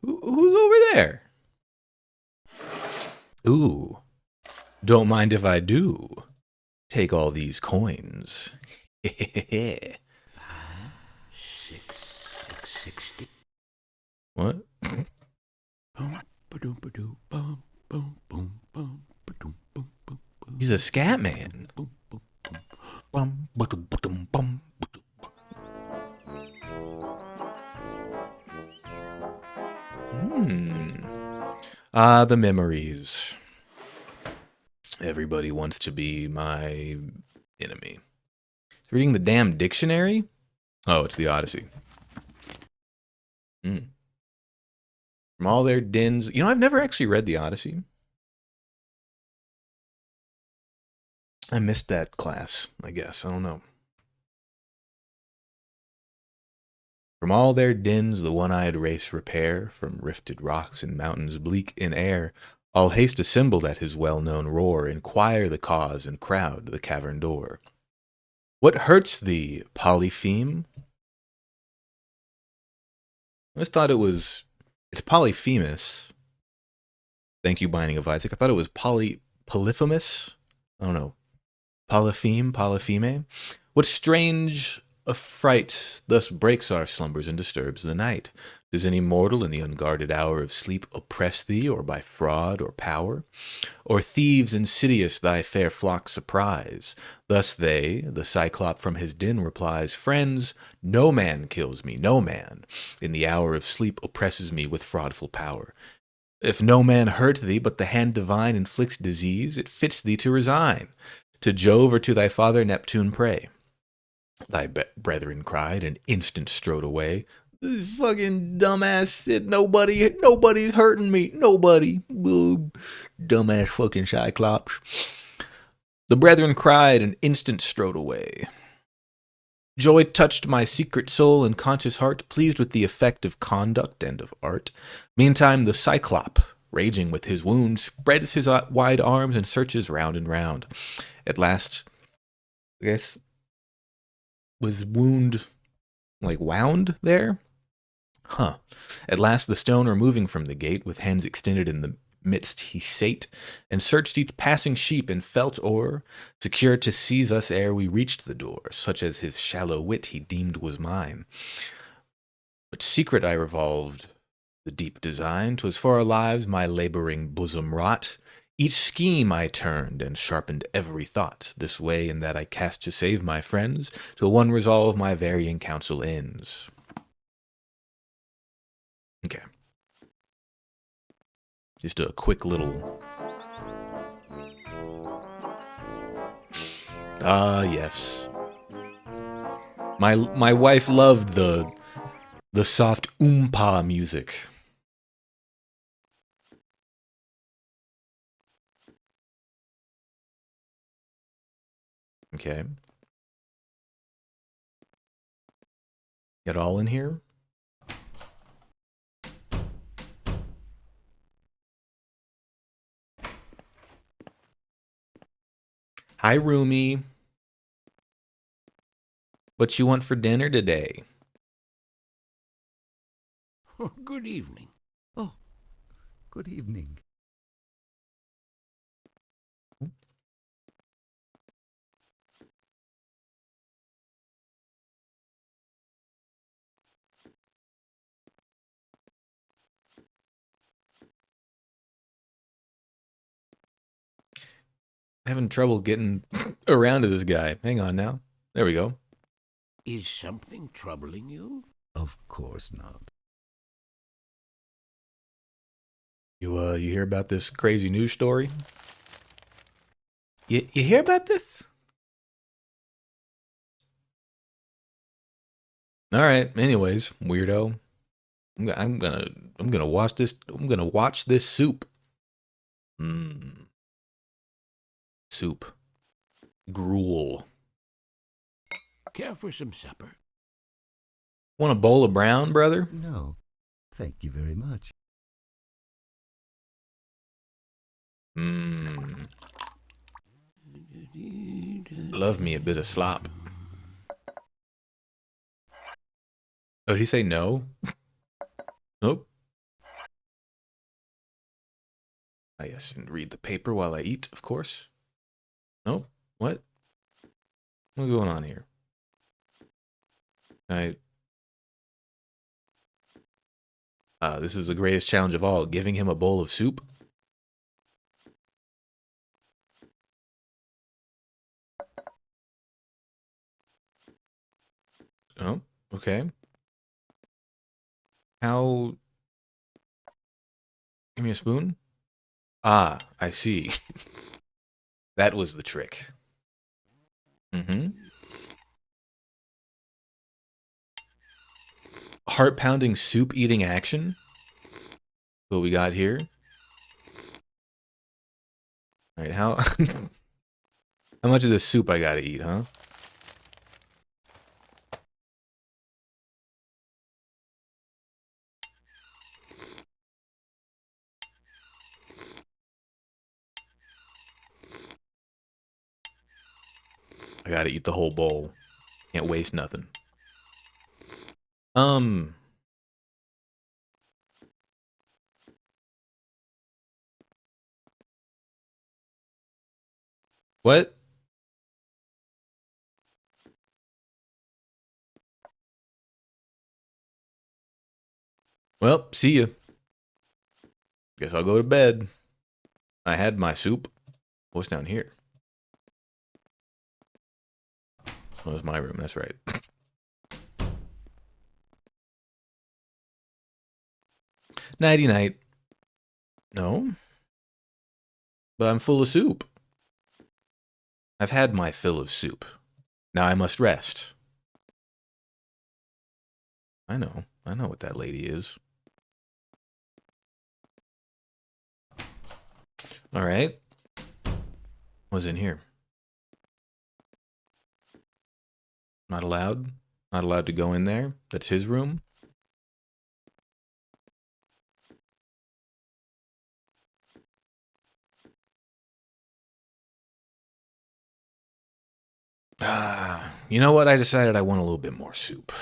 Who's over there? Ooh. Don't mind if I do. Take all these coins. 5, 6, 60. What? He's a scat man. The memories. Everybody wants to be my enemy. Reading the damn dictionary? Oh, it's the Odyssey. From all their dens. You know, I've never actually read the Odyssey. I missed that class, I guess. I don't know. From all their dens the one-eyed race repair, from rifted rocks and mountains bleak in air, all haste assembled at his well-known roar, inquire the cause and crowd the cavern door. What hurts thee, Polypheme? I always thought it's Polyphemus. Thank you, Binding of Isaac. I thought it was Polyphemus. I don't know. Polypheme. What strange affright thus breaks our slumbers and disturbs the night? Does any mortal in the unguarded hour of sleep oppress thee, or by fraud or power? Or thieves insidious thy fair flock surprise? Thus the Cyclop from his den replies, Friends, no man kills me, no man, in the hour of sleep oppresses me with fraudful power. If no man hurt thee, but the hand divine inflicts disease, it fits thee to resign. To Jove or to thy father Neptune pray. Thy brethren cried, and instant strode away. This fucking dumbass said nobody's hurting me. Nobody. Dumbass fucking Cyclops. The brethren cried, and instant strode away. Joy touched my secret soul and conscious heart, pleased with the effect of conduct and of art. Meantime the Cyclop, raging with his wound, spreads his wide arms and searches round and round. At last, I guess, was wound, like, wound there? Huh. At last the stone removing from the gate, with hands extended in the midst he sate, and searched each passing sheep and felt o'er, secure to seize us ere we reached the door, such as his shallow wit he deemed was mine. But secret I revolved the deep design, 'twas for our lives my laboring bosom wrought. Each scheme I turned, and sharpened every thought, this way and that I cast to save my friends, till one resolve my varying counsel ends. Okay. Just a quick little... yes. My wife loved the soft oompa music. Okay. Get all in here? Hi, Rumi. What you want for dinner today? Oh, good evening. Oh, good evening. Having trouble getting around to this guy. Hang on now. There we go. Is something troubling you? Of course not. You hear about this crazy news story? You hear about this? All right. Anyways, weirdo. I'm gonna watch this. I'm gonna watch this soup. Soup. Gruel. Care for some supper? Want a bowl of brown, brother? No, Thank you very much. Mmm. Love me a bit of slop. Oh, did he say no? Nope. I guess and read the paper while I eat, of course. Nope. What? What's going on here? This is the greatest challenge of all, giving him a bowl of soup. Oh, okay. How? Give me a spoon? Ah, I see. That was the trick. Mm-hmm. Heart-pounding soup-eating action? What we got here? Alright, how... how much of this soup I gotta eat, huh? I gotta eat the whole bowl. Can't waste nothing. What? Well, see ya. Guess I'll go to bed. I had my soup. What's down here? Oh, it's my room, that's right. Nighty-night. No? But I'm full of soup. I've had my fill of soup. Now I must rest. I know what that lady is. Alright. What's in here? Not allowed? Not allowed to go in there? That's his room? You know what? I decided I want a little bit more soup.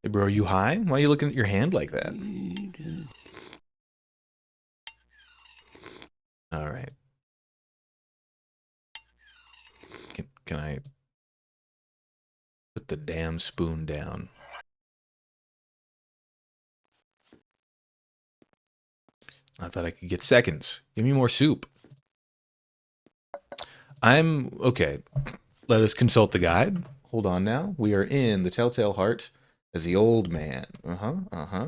Hey, bro, are you high? Why are you looking at your hand like that? All right. Can I put the damn spoon down? I thought I could get seconds. Give me more soup. I'm okay. Let us consult the guide. Hold on now. We are in the Telltale Heart as the old man. Uh-huh.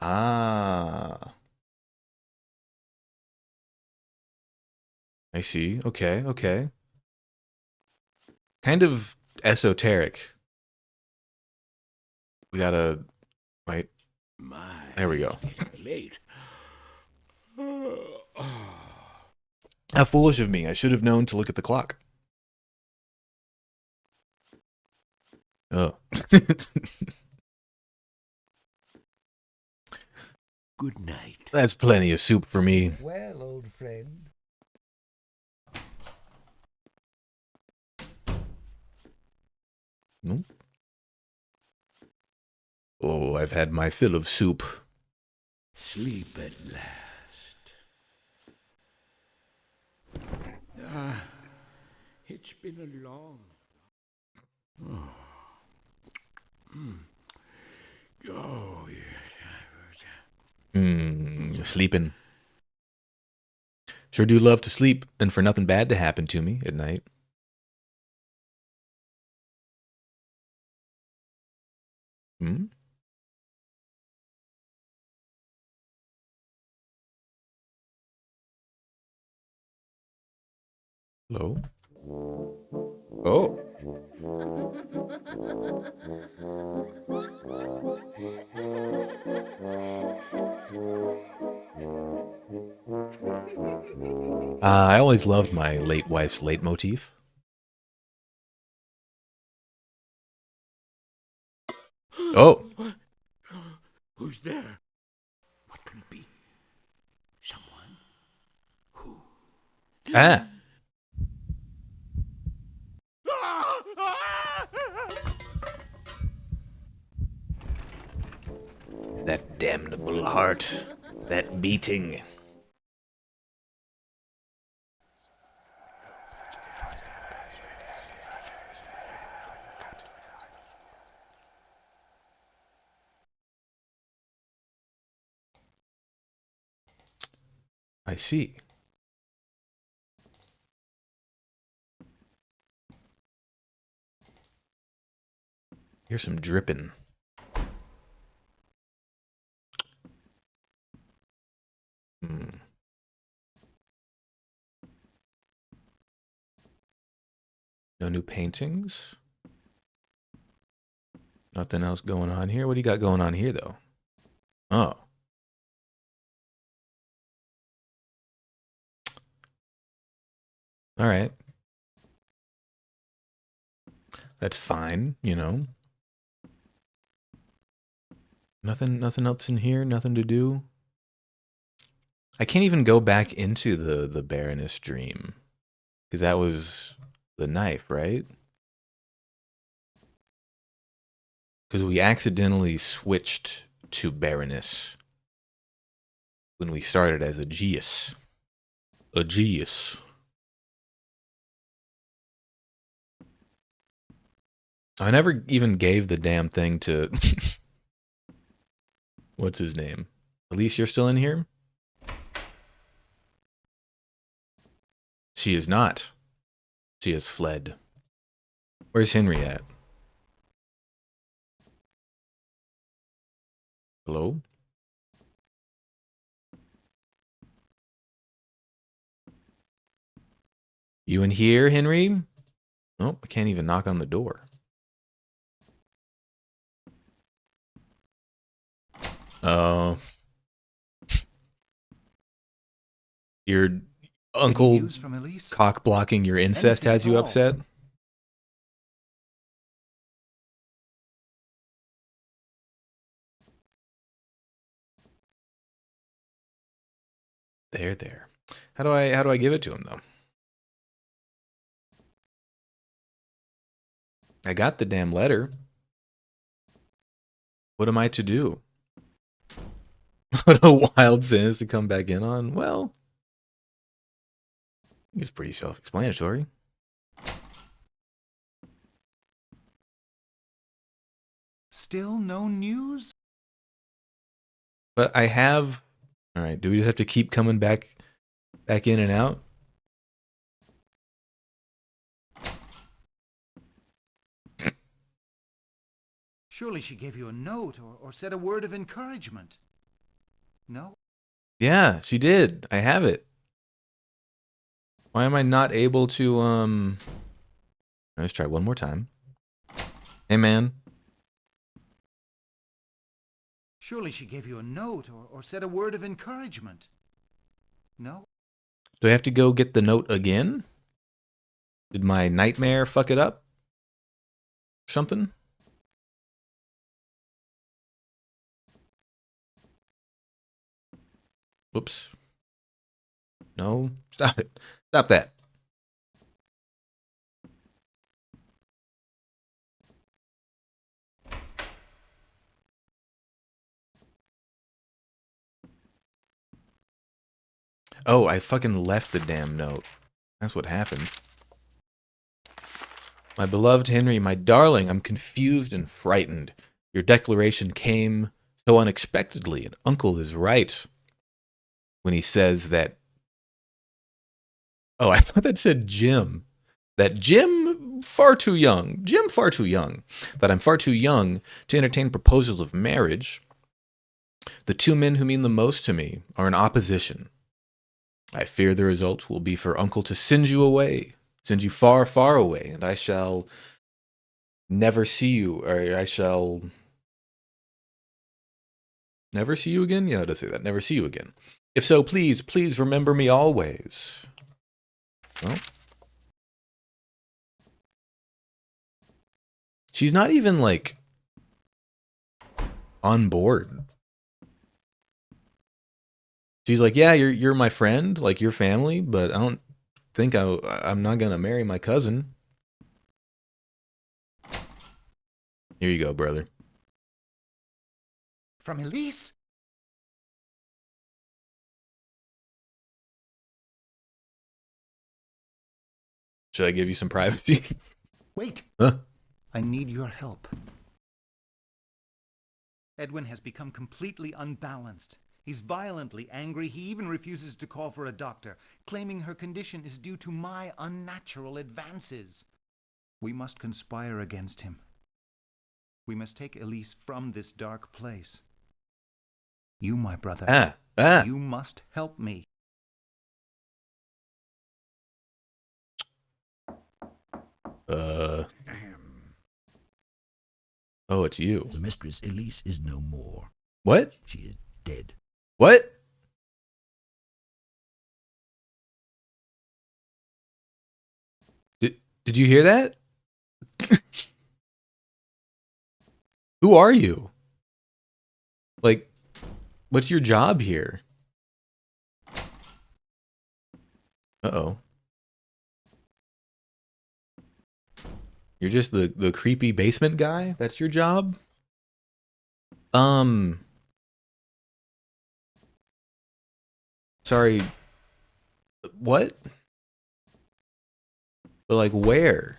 Ah. I see. Okay. Kind of esoteric. We gotta... Wait. There we go. Late. How foolish of me. I should have known to look at the clock. Oh. Good night. That's plenty of soup for me. Well, old friend. Nope. Oh, I've had my fill of soup. Sleep at last. It's been a long... Oh, yes. Sleeping. Sure do love to sleep, and for nothing bad to happen to me at night. Hello? Oh. I always loved my late wife's leitmotif. Oh. Who's there? What could it be? Someone? Who? Ah. That damnable heart. That beating. I see. Here's some dripping. No new paintings. Nothing else going on here. What do you got going on here, though? Oh. All right. That's fine, you know. Nothing else in here. Nothing to do. I can't even go back into the Baroness dream, because that was the knife, right? Because we accidentally switched to Baroness when we started as Aegeus. Aegeus. I never even gave the damn thing to... What's his name? Elise, you're still in here? She is not. She has fled. Where's Henry at? Hello? You in here, Henry? Oh, I can't even knock on the door. Oh. Your uncle cock blocking your incest has you upset? There. How do I give it to him though? I got the damn letter. What am I to do? What a wild sentence to come back in on. Well, it's pretty self-explanatory. Still no news? But I have... All right, do we just have to keep coming back in and out? Surely she gave you a note or said a word of encouragement. No? Yeah, she did. I have it. Why am I not able to, Let's try one more time. Hey, man. Surely she gave you a note or said a word of encouragement. No? Do I have to go get the note again? Did my nightmare fuck it up? Something? Whoops. No. Stop it. Stop that. Oh, I fucking left the damn note. That's what happened. My beloved Henry, my darling, I'm confused and frightened. Your declaration came so unexpectedly, and Uncle is right when he says that... Oh, I thought that said Jim. That Jim far too young. Jim far too young. That I'm far too young to entertain proposals of marriage. The two men who mean the most to me are in opposition. I fear the result will be for Uncle to send you away, send you far, far away, and I shall never see you, or I shall never see you again? Yeah, how to say that. Never see you again. If so, please, please remember me always. Well, she's not even, like, on board. She's like, yeah, you're my friend, like, you're family, but I don't think I'm not gonna marry my cousin. Here you go, brother. From Elise? Should I give you some privacy? Wait! Huh? I need your help. Edwin has become completely unbalanced. He's violently angry. He even refuses to call for a doctor, claiming her condition is due to my unnatural advances. We must conspire against him. We must take Elise from this dark place. You, my brother, you must help me. Oh, it's you. The mistress Elise is no more. What? She is dead. What? Did you hear that? Who are you? Like, what's your job here? Uh-oh. You're just the creepy basement guy? That's your job? Sorry. What? But, like, where?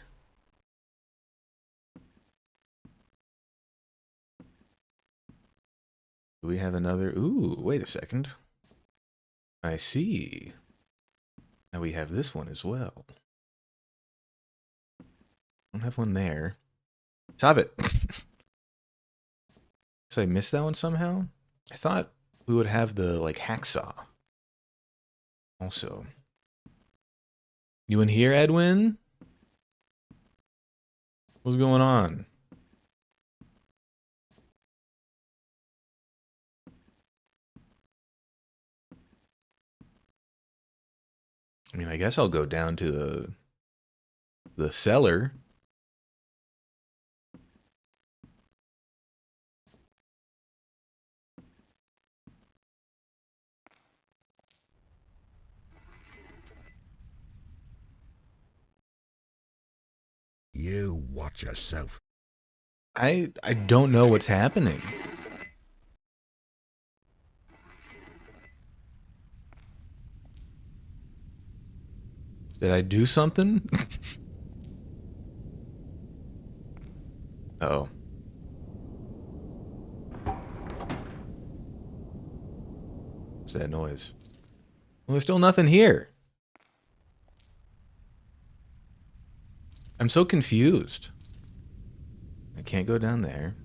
Do we have another? Ooh, wait a second. I see. Now we have this one as well. Don't have one there. Stop it. So I missed that one somehow? I thought we would have the, like, hacksaw. Also. You in here, Edwin? What's going on? I mean, I guess I'll go down to the cellar. You watch yourself. I don't know what's happening. Did I do something? Uh-oh. What's that noise? Well, there's still nothing here. I'm so confused. I can't go down there.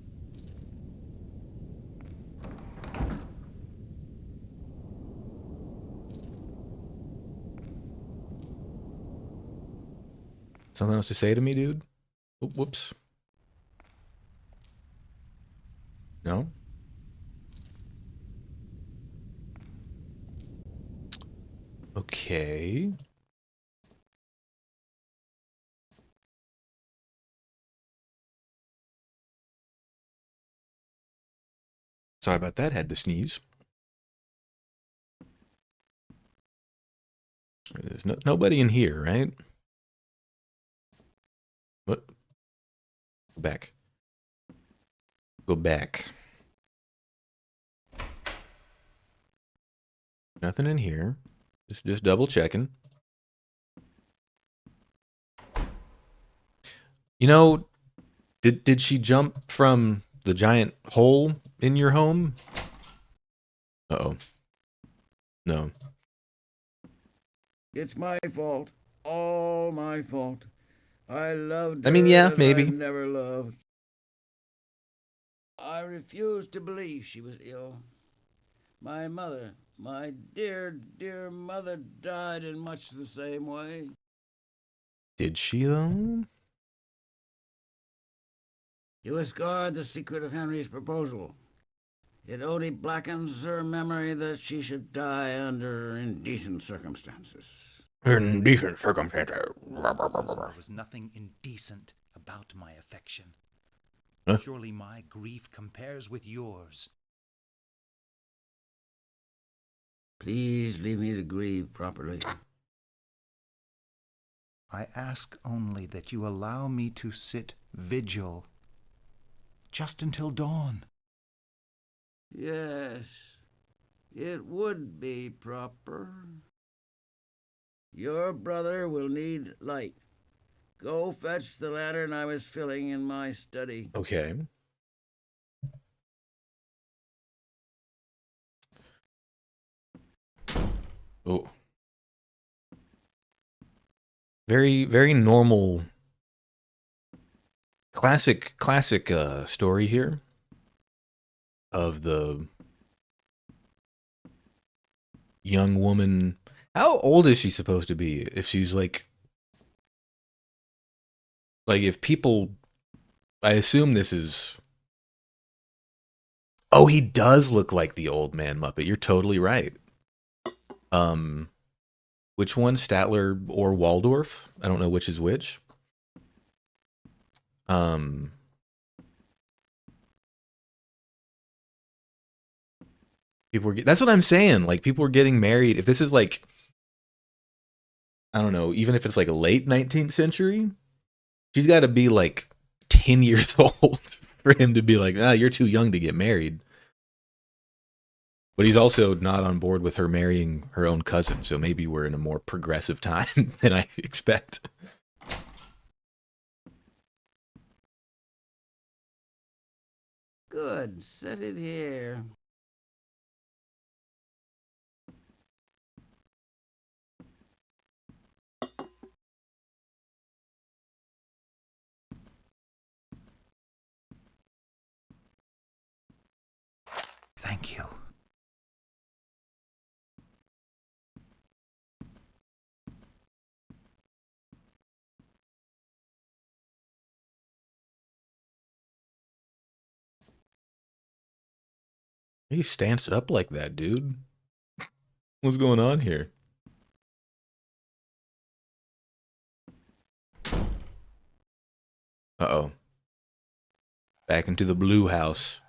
Something else to say to me, dude? Whoops. No? Okay. Sorry about that. Had to sneeze. There's nobody in here, right? What? Go back. Go back. Nothing in here. Just double checking. You know, did she jump from the giant hole in your home? Uh-oh. No. It's my fault. All my fault. I loved her I mean, yeah, as maybe. I've never loved. I refused to believe she was ill. My mother, my dear, dear mother, died in much the same way. Did she, though? You discard the secret of Henry's proposal. It only blackens her memory that she should die under indecent circumstances. Indecent circumstances. There was nothing indecent about my affection. Huh? Surely my grief compares with yours. Please leave me to grieve properly. I ask only that you allow me to sit vigil just until dawn. Yes, it would be proper. Your brother will need light. Go fetch the lantern I was filling in my study. Okay. Oh. Very, very normal, classic story here of the young woman. How old is she supposed to be? If she's like if people, I assume this is. Oh, he does look like the old man Muppet. You're totally right. Which one, Statler or Waldorf? I don't know which is which. People were. That's what I'm saying. Like, people were getting married. If this is like, I don't know, even if it's like a late 19th century, she's got to be like 10 years old for him to be like, you're too young to get married. But he's also not on board with her marrying her own cousin, so maybe we're in a more progressive time than I expect. Good, set it here. Thank you. He stands up like that, dude. What's going on here? Uh-oh. Back into the blue house.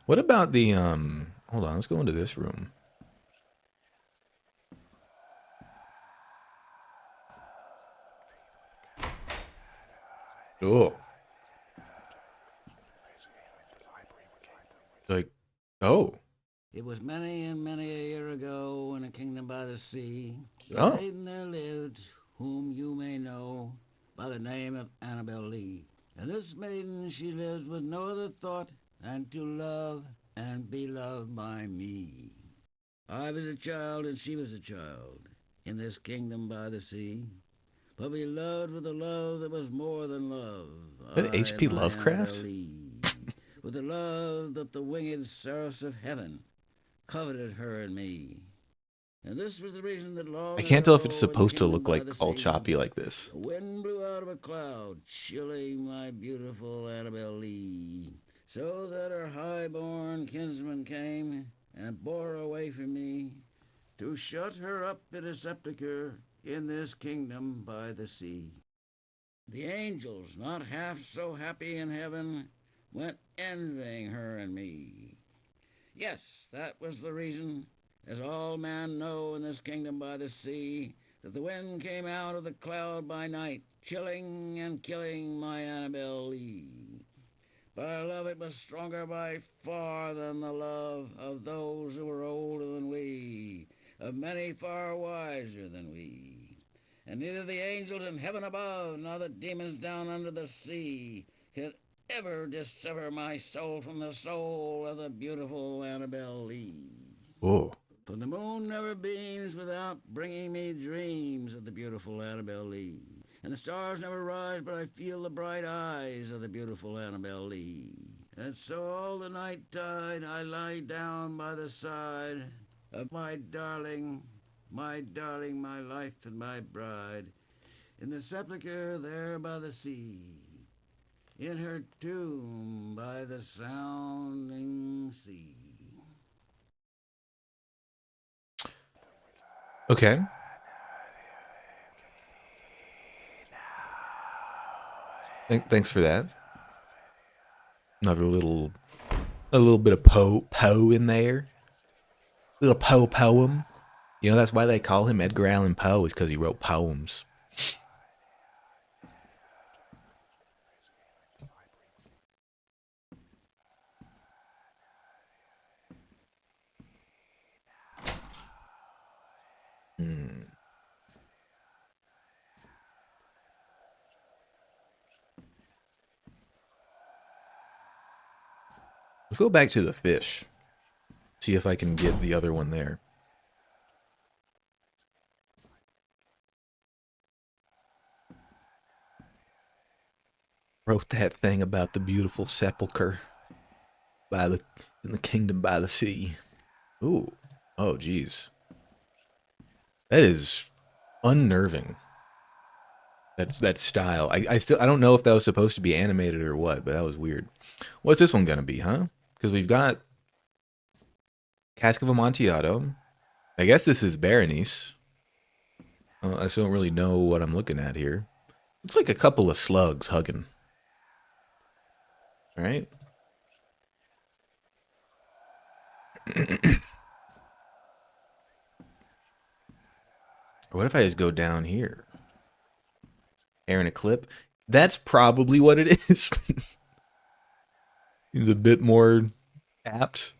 What about the, hold on, let's go into this room. Oh. Like, oh. It was many and many a year ago in a kingdom by the sea. Oh. A maiden there lived, whom you may know by the name of Annabel Lee. And this maiden, she lived with no other thought than to love and be loved by me. I was a child and she was a child in this kingdom by the sea. But we loved with a love that was more than love. That H.P. Lovecraft? With the love that the winged seraphs of heaven coveted her and me. And this was the reason that long I can't tell if ago it's in supposed to Kingdom look by like the all sea, choppy like this. the wind blew out of a cloud, chilling my beautiful Annabel Lee, so that her high-born kinsman came and bore her away from me to shut her up in a sepulchre in this kingdom by the sea. The angels, not half so happy in heaven, went envying her and me. Yes, that was the reason, as all men know in this kingdom by the sea, that the wind came out of the cloud by night, chilling and killing my Annabel Lee. But our love, it was stronger by far than the love of those who were older than we, of many far wiser than we. And neither the angels in heaven above, nor the demons down under the sea, could ever dissever my soul from the soul of the beautiful Annabel Lee. Oh. For the moon never beams without bringing me dreams of the beautiful Annabel Lee. And the stars never rise, but I feel the bright eyes of the beautiful Annabel Lee. And so all the night tide I lie down by the side of my darling, my darling, my life, and my bride, in the sepulchre there by the sea, in her tomb by the sounding sea. Okay. Thanks for that. Another a little bit of Poe in there. Little Poe poem. You know, that's why they call him Edgar Allan Poe, is because he wrote poems. Let's go back to the fish. See if I can get the other one there. Wrote that thing about the beautiful sepulcher in the kingdom by the sea. Ooh. Oh, geez. That is unnerving. That style. I don't know if that was supposed to be animated or what, but that was weird. What's this one gonna be, huh? Because we've got Cask of Amontillado. I guess this is Berenice. I still don't really know what I'm looking at here. It's like a couple of slugs hugging. All right. What if I just go down here? Hair in a clip? That's probably what it is. Seems a bit more apt.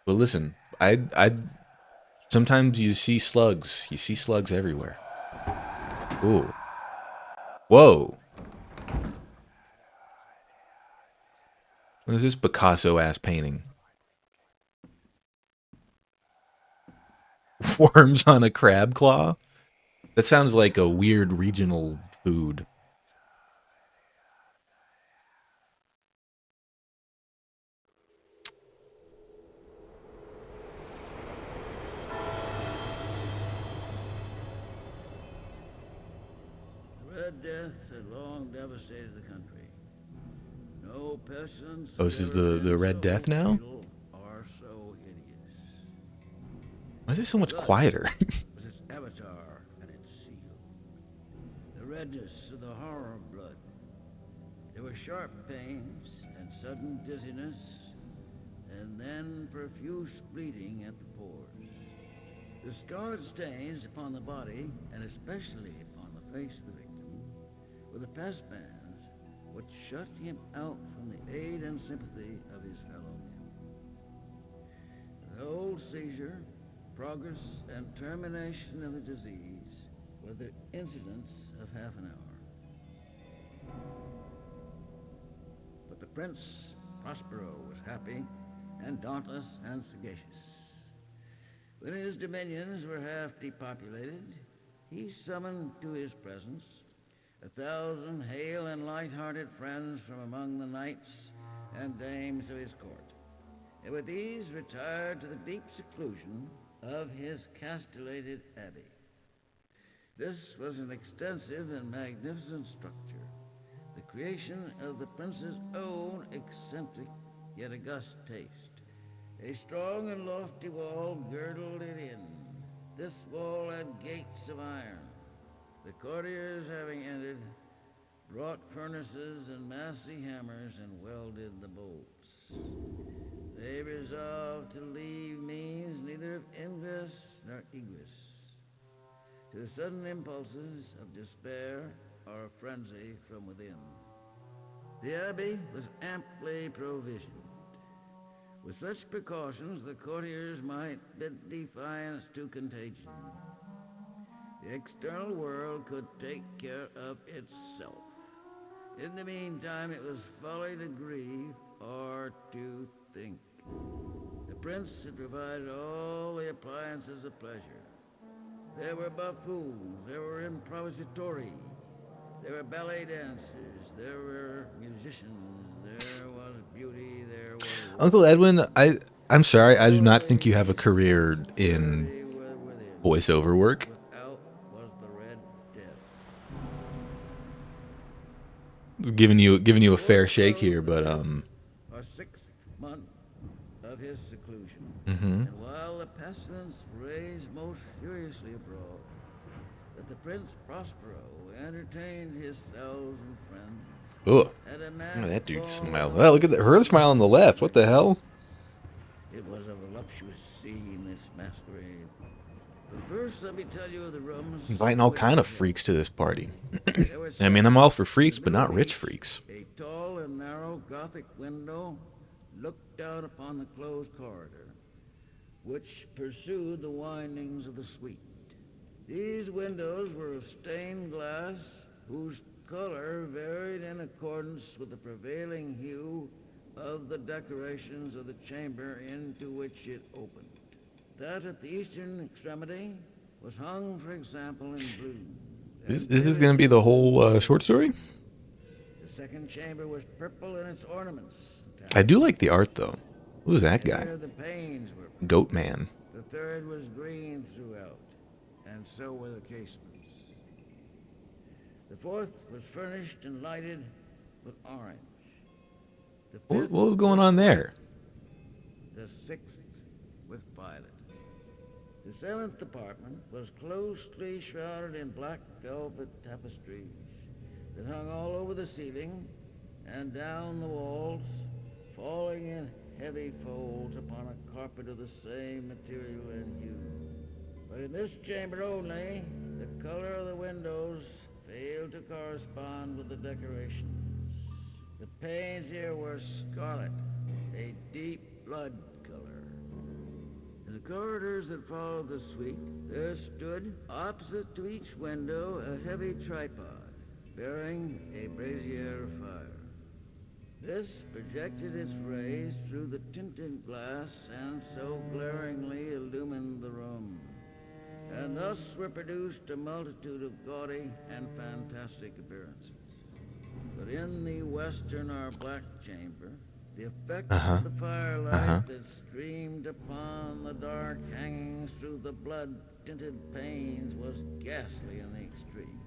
But listen, I sometimes you see slugs. You see slugs everywhere. Ooh. Whoa. What is this Picasso-ass painting? Worms on a crab claw? That sounds like a weird regional food. The Red Death had long devastated the country. No pestilence. Oh, this is the Red Death now? Or so hideous. Why is it so much quieter? Was its avatar and its seal. The redness of the horror of blood. There were sharp pains and sudden dizziness, and then profuse bleeding at the pores. The scarlet stains upon the body, and especially upon the face of the victim, were the pest bands which shut him out from the aid and sympathy of his fellow men. The whole seizure, progress, and termination of the disease were the incidents of half an hour. But the Prince Prospero was happy and dauntless and sagacious. When his dominions were half depopulated, he summoned to his presence 1,000 hale and light-hearted friends from among the knights and dames of his court, and with these retired to the deep seclusion of his castellated abbey. This was an extensive and magnificent structure, the creation of the prince's own eccentric yet august taste. A strong and lofty wall girdled it in. This wall had gates of iron. The courtiers, having entered, brought furnaces and massy hammers and welded the bolts. They resolved to leave means neither of ingress nor egress to the sudden impulses of despair or frenzy from within. The abbey was amply provisioned. With such precautions, the courtiers might bid defiance to contagion. The external world could take care of itself. In the meantime, it was folly to grieve or to think. The prince had provided all the appliances of pleasure. There were buffoons, there were improvisatori, there were ballet dancers, there were musicians, there was beauty, there was... Uncle Edwin, I'm sorry, I do not think you have a career in voiceover work. Without was the Red Death. Giving you a fair shake here, but Our 6th month of his seclusion. Mhm. And while the pestilence raged most furiously abroad, that the Prince Prospero entertained his 1,000 friends. Oh, that dude smile. Well, look at her smile on the left. What the hell? It was a voluptuous scene, this masquerade. But first, let me tell you of the rooms. Inviting all kind of freaks to this party. I mean, I'm all for freaks, but not rich freaks. A tall and narrow Gothic window looked down upon the closed corridor, which pursued the windings of the suite. These windows were of stained glass, whose color varied in accordance with the prevailing hue of the decorations of the chamber into which it opened. That at the eastern extremity was hung, for example, in blue. Is this going to be the whole short story? The second chamber was purple in its ornaments. I do like the art, though. Who's that guy? Here the panes were Goat Man. The third was green throughout, and so were the casements. The fourth was furnished and lighted with orange. What was going on there? The sixth with violet. The seventh apartment was closely shrouded in black velvet tapestries that hung all over the ceiling and down the walls, falling in heavy folds upon a carpet of the same material and hue. But in this chamber only, the color of the windows failed to correspond with the decorations. The panes here were scarlet, a deep blood color. In the corridors that followed the suite, there stood, opposite to each window, a heavy tripod bearing a brazier of fire. This projected its rays through the tinted glass and so glaringly illumined the room. And thus were produced a multitude of gaudy and fantastic appearances. But in the western or black chamber, the effect of the firelight that streamed upon the dark hangings through the blood-tinted panes was ghastly in the extreme,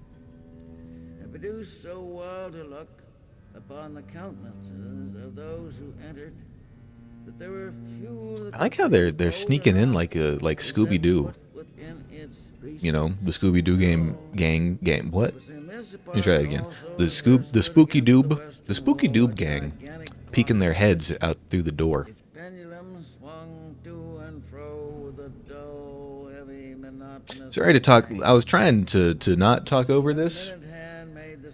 and produced so wild a look upon the countenances of those who entered that there were few. I like how they're sneaking in like Scooby Doo. You know, the Scooby Doo game. What? Let me try that again. The Spooky Doob gang, peeking their heads out through the door. Pendulum swung to and fro with a dull, heavy, monotonous. Sorry to talk. I was trying to not talk over this,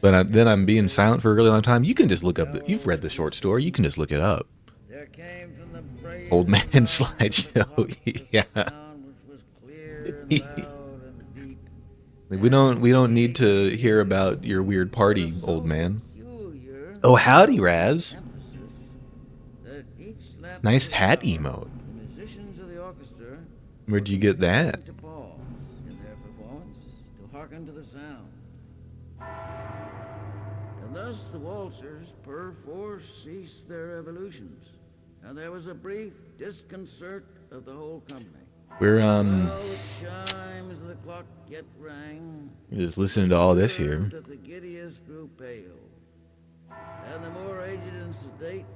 but then I'm being silent for a really long time. You can just look up. You've read the short story. You can just look it up. There came from the brazen Old man slideshow. Yeah. We don't need to hear about your weird party, old man. Oh, howdy, Raz. Nice hat emote. Where'd you get that? To pause in their performance to hearken to the sound. And thus the waltzers perforce ceased their evolutions, and there was a brief disconcert of the whole company. We're While the chimes of the clock yet rang, just listening to all this here. that the giddiest grew pale, and the more aged and sedate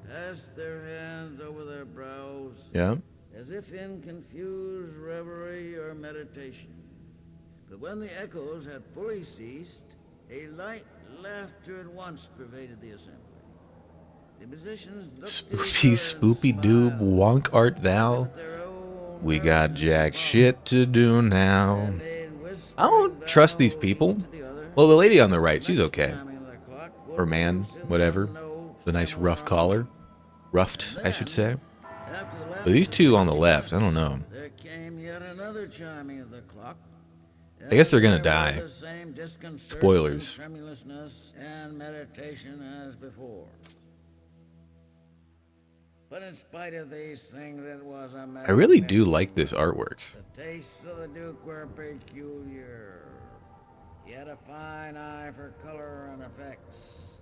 passed their hands over their brows, Yeah. as if in confused reverie or meditation. But when the echoes had fully ceased, a light laughter at once pervaded the assembly. The musicians looked at each other and Spoopy Doob, wonk art thou? We got jack shit to do now. I don't trust these people. Well, the lady on the right, she's okay. Or man, whatever. The nice rough collar. Ruffed, I should say. But these two on the left, I don't know. There came yet another chiming of the clock. I guess they're gonna die. The same disconcert Spoilers. and tremulousness and meditation as before. But in spite of these things, it was a I really do like this artwork. The tastes of the Duke were peculiar. He had a fine eye for color and effects.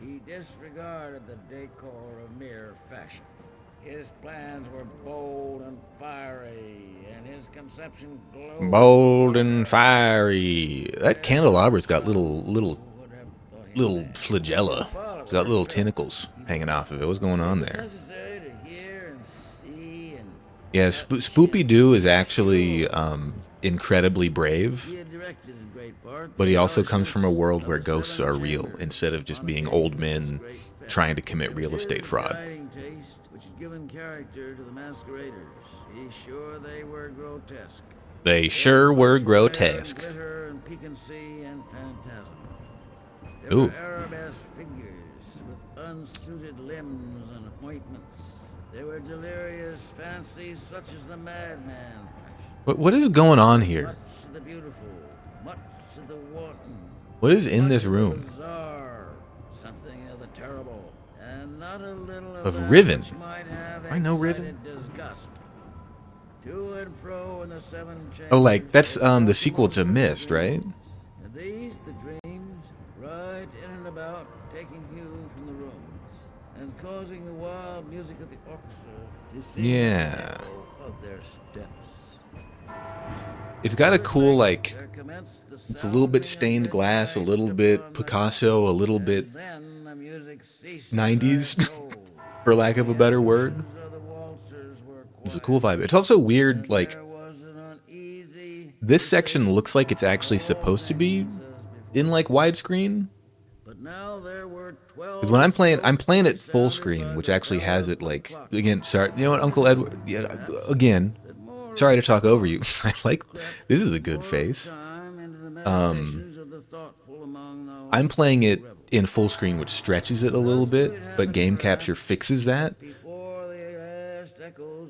He disregarded the decor of mere fashion. His plans were bold and fiery, and his conception glowed. Bold and fiery. That candelabra's got little flagella. It's got little tentacles hanging off of it. What's going on there? Yeah, Spoopy Doo is actually incredibly brave, but he also comes from a world where ghosts are real instead of just being old men trying to commit real estate fraud. Which had given character to the masqueraders. He's sure they were grotesque. They sure were grotesque. Glitter and piquancy and phantasm. There Ooh. were arabesque figures with unsuited limbs and appointments. There were delirious fancies such as the madman. What is going on here? Much of the beautiful, much of the wanton. What is in this room? Bizarre, something of the terrible, and not a little Of Riven. I know Riven. Disgust. To and fro in the seven chambers. Oh, like that's the sequel to Mist, right? And these the dreams, right in and about, taking hue from the rooms and causing the wild music of the orchestra to sing the echo of their steps. It's got a cool, like, it's a little bit stained glass, a little bit Picasso, a little bit 90s, for lack of a better word. It's a cool vibe. It's also weird, like, this section looks like it's actually supposed to be in, like, widescreen. Because when I'm playing it full screen, which actually has it, like, again, sorry, you know what, Uncle Edward, yeah, again, sorry to talk over you. I like, this is a good face. I'm playing it in full screen, which stretches it a little bit, but Game Capture fixes that.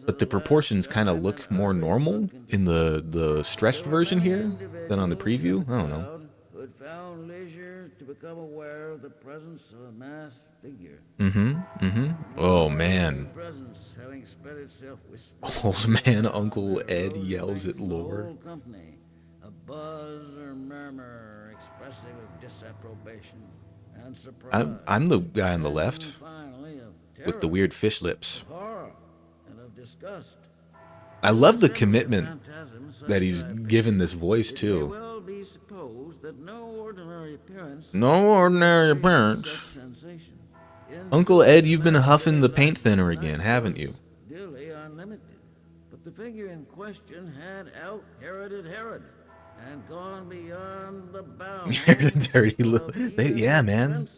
But the proportions kind of look more normal in the stretched version here than on the preview. I don't know. Oh man. Old man Uncle Ed yells at Lore. A buzz or murmur expressive of disapprobation and surprise. I'm the guy on the left with the weird fish lips. Disgust. I love the commitment that he's given this voice too. No ordinary appearance. Uncle Ed, you've been huffing the paint thinner again, haven't you? Unlimited. But the figure in question had out-Heroded Herod and gone beyond the bounds. Hereditary little, yeah, man.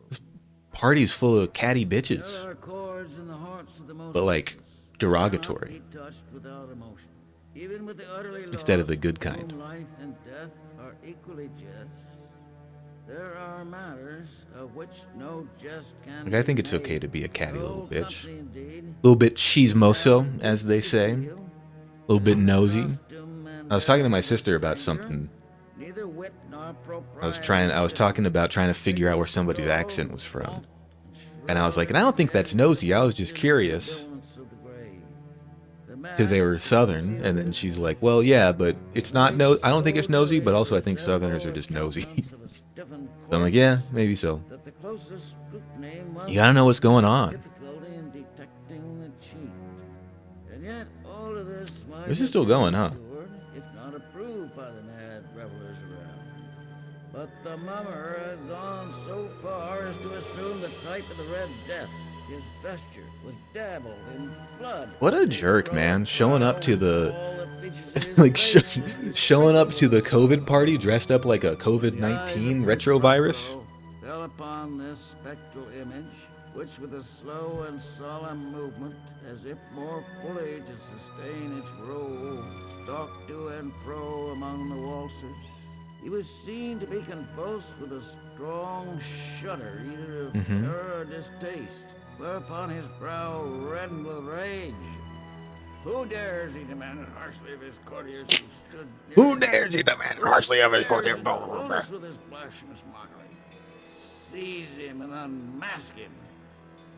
This party's full of catty bitches. But like derogatory. Instead of the good kind. Life and death are equally just. There are matters of which no jest can like, I think it's okay to be a catty little bitch. A little bit chismoso, as they say. A little bit nosy. I was talking to my sister about something. I was talking about trying to figure out where somebody's accent was from. And I was like, and I don't think that's nosy. I was just curious. Because they were Southern. And then she's like, well, yeah, but it's not I don't think it's nosy, but also I think Southerners are just nosy. So I'm like, yeah, maybe so. You gotta know what's going on. This is still going, huh? But the mummer had gone so far as to assume the type of the Red Death. His vesture was dabbled in blood. What a jerk, man! Showing up to the showing up to the COVID party dressed up like a COVID-19 retrovirus. Fell upon this spectral image, which with a slow and solemn movement, as if more fully to sustain its role, stalked to and fro among the waltzers. He was seen to be convulsed with a strong shudder, either of terror or distaste, whereupon his brow reddened with rage. Who dares, he demanded harshly of his courtiers who stood near Who dares, he demanded harshly of his courtiers. With his blasphemous mockery. Seize him and unmask him,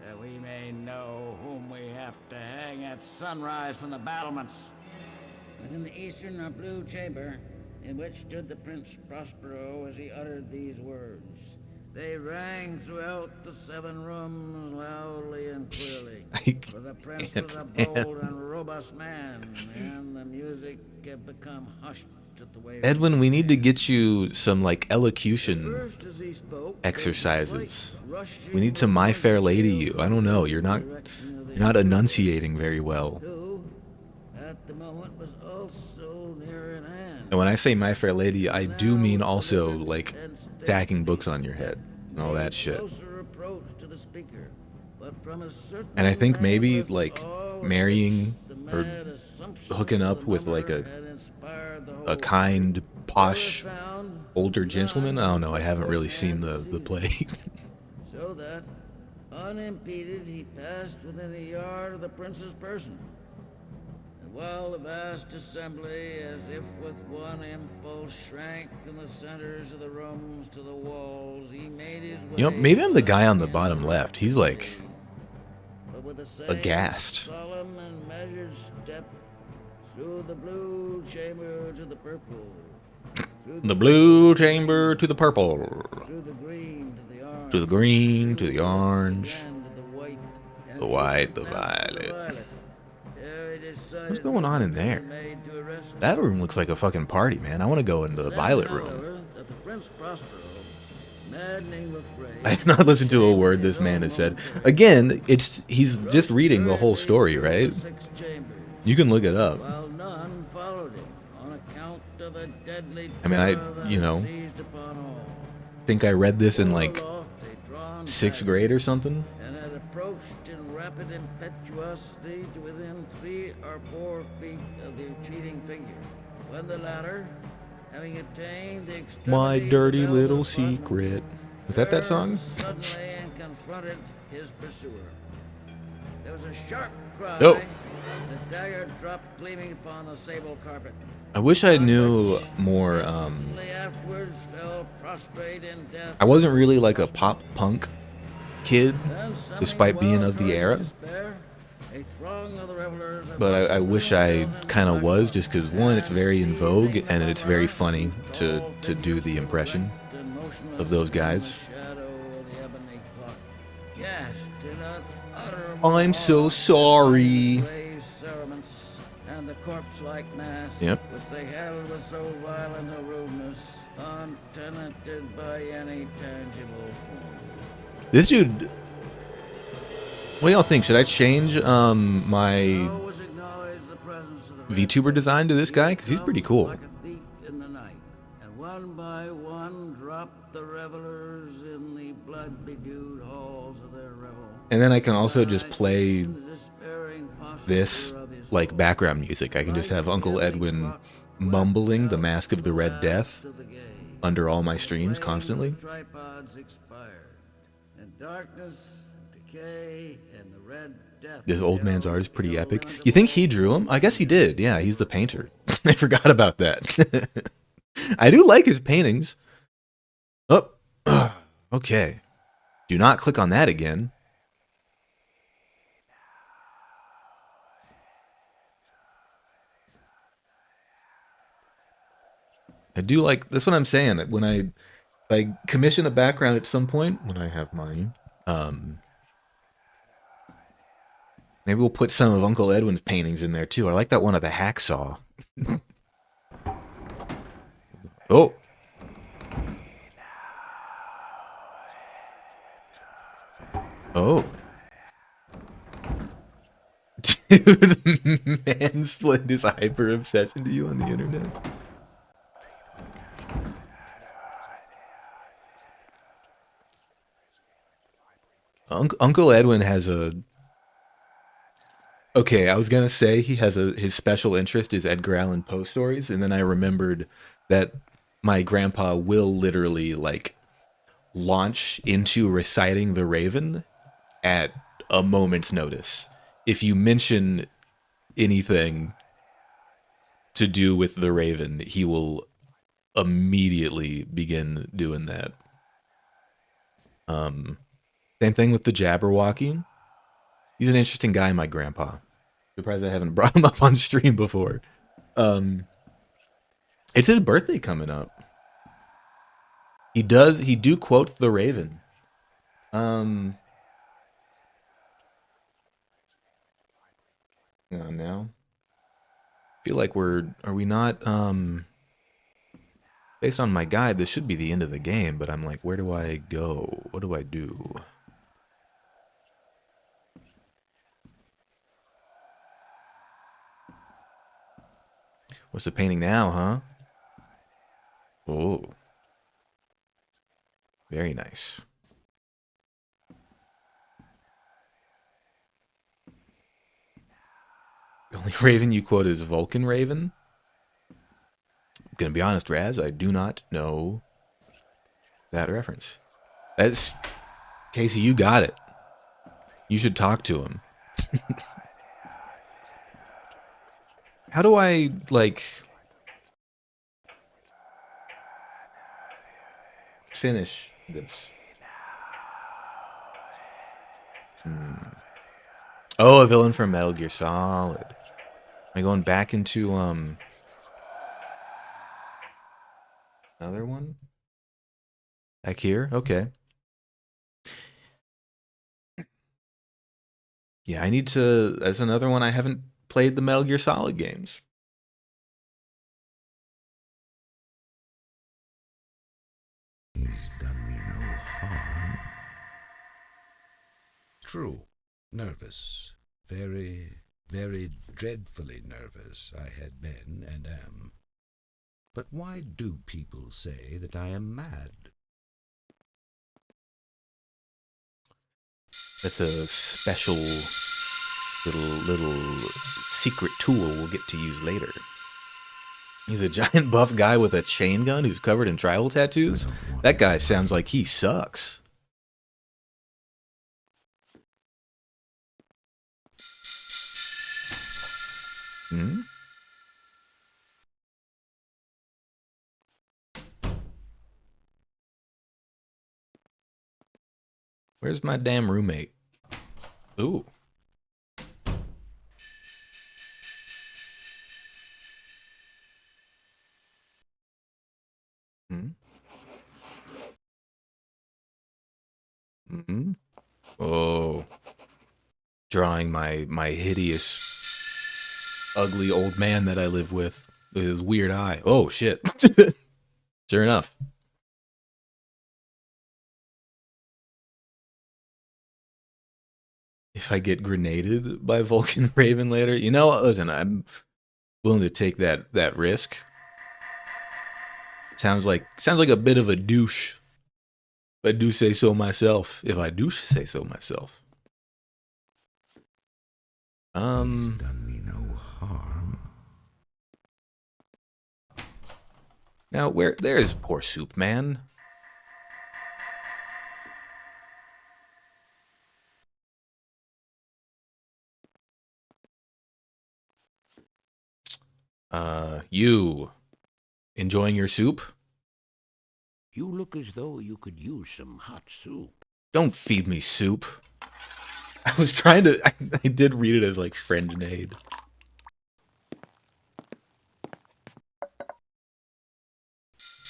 that we may know whom we have to hang at sunrise from the battlements. Within the eastern or blue chamber, in which stood the Prince Prospero as he uttered these words, They rang throughout the 7 rooms loudly and clearly. For the prince was a bold and robust man, and the music had become hushed at the wave. Edwin, we need to get you some like elocution exercises. We need to My Fair Lady you. I don't know. You're not enunciating very well. At the moment was also near at hand. And when I say My Fair Lady, I do mean also like stacking books on your head and all that shit. And I think maybe like marrying or hooking up with like a kind, posh, older gentleman. I don't know. I haven't really seen the play. So that, unimpeded, he passed within a yard of the prince's person. And while the vast assembly, as if with one impulse, shrank from the centers of the rooms to the walls, he made his way. You know, maybe I'm the guy on the bottom left. He's like aghast. Solemn and measured step through the blue chamber to the purple. The blue chamber to the purple. Through the green to the orange. To the green to the orange. The white, the violet. What's going on in there? That room looks like a fucking party, man. I want to go in the violet room. I've not listened to a word this man has said. Again, he's just reading the whole story, right? You can look it up. I mean, you know, think I read this in like 6th grade or something. And had approached in rapid impetuosity to within 3 or 4 feet of the retreating figure. When the latter, having attained the extremity My dirty little secret. Was that song? Suddenly and confronted his pursuer. There was a sharp cry. Oh. The dagger dropped gleaming upon the sable carpet. I wish I knew more. Afterwards fell prostrate in death. I wasn't really like a pop punk kid, despite being of the era. But I wish I kind of was, just because one, it's very in vogue, and it's very funny to do the impression of those guys. I'm so sorry. And the corpse-like mass, yep. which they held with so violent a rudeness, untenanted by any tangible form. This dude, what do y'all think? Should I change my VTuber design to this guy? Because he's pretty cool. Like a thief in the night, and one by one dropped the revelers in the blood-bedewed halls of their revel. And then I can also just play this like background music. I can just have Uncle Edwin mumbling The Mask of the Red Death under all my streams constantly. This old man's art is pretty epic. You think he drew him? I guess he did. Yeah, he's the painter. I forgot about that. I do like his paintings. Oh, okay. Do not click on that again. I do like, that's what I'm saying. When I commission a background at some point, when I have money, maybe we'll put some of Uncle Edwin's paintings in there too. I like that one of the hacksaw. Oh. Oh. Dude, mansplained his hyper obsession to you on the internet. Uncle Edwin has a... Okay, I was gonna say he has his special interest is Edgar Allan Poe stories, and then I remembered that my grandpa will literally like launch into reciting The Raven at a moment's notice. If you mention anything to do with The Raven, he will immediately begin doing that. Same thing with the Jabberwocky. He's an interesting guy, my grandpa. Surprised I haven't brought him up on stream before. It's his birthday coming up. He do quote the Raven. Hang on now. I feel like are we not, based on my guide, this should be the end of the game, but I'm like, where do I go? What do I do? What's the painting now, huh? Oh. Very nice. The only Raven you quote is Vulcan Raven? I'm gonna be honest, Raz, I do not know that reference. That's... Casey, you got it. You should talk to him. How do I, like... finish this? Oh, a villain from Metal Gear Solid. Am I going back into, another one? Back here? Okay. Yeah, I need to... That's another one I haven't played the Metal Gear Solid games. He's done me no harm. True. Nervous. Very, very dreadfully nervous I had been and am. But why do people say that I am mad? That's a special little secret tool we'll get to use later. He's a giant buff guy with a chain gun who's covered in tribal tattoos. That guy sounds like he sucks. Hmm? Where's my damn roommate? Ooh. Hmm? Mm-hmm. Oh. Drawing my hideous, ugly old man that I live with his weird eye. Oh, shit. Sure enough. If I get grenaded by Vulcan Raven later, you know, listen, I'm willing to take that risk. Sounds like a bit of a douche. If I do say so myself. He's done me no harm. Now there's poor Soup Man. You enjoying your soup? You look as though you could use some hot soup. Don't feed me soup. I was trying to... I did read it as, like, friend aid.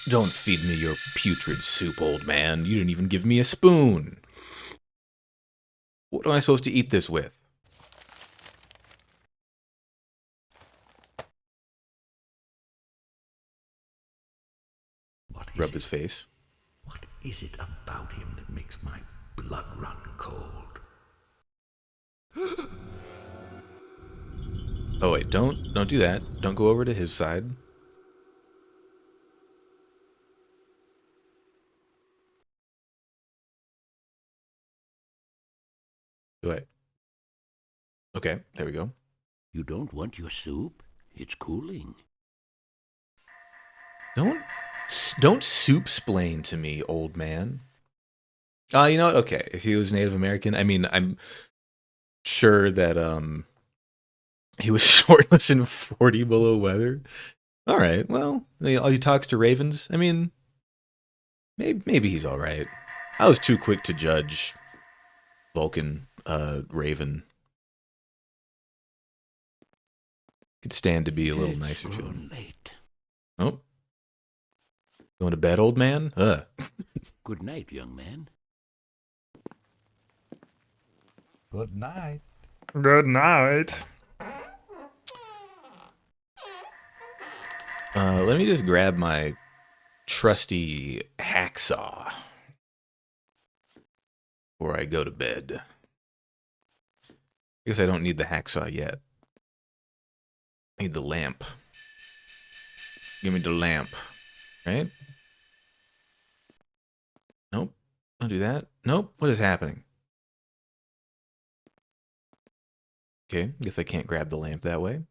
Don't feed me your putrid soup, old man. You didn't even give me a spoon. What am I supposed to eat this with? Rub his face. What is it about him that makes my blood run cold? Oh wait, don't do that. Don't go over to his side. Do it. Okay, there we go. You don't want your soup? It's cooling. Don't soup-splain to me, old man. You know what? Okay, if he was Native American, I mean, I'm sure that he was shortless in 40 below weather. All right, well, he talks to ravens. I mean, maybe he's all right. I was too quick to judge Vulcan Raven. Could stand to be a little nicer to him. Oh. Going to bed, old man? Good night, young man. Good night. Good night. Let me just grab my trusty hacksaw before I go to bed. I guess I don't need the hacksaw yet. I need the lamp. Give me the lamp. Right? Nope. Don't do that. Nope. What is happening? Okay, guess I can't grab the lamp that way.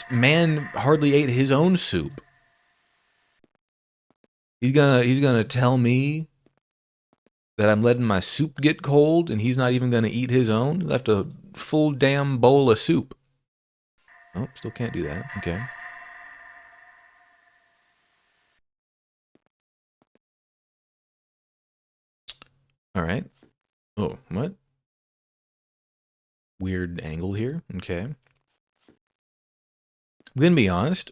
Man hardly ate his own soup. He's gonna tell me that I'm letting my soup get cold and he's not even gonna eat his own? He left a full damn bowl of soup. Oh, still can't do that. Okay. Alright. Oh, what? Weird angle here. Okay. I'm gonna be honest.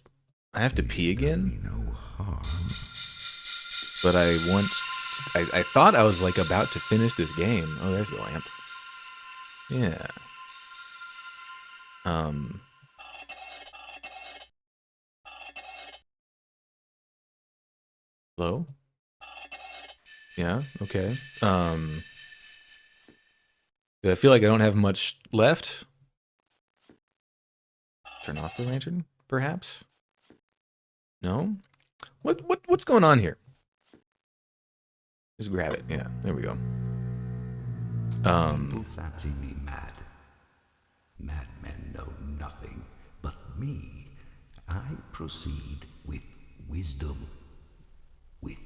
I have to pee again. No harm. But I thought I was like about to finish this game. Oh, there's the lamp. Yeah. Hello? Yeah, okay. I feel like I don't have much left. Turn off the lantern, perhaps? No? What's going on here? Just grab it. Yeah, there we go. People fancy me mad. Madmen know nothing but me. I proceed with wisdom, with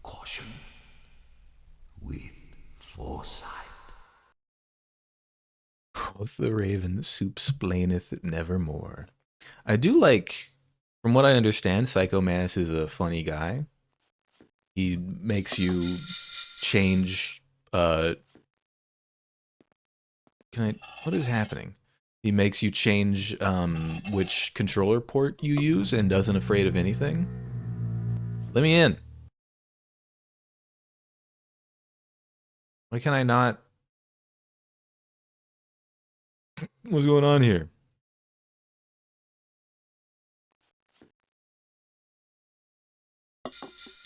caution, with foresight. Quoth the raven, soup splaineth it nevermore. I do like, from what I understand, Psycho Mantis is a funny guy. He makes you change, what is happening? He makes you change, which controller port you use and doesn't afraid of anything. Let me in. Why can I not? What's going on here?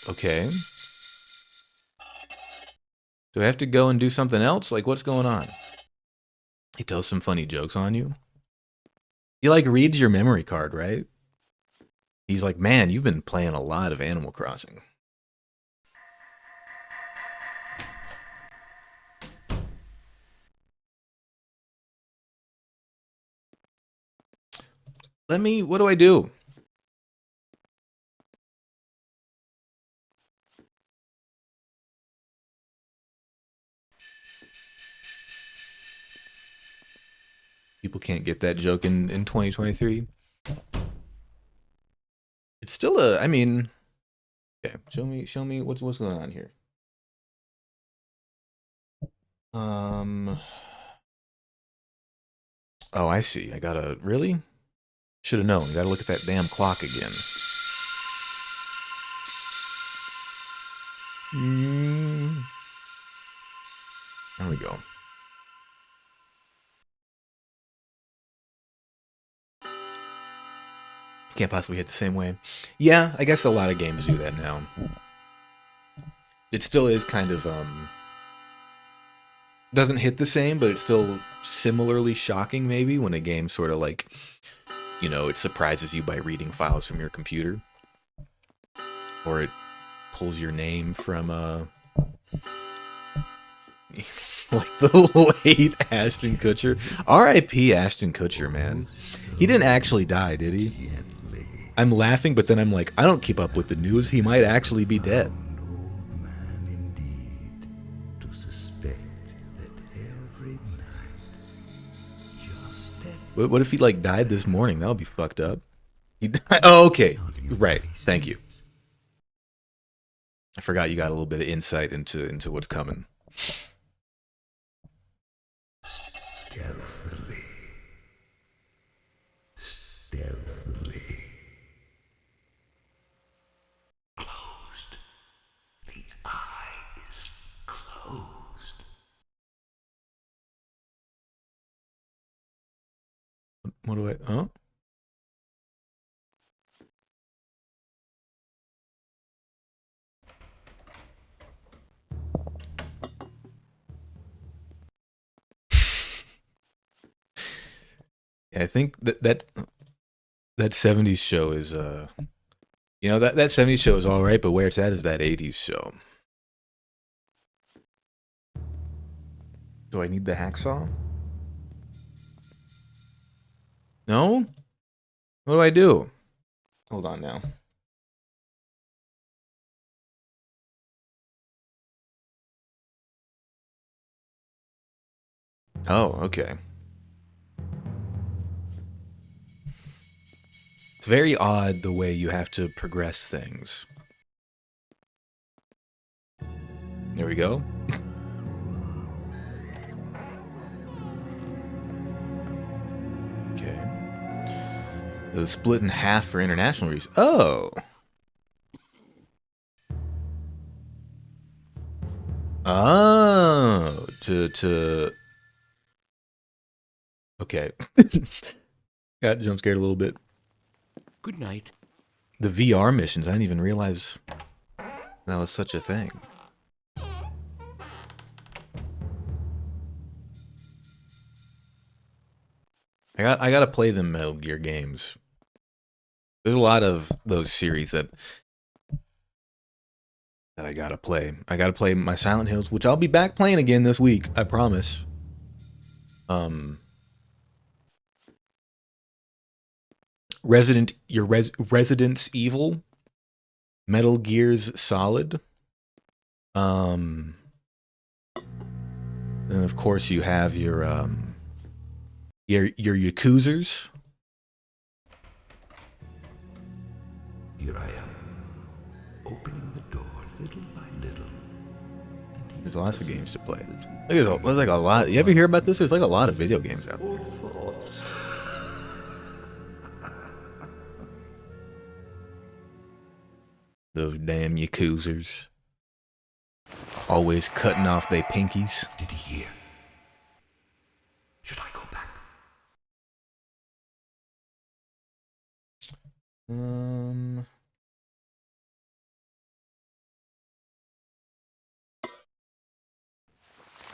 Okay. Do I have to go and do something else? Like, what's going on? He tells some funny jokes on you. He, like, reads your memory card, right? He's like, man, you've been playing a lot of Animal Crossing. What do I do? People can't get that joke in 2023. It's still I mean, okay, show me what's going on here. Oh, I see. I gotta, really? Should have known. Gotta look at that damn clock again. There we go. Can't possibly hit the same way. Yeah, I guess a lot of games do that now. It still is kind of, doesn't hit the same, but it's still similarly shocking maybe when a game sort of like, you know, it surprises you by reading files from your computer. Or it pulls your name from, like the late Ashton Kutcher. R.I.P. Ashton Kutcher, man. He didn't actually die, did he? I'm laughing, but then I'm like, I don't keep up with the news. He might actually be dead. What if he like died this morning? That would be fucked up. He died. Oh, okay. Right. Thank you. I forgot you got a little bit of insight into what's coming. Stealthily. What do I? Huh? Yeah, I think that 70s show is you know, that 70s show is all right, but where it's at is that 80s show. Do I need the hacksaw? No? What do I do? Hold on now. Oh, okay. It's very odd the way you have to progress things. There we go. Okay. It was split in half for international reasons. Oh! Oh! To... Okay. Got jump scared a little bit. Good night. The VR missions, I didn't even realize that was such a thing. I gotta play the Metal Gear games. There's a lot of those series that I gotta play. I gotta play my Silent Hills, which I'll be back playing again this week, I promise. Residence Evil, Metal Gear's Solid. And of course you have your Yakuzers. Here I am, opening the door little by little. There's lots of games to play. There's like a lot. You ever hear about this? There's like a lot of video games out there. Those damn Yakuzers. Always cutting off their pinkies. Did he hear? Should I go back?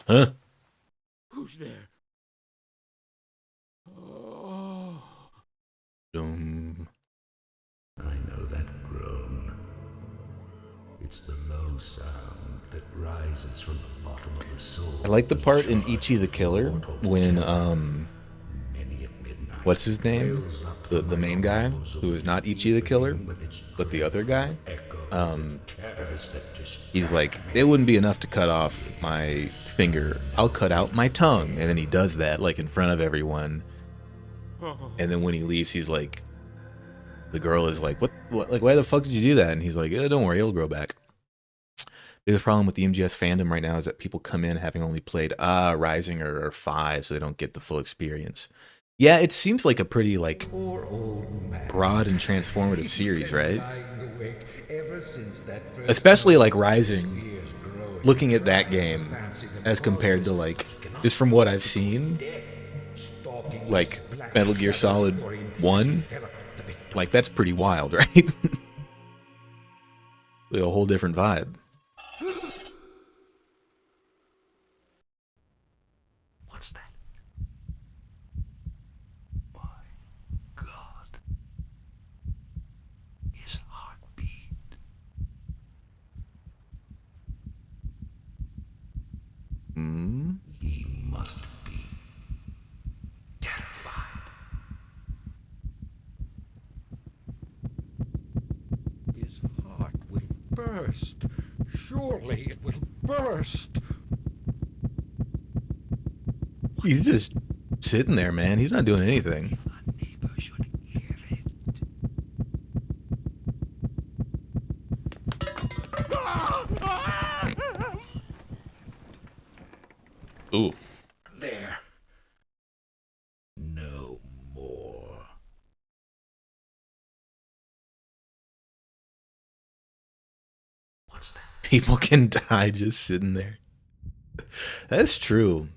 Huh? Who's there? Oh. I know that groan. It's the low sound that rises from the bottom of the soul. I like the part in Ichi the Killer when what's his name? The main guy who is not Ichi the Killer, but the other guy. He's like, it wouldn't be enough to cut off my finger. I'll cut out my tongue, and then he does that like in front of everyone. And then when he leaves, he's like, the girl is like, what like, why the fuck did you do that? And he's like, don't worry, it'll grow back. The problem with the MGS fandom right now is that people come in having only played Rising or 5, so they don't get the full experience. Yeah, it seems like a pretty like broad and transformative series, right? Especially like Rising, looking at that game as compared to like, just from what I've seen, like Metal Gear Solid 1, like that's pretty wild, right? Like a whole different vibe. What's that? My God. His heartbeat. He must be terrified. His heart will burst. Surely it will burst. He's just sitting there, man. He's not doing anything. Ooh. There. No more. What's that? People can die just sitting there. That's true.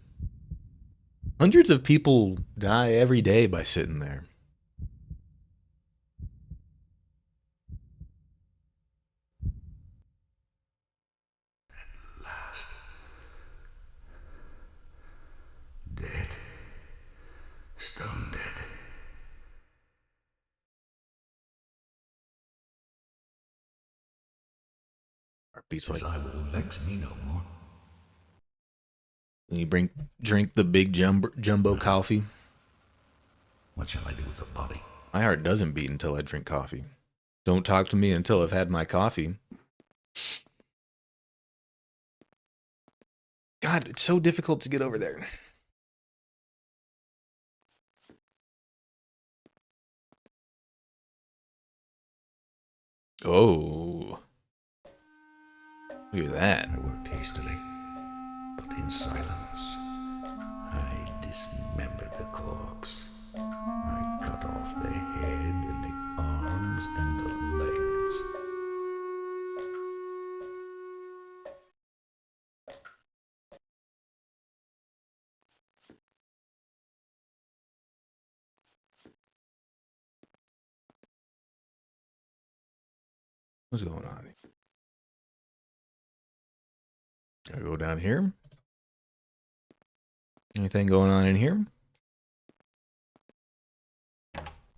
Hundreds of people die every day by sitting there. Last. Dead. Stone dead. Heartbeats like. I will vex me no more. You drink the big jumbo coffee. What shall I do with the body? My heart doesn't beat until I drink coffee. Don't talk to me until I've had my coffee. God, it's so difficult to get over there. Oh. Look at that. I worked hastily, but in silence. I dismembered the corpse. I cut off the head and the arms and the legs. What's going on? I go down here. Anything going on in here?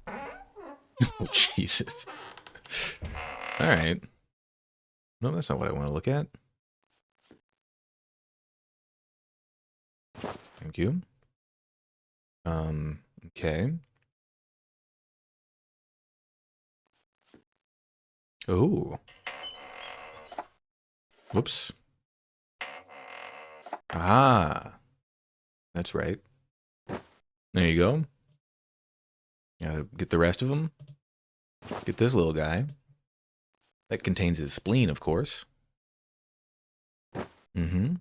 Oh, Jesus. All right. No, that's not what I want to look at. Thank you. Okay. Oh. Whoops. Ah. That's right. There you go. Gotta get the rest of them. Get this little guy. That contains his spleen, of course. Mm-hmm.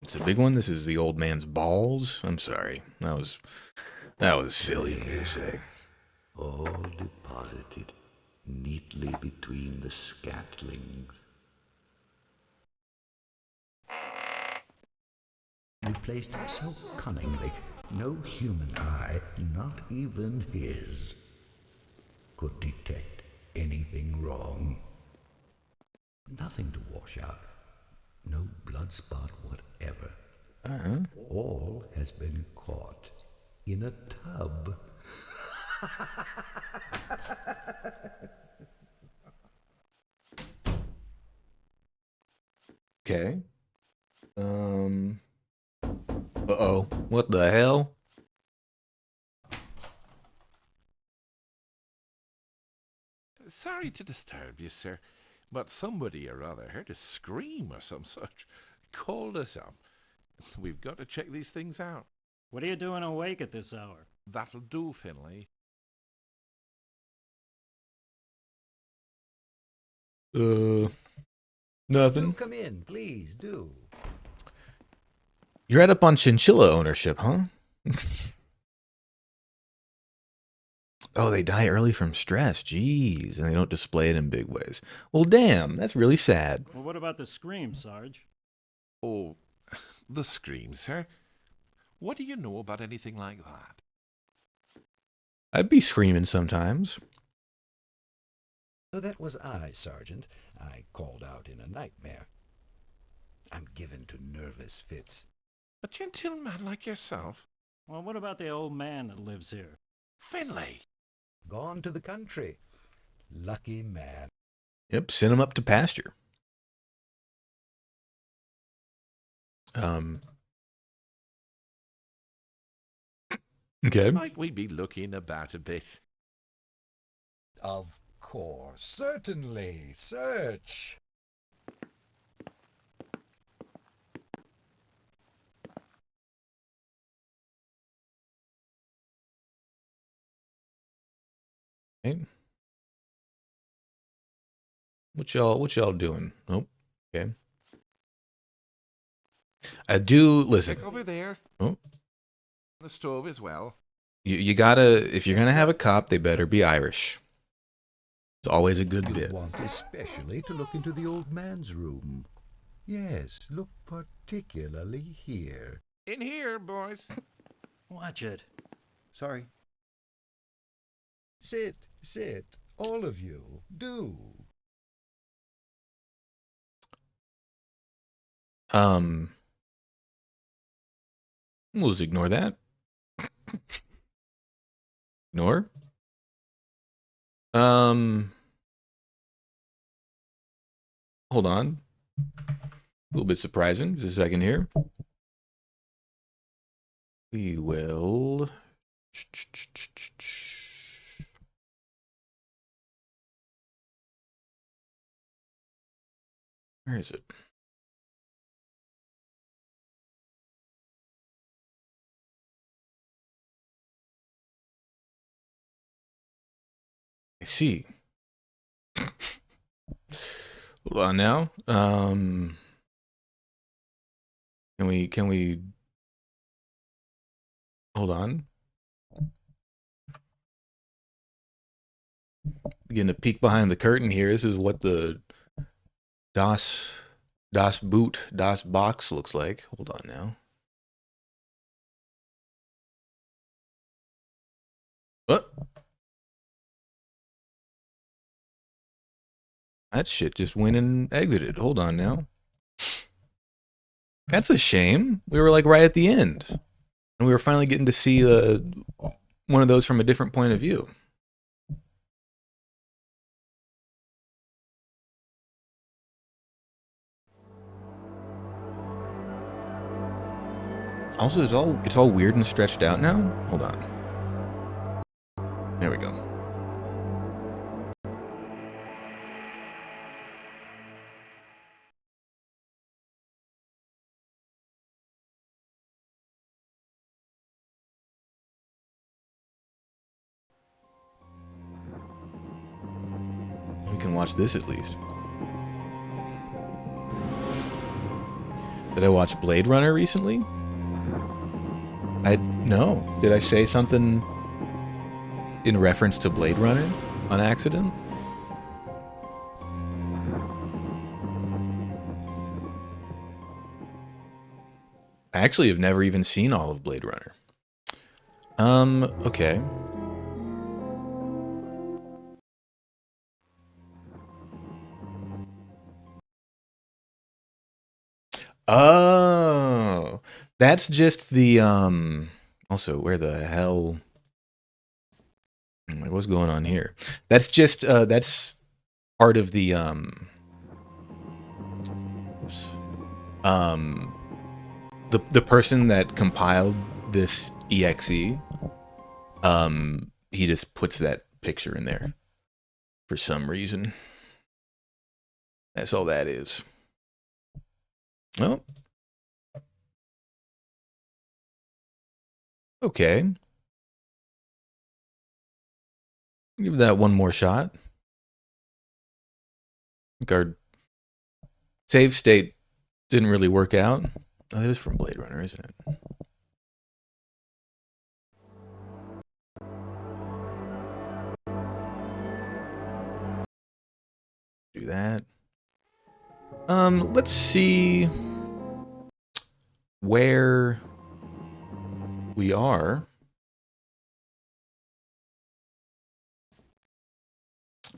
It's a big one. This is the old man's balls. I'm sorry. That was silly of me to say. All deposited neatly between the scatlings. You placed it so cunningly, no human eye, not even his, could detect anything wrong. Nothing to wash out, no blood spot whatever. All has been caught in a tub. Okay. Uh-oh. What the hell? Sorry to disturb you, sir, but somebody or other heard a scream or some such. Called us up. We've got to check these things out. What are you doing awake at this hour? That'll do, Finley. Nothing. Do come in, please, do. You're right up on chinchilla ownership, huh? Oh, they die early from stress. Jeez, and they don't display it in big ways. Well, damn, that's really sad. Well, what about the scream, Sarge? Oh, the scream, sir? What do you know about anything like that? I'd be screaming sometimes. Oh, that was I, Sergeant. I called out in a nightmare. I'm given to nervous fits. A genteel man like yourself? Well, what about the old man that lives here? Finley! Gone to the country. Lucky man. Yep, send him up to pasture. Okay. Might we be looking about a bit? Of course. Certainly. Search. Right. What y'all doing? Oh, okay. I do listen. Check over there. Oh. The stove as well. You gotta, if you're gonna have a cop, they better be Irish. It's always a good bit. You want especially to look into the old man's room. Yes, look particularly here. In here, boys. Watch it. Sorry. Sit, all of you. Do. We'll just ignore that. Ignore. Hold on. A little bit surprising. Just a second here. We will. Where is it? I see. Hold on now. Can we hold on? Getting a peek behind the curtain here. This is what the DOS box looks like. Hold on now. What? That shit just went and exited. Hold on now. That's a shame. We were like right at the end. And we were finally getting to see one of those from a different point of view. Also, it's all weird and stretched out now. Hold on. There we go. We can watch this at least. Did I watch Blade Runner recently? No. Did I say something in reference to Blade Runner on accident? I actually have never even seen all of Blade Runner. Okay. Oh, that's just the also, where the hell, what's going on here? That's just that's part of the oops. The person that compiled this exe, he just puts that picture in there for some reason. That's all that is. Well, okay. Give that one more shot. I think our save state didn't really work out. Oh, that is from Blade Runner, isn't it? Do that. Let's see where we are.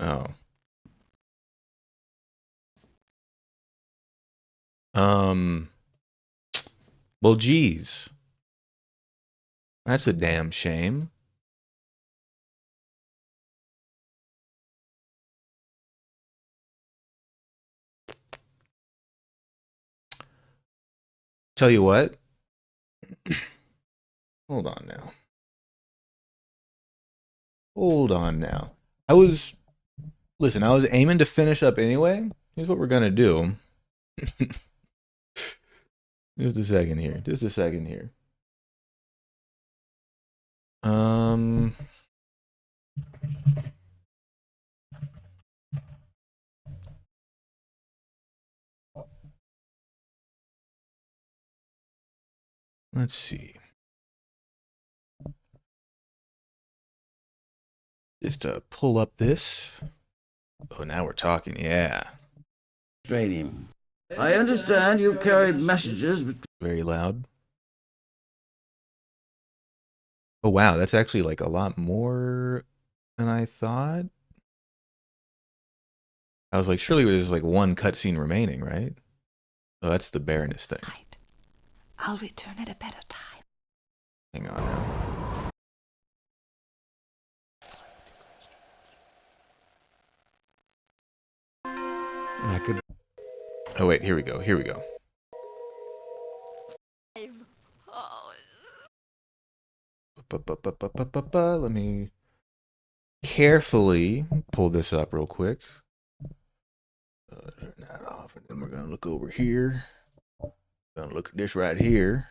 Oh. Well, geez. That's a damn shame. Tell you what. Hold on now. Hold on now. Listen, I was aiming to finish up anyway. Here's what we're gonna do. Just a second here. Just a second here. Let's see. Just to pull up this. Oh, now we're talking. Yeah. Stadium. I understand you carried messages. Very loud. Oh, wow. That's actually like a lot more than I thought. I was like, surely there's like one cutscene remaining, right? Oh, that's the Baroness thing. I'll return at a better time. Hang on now. I could. Oh, wait. Here we go. Here we go. Let me carefully pull this up real quick. Turn that off, and then we're gonna look over here. Gonna look at this right here.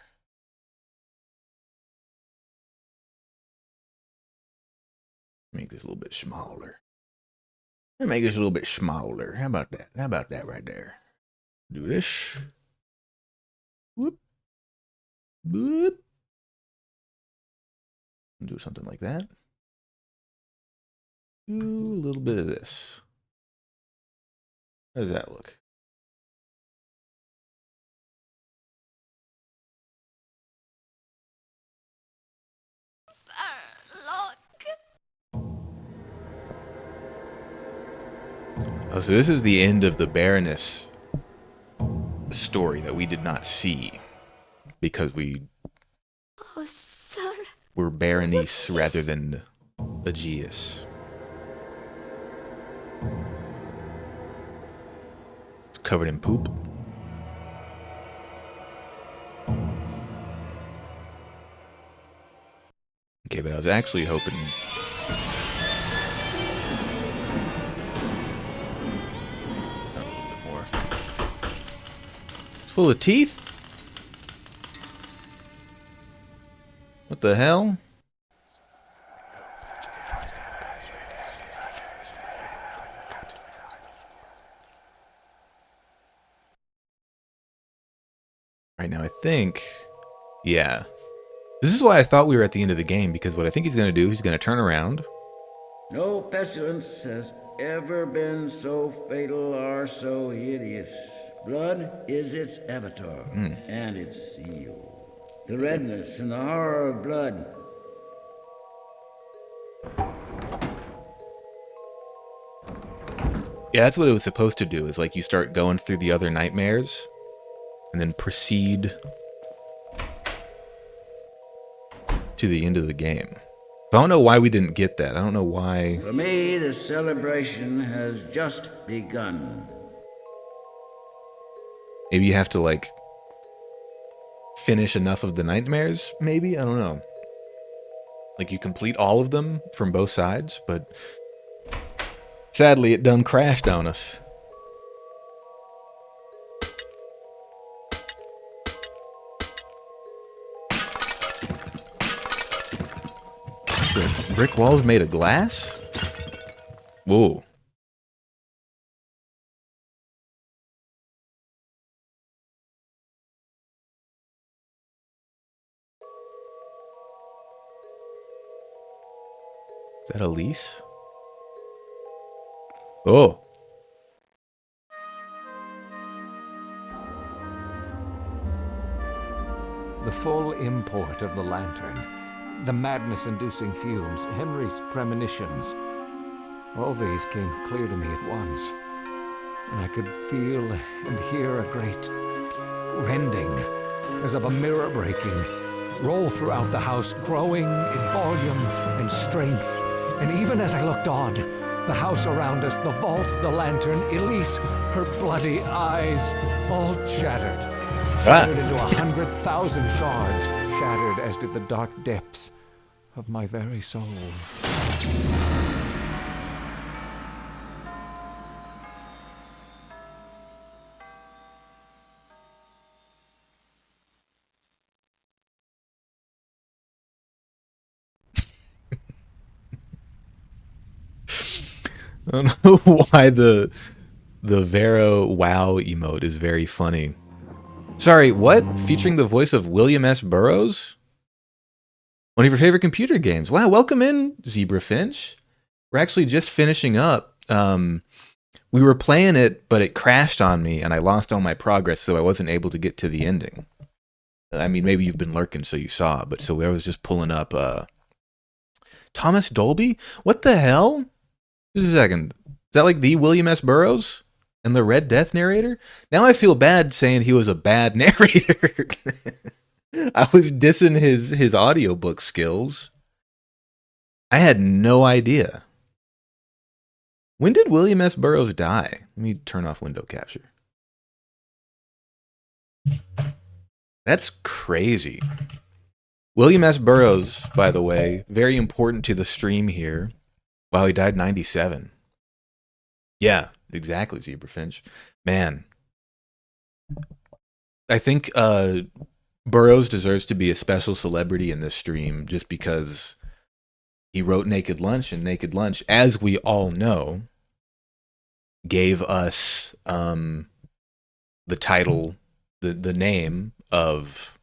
Make this a little bit smaller. Make this a little bit smaller. How about that? How about that right there? Do this. Whoop. Whoop. Do something like that. Do a little bit of this. How does that look? Oh, so this is the end of the Baroness story that we did not see because we were Berenice rather than Aegeus. It's covered in poop. Okay, but I was actually hoping... a little bit more. It's full of teeth? What the hell? Right now, I think... yeah. This is why I thought we were at the end of the game, because what I think he's going to do, he's going to turn around. No pestilence has ever been so fatal or so hideous. Blood is its avatar and its seal. The redness and the horror of blood. Yeah, that's what it was supposed to do, is like you start going through the other nightmares, and then proceed to the end of the game. I don't know why we didn't get that. I don't know why. For me, the celebration has just begun. Maybe you have to, like, finish enough of the nightmares, maybe? I don't know. Like, you complete all of them from both sides, but sadly, it done crashed on us. The brick walls made of glass? Whoa. Is that Elise? Oh. The full import of the lantern, the madness-inducing fumes, Henry's premonitions, all these came clear to me at once, and I could feel and hear a great rending, as of a mirror breaking, roll throughout the house, growing in volume and strength. And even as I looked on, the house around us, the vault, the lantern, Elise, her bloody eyes, all shattered. Shattered into 100,000 shards, shattered as did the dark depths of my very soul. I don't know why the Vero wow emote is very funny. Sorry, what? Featuring the voice of William S. Burroughs? One of your favorite computer games. Wow, welcome in, Zebra Finch. We're actually just finishing up. We were playing it, but it crashed on me, and I lost all my progress, so I wasn't able to get to the ending. I mean, maybe you've been lurking, so you saw, but so I was just pulling up Thomas Dolby? What the hell? Just a second. Is that like the William S. Burroughs and the Red Death narrator? Now I feel bad saying he was a bad narrator. I was dissing his audiobook skills. I had no idea. When did William S. Burroughs die? Let me turn off window capture. That's crazy. William S. Burroughs, by the way, very important to the stream here. Wow, he died 97. Yeah, exactly, Zebra Finch. Man. I think Burroughs deserves to be a special celebrity in this stream just because he wrote Naked Lunch, and Naked Lunch, as we all know, gave us the title, the name of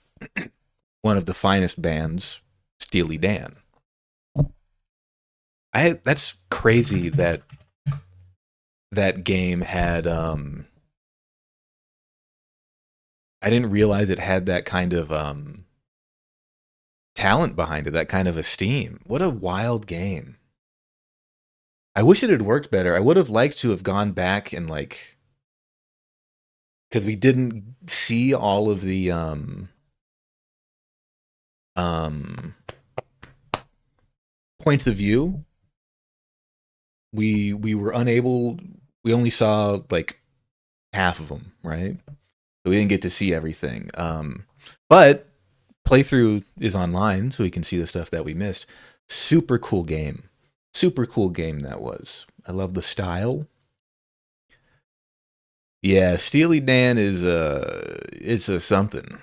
one of the finest bands, Steely Dan. That's crazy that game had I didn't realize it had that kind of talent behind it, that kind of esteem. What a wild game. I wish it had worked better. I would have liked to have gone back and like, because we didn't see all of the points of view. We were unable, we only saw like half of them, right? So we didn't get to see everything. But playthrough is online, so we can see the stuff that we missed. Super cool game. Super cool game that was. I love the style. Yeah, Steely Dan is it's a something.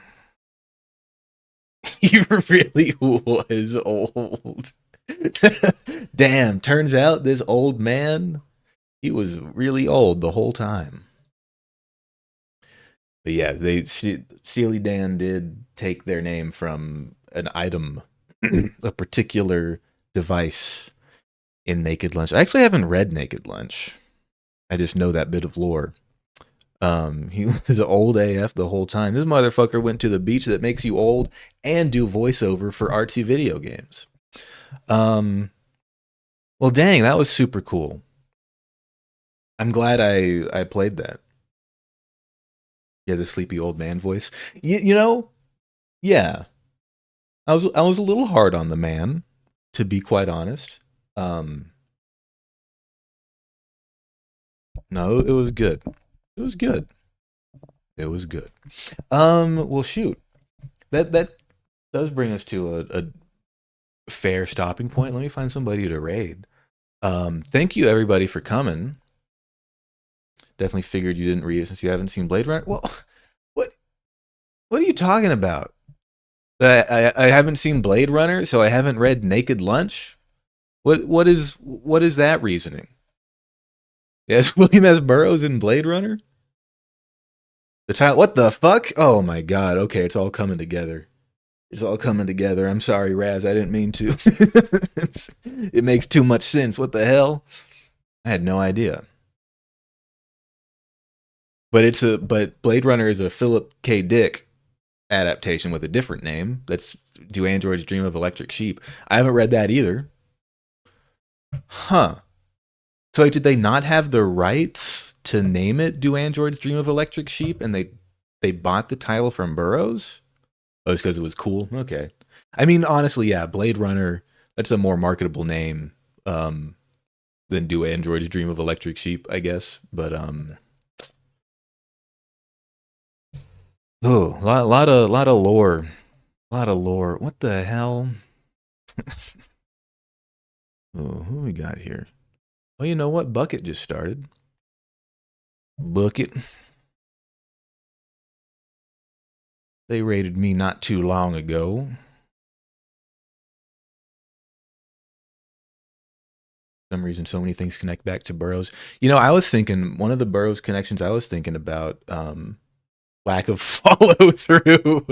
He really was old. Damn, turns out this old man, he was really old the whole time. But yeah, Steely Dan did take their name from an item, a particular device in Naked Lunch. I actually haven't read Naked Lunch. I just know that bit of lore. He was old AF the whole time. This motherfucker went to the beach that makes you old and do voiceover for artsy video games. Well, dang, that was super cool. I'm glad I played that. Yeah, the sleepy old man voice. You know, yeah. I was a little hard on the man, to be quite honest. No, it was good. It was good. It was good. Well, shoot. That does bring us to a fair stopping point. Let me find somebody to raid. Thank you everybody for coming. Definitely figured you didn't read it since you haven't seen Blade Runner. Well, what are you talking about? I haven't seen Blade Runner, so I haven't read Naked Lunch. What is that reasoning? Yes, William S. Burroughs in Blade Runner? The child, what the fuck? Oh my god, okay, it's all coming together. It's all coming together. I'm sorry, Raz, I didn't mean to. It makes too much sense. What the hell? I had no idea. But Blade Runner is a Philip K. Dick adaptation with a different name. That's Do Androids Dream of Electric Sheep. I haven't read that either. Huh. So did they not have the rights to name it Do Androids Dream of Electric Sheep, and they bought the title from Burroughs? Oh, it's because it was cool? Okay. I mean, honestly, yeah, Blade Runner, that's a more marketable name than Do Androids Dream of Electric Sheep, I guess. But oh, lot of lore. Lot of lore. What the hell? Oh, who we got here? Oh, you know what? Bucket just started. Bucket. They raided me not too long ago. For some reason, so many things connect back to Burroughs. You know, I was thinking, one of the Burroughs connections I was thinking about, lack of follow through.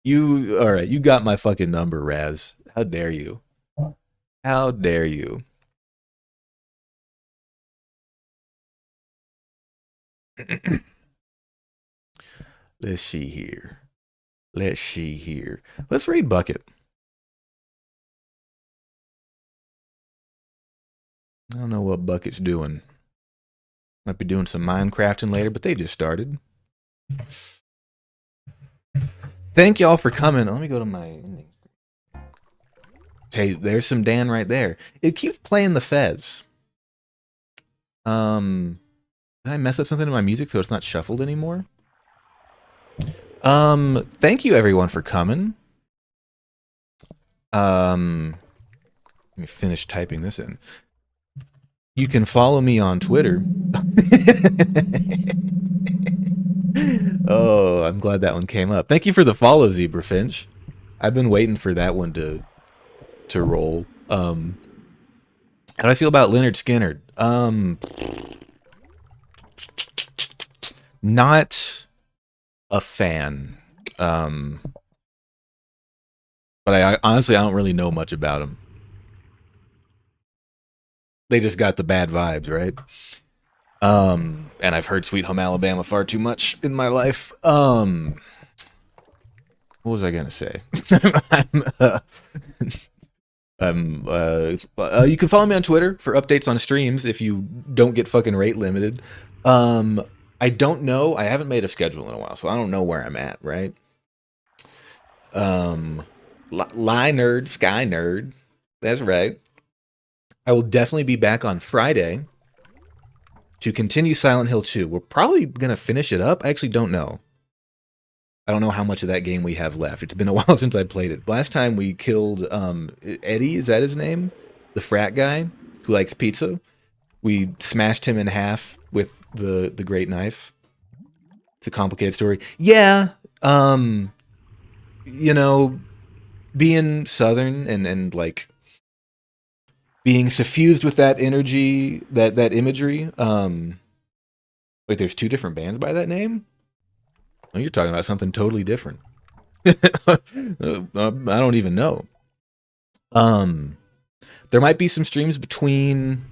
All right, you got my fucking number, Raz. How dare you? How dare you? Let's see here. Let's see here. Let's raid Bucket. I don't know what Bucket's doing. Might be doing some Minecrafting later, but they just started. Thank y'all for coming. Let me go to my... Hey, there's some Dan right there. It keeps playing the Fez. Did I mess up something in my music so it's not shuffled anymore? Thank you everyone for coming. Let me finish typing this in. You can follow me on Twitter. Oh, I'm glad that one came up. Thank you for the follow, Zebra Finch. I've been waiting for that one to roll. How do I feel about Leonard Skinner? Not a fan. But I honestly, I don't really know much about him. They just got the bad vibes, right? And I've heard Sweet Home Alabama far too much in my life. What was I gonna say? You can follow me on Twitter for updates on streams if you don't get fucking rate limited. I don't know. I haven't made a schedule in a while, so I don't know where I'm at, right? Lie Nerd, Sky Nerd. That's right. I will definitely be back on Friday to continue Silent Hill 2. We're probably going to finish it up. I actually don't know. I don't know how much of that game we have left. It's been a while since I played it. Last time we killed Eddie, is that his name? The frat guy who likes pizza. We smashed him in half with the great knife. It's a complicated story. Yeah, you know, being Southern and like being suffused with that energy, that imagery. Wait, there's two different bands by that name? Oh, you're talking about something totally different. I don't even know. There might be some streams between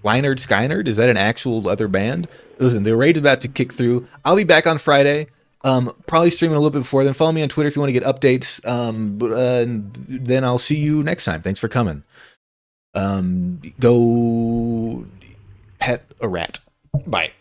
Lynerd, Skynerd. Is that an actual other band? Listen, the raid's about to kick through. I'll be back on Friday. Probably streaming a little bit before then. Follow me on Twitter if you want to get updates. And then I'll see you next time. Thanks for coming. Go pet a rat. Bye.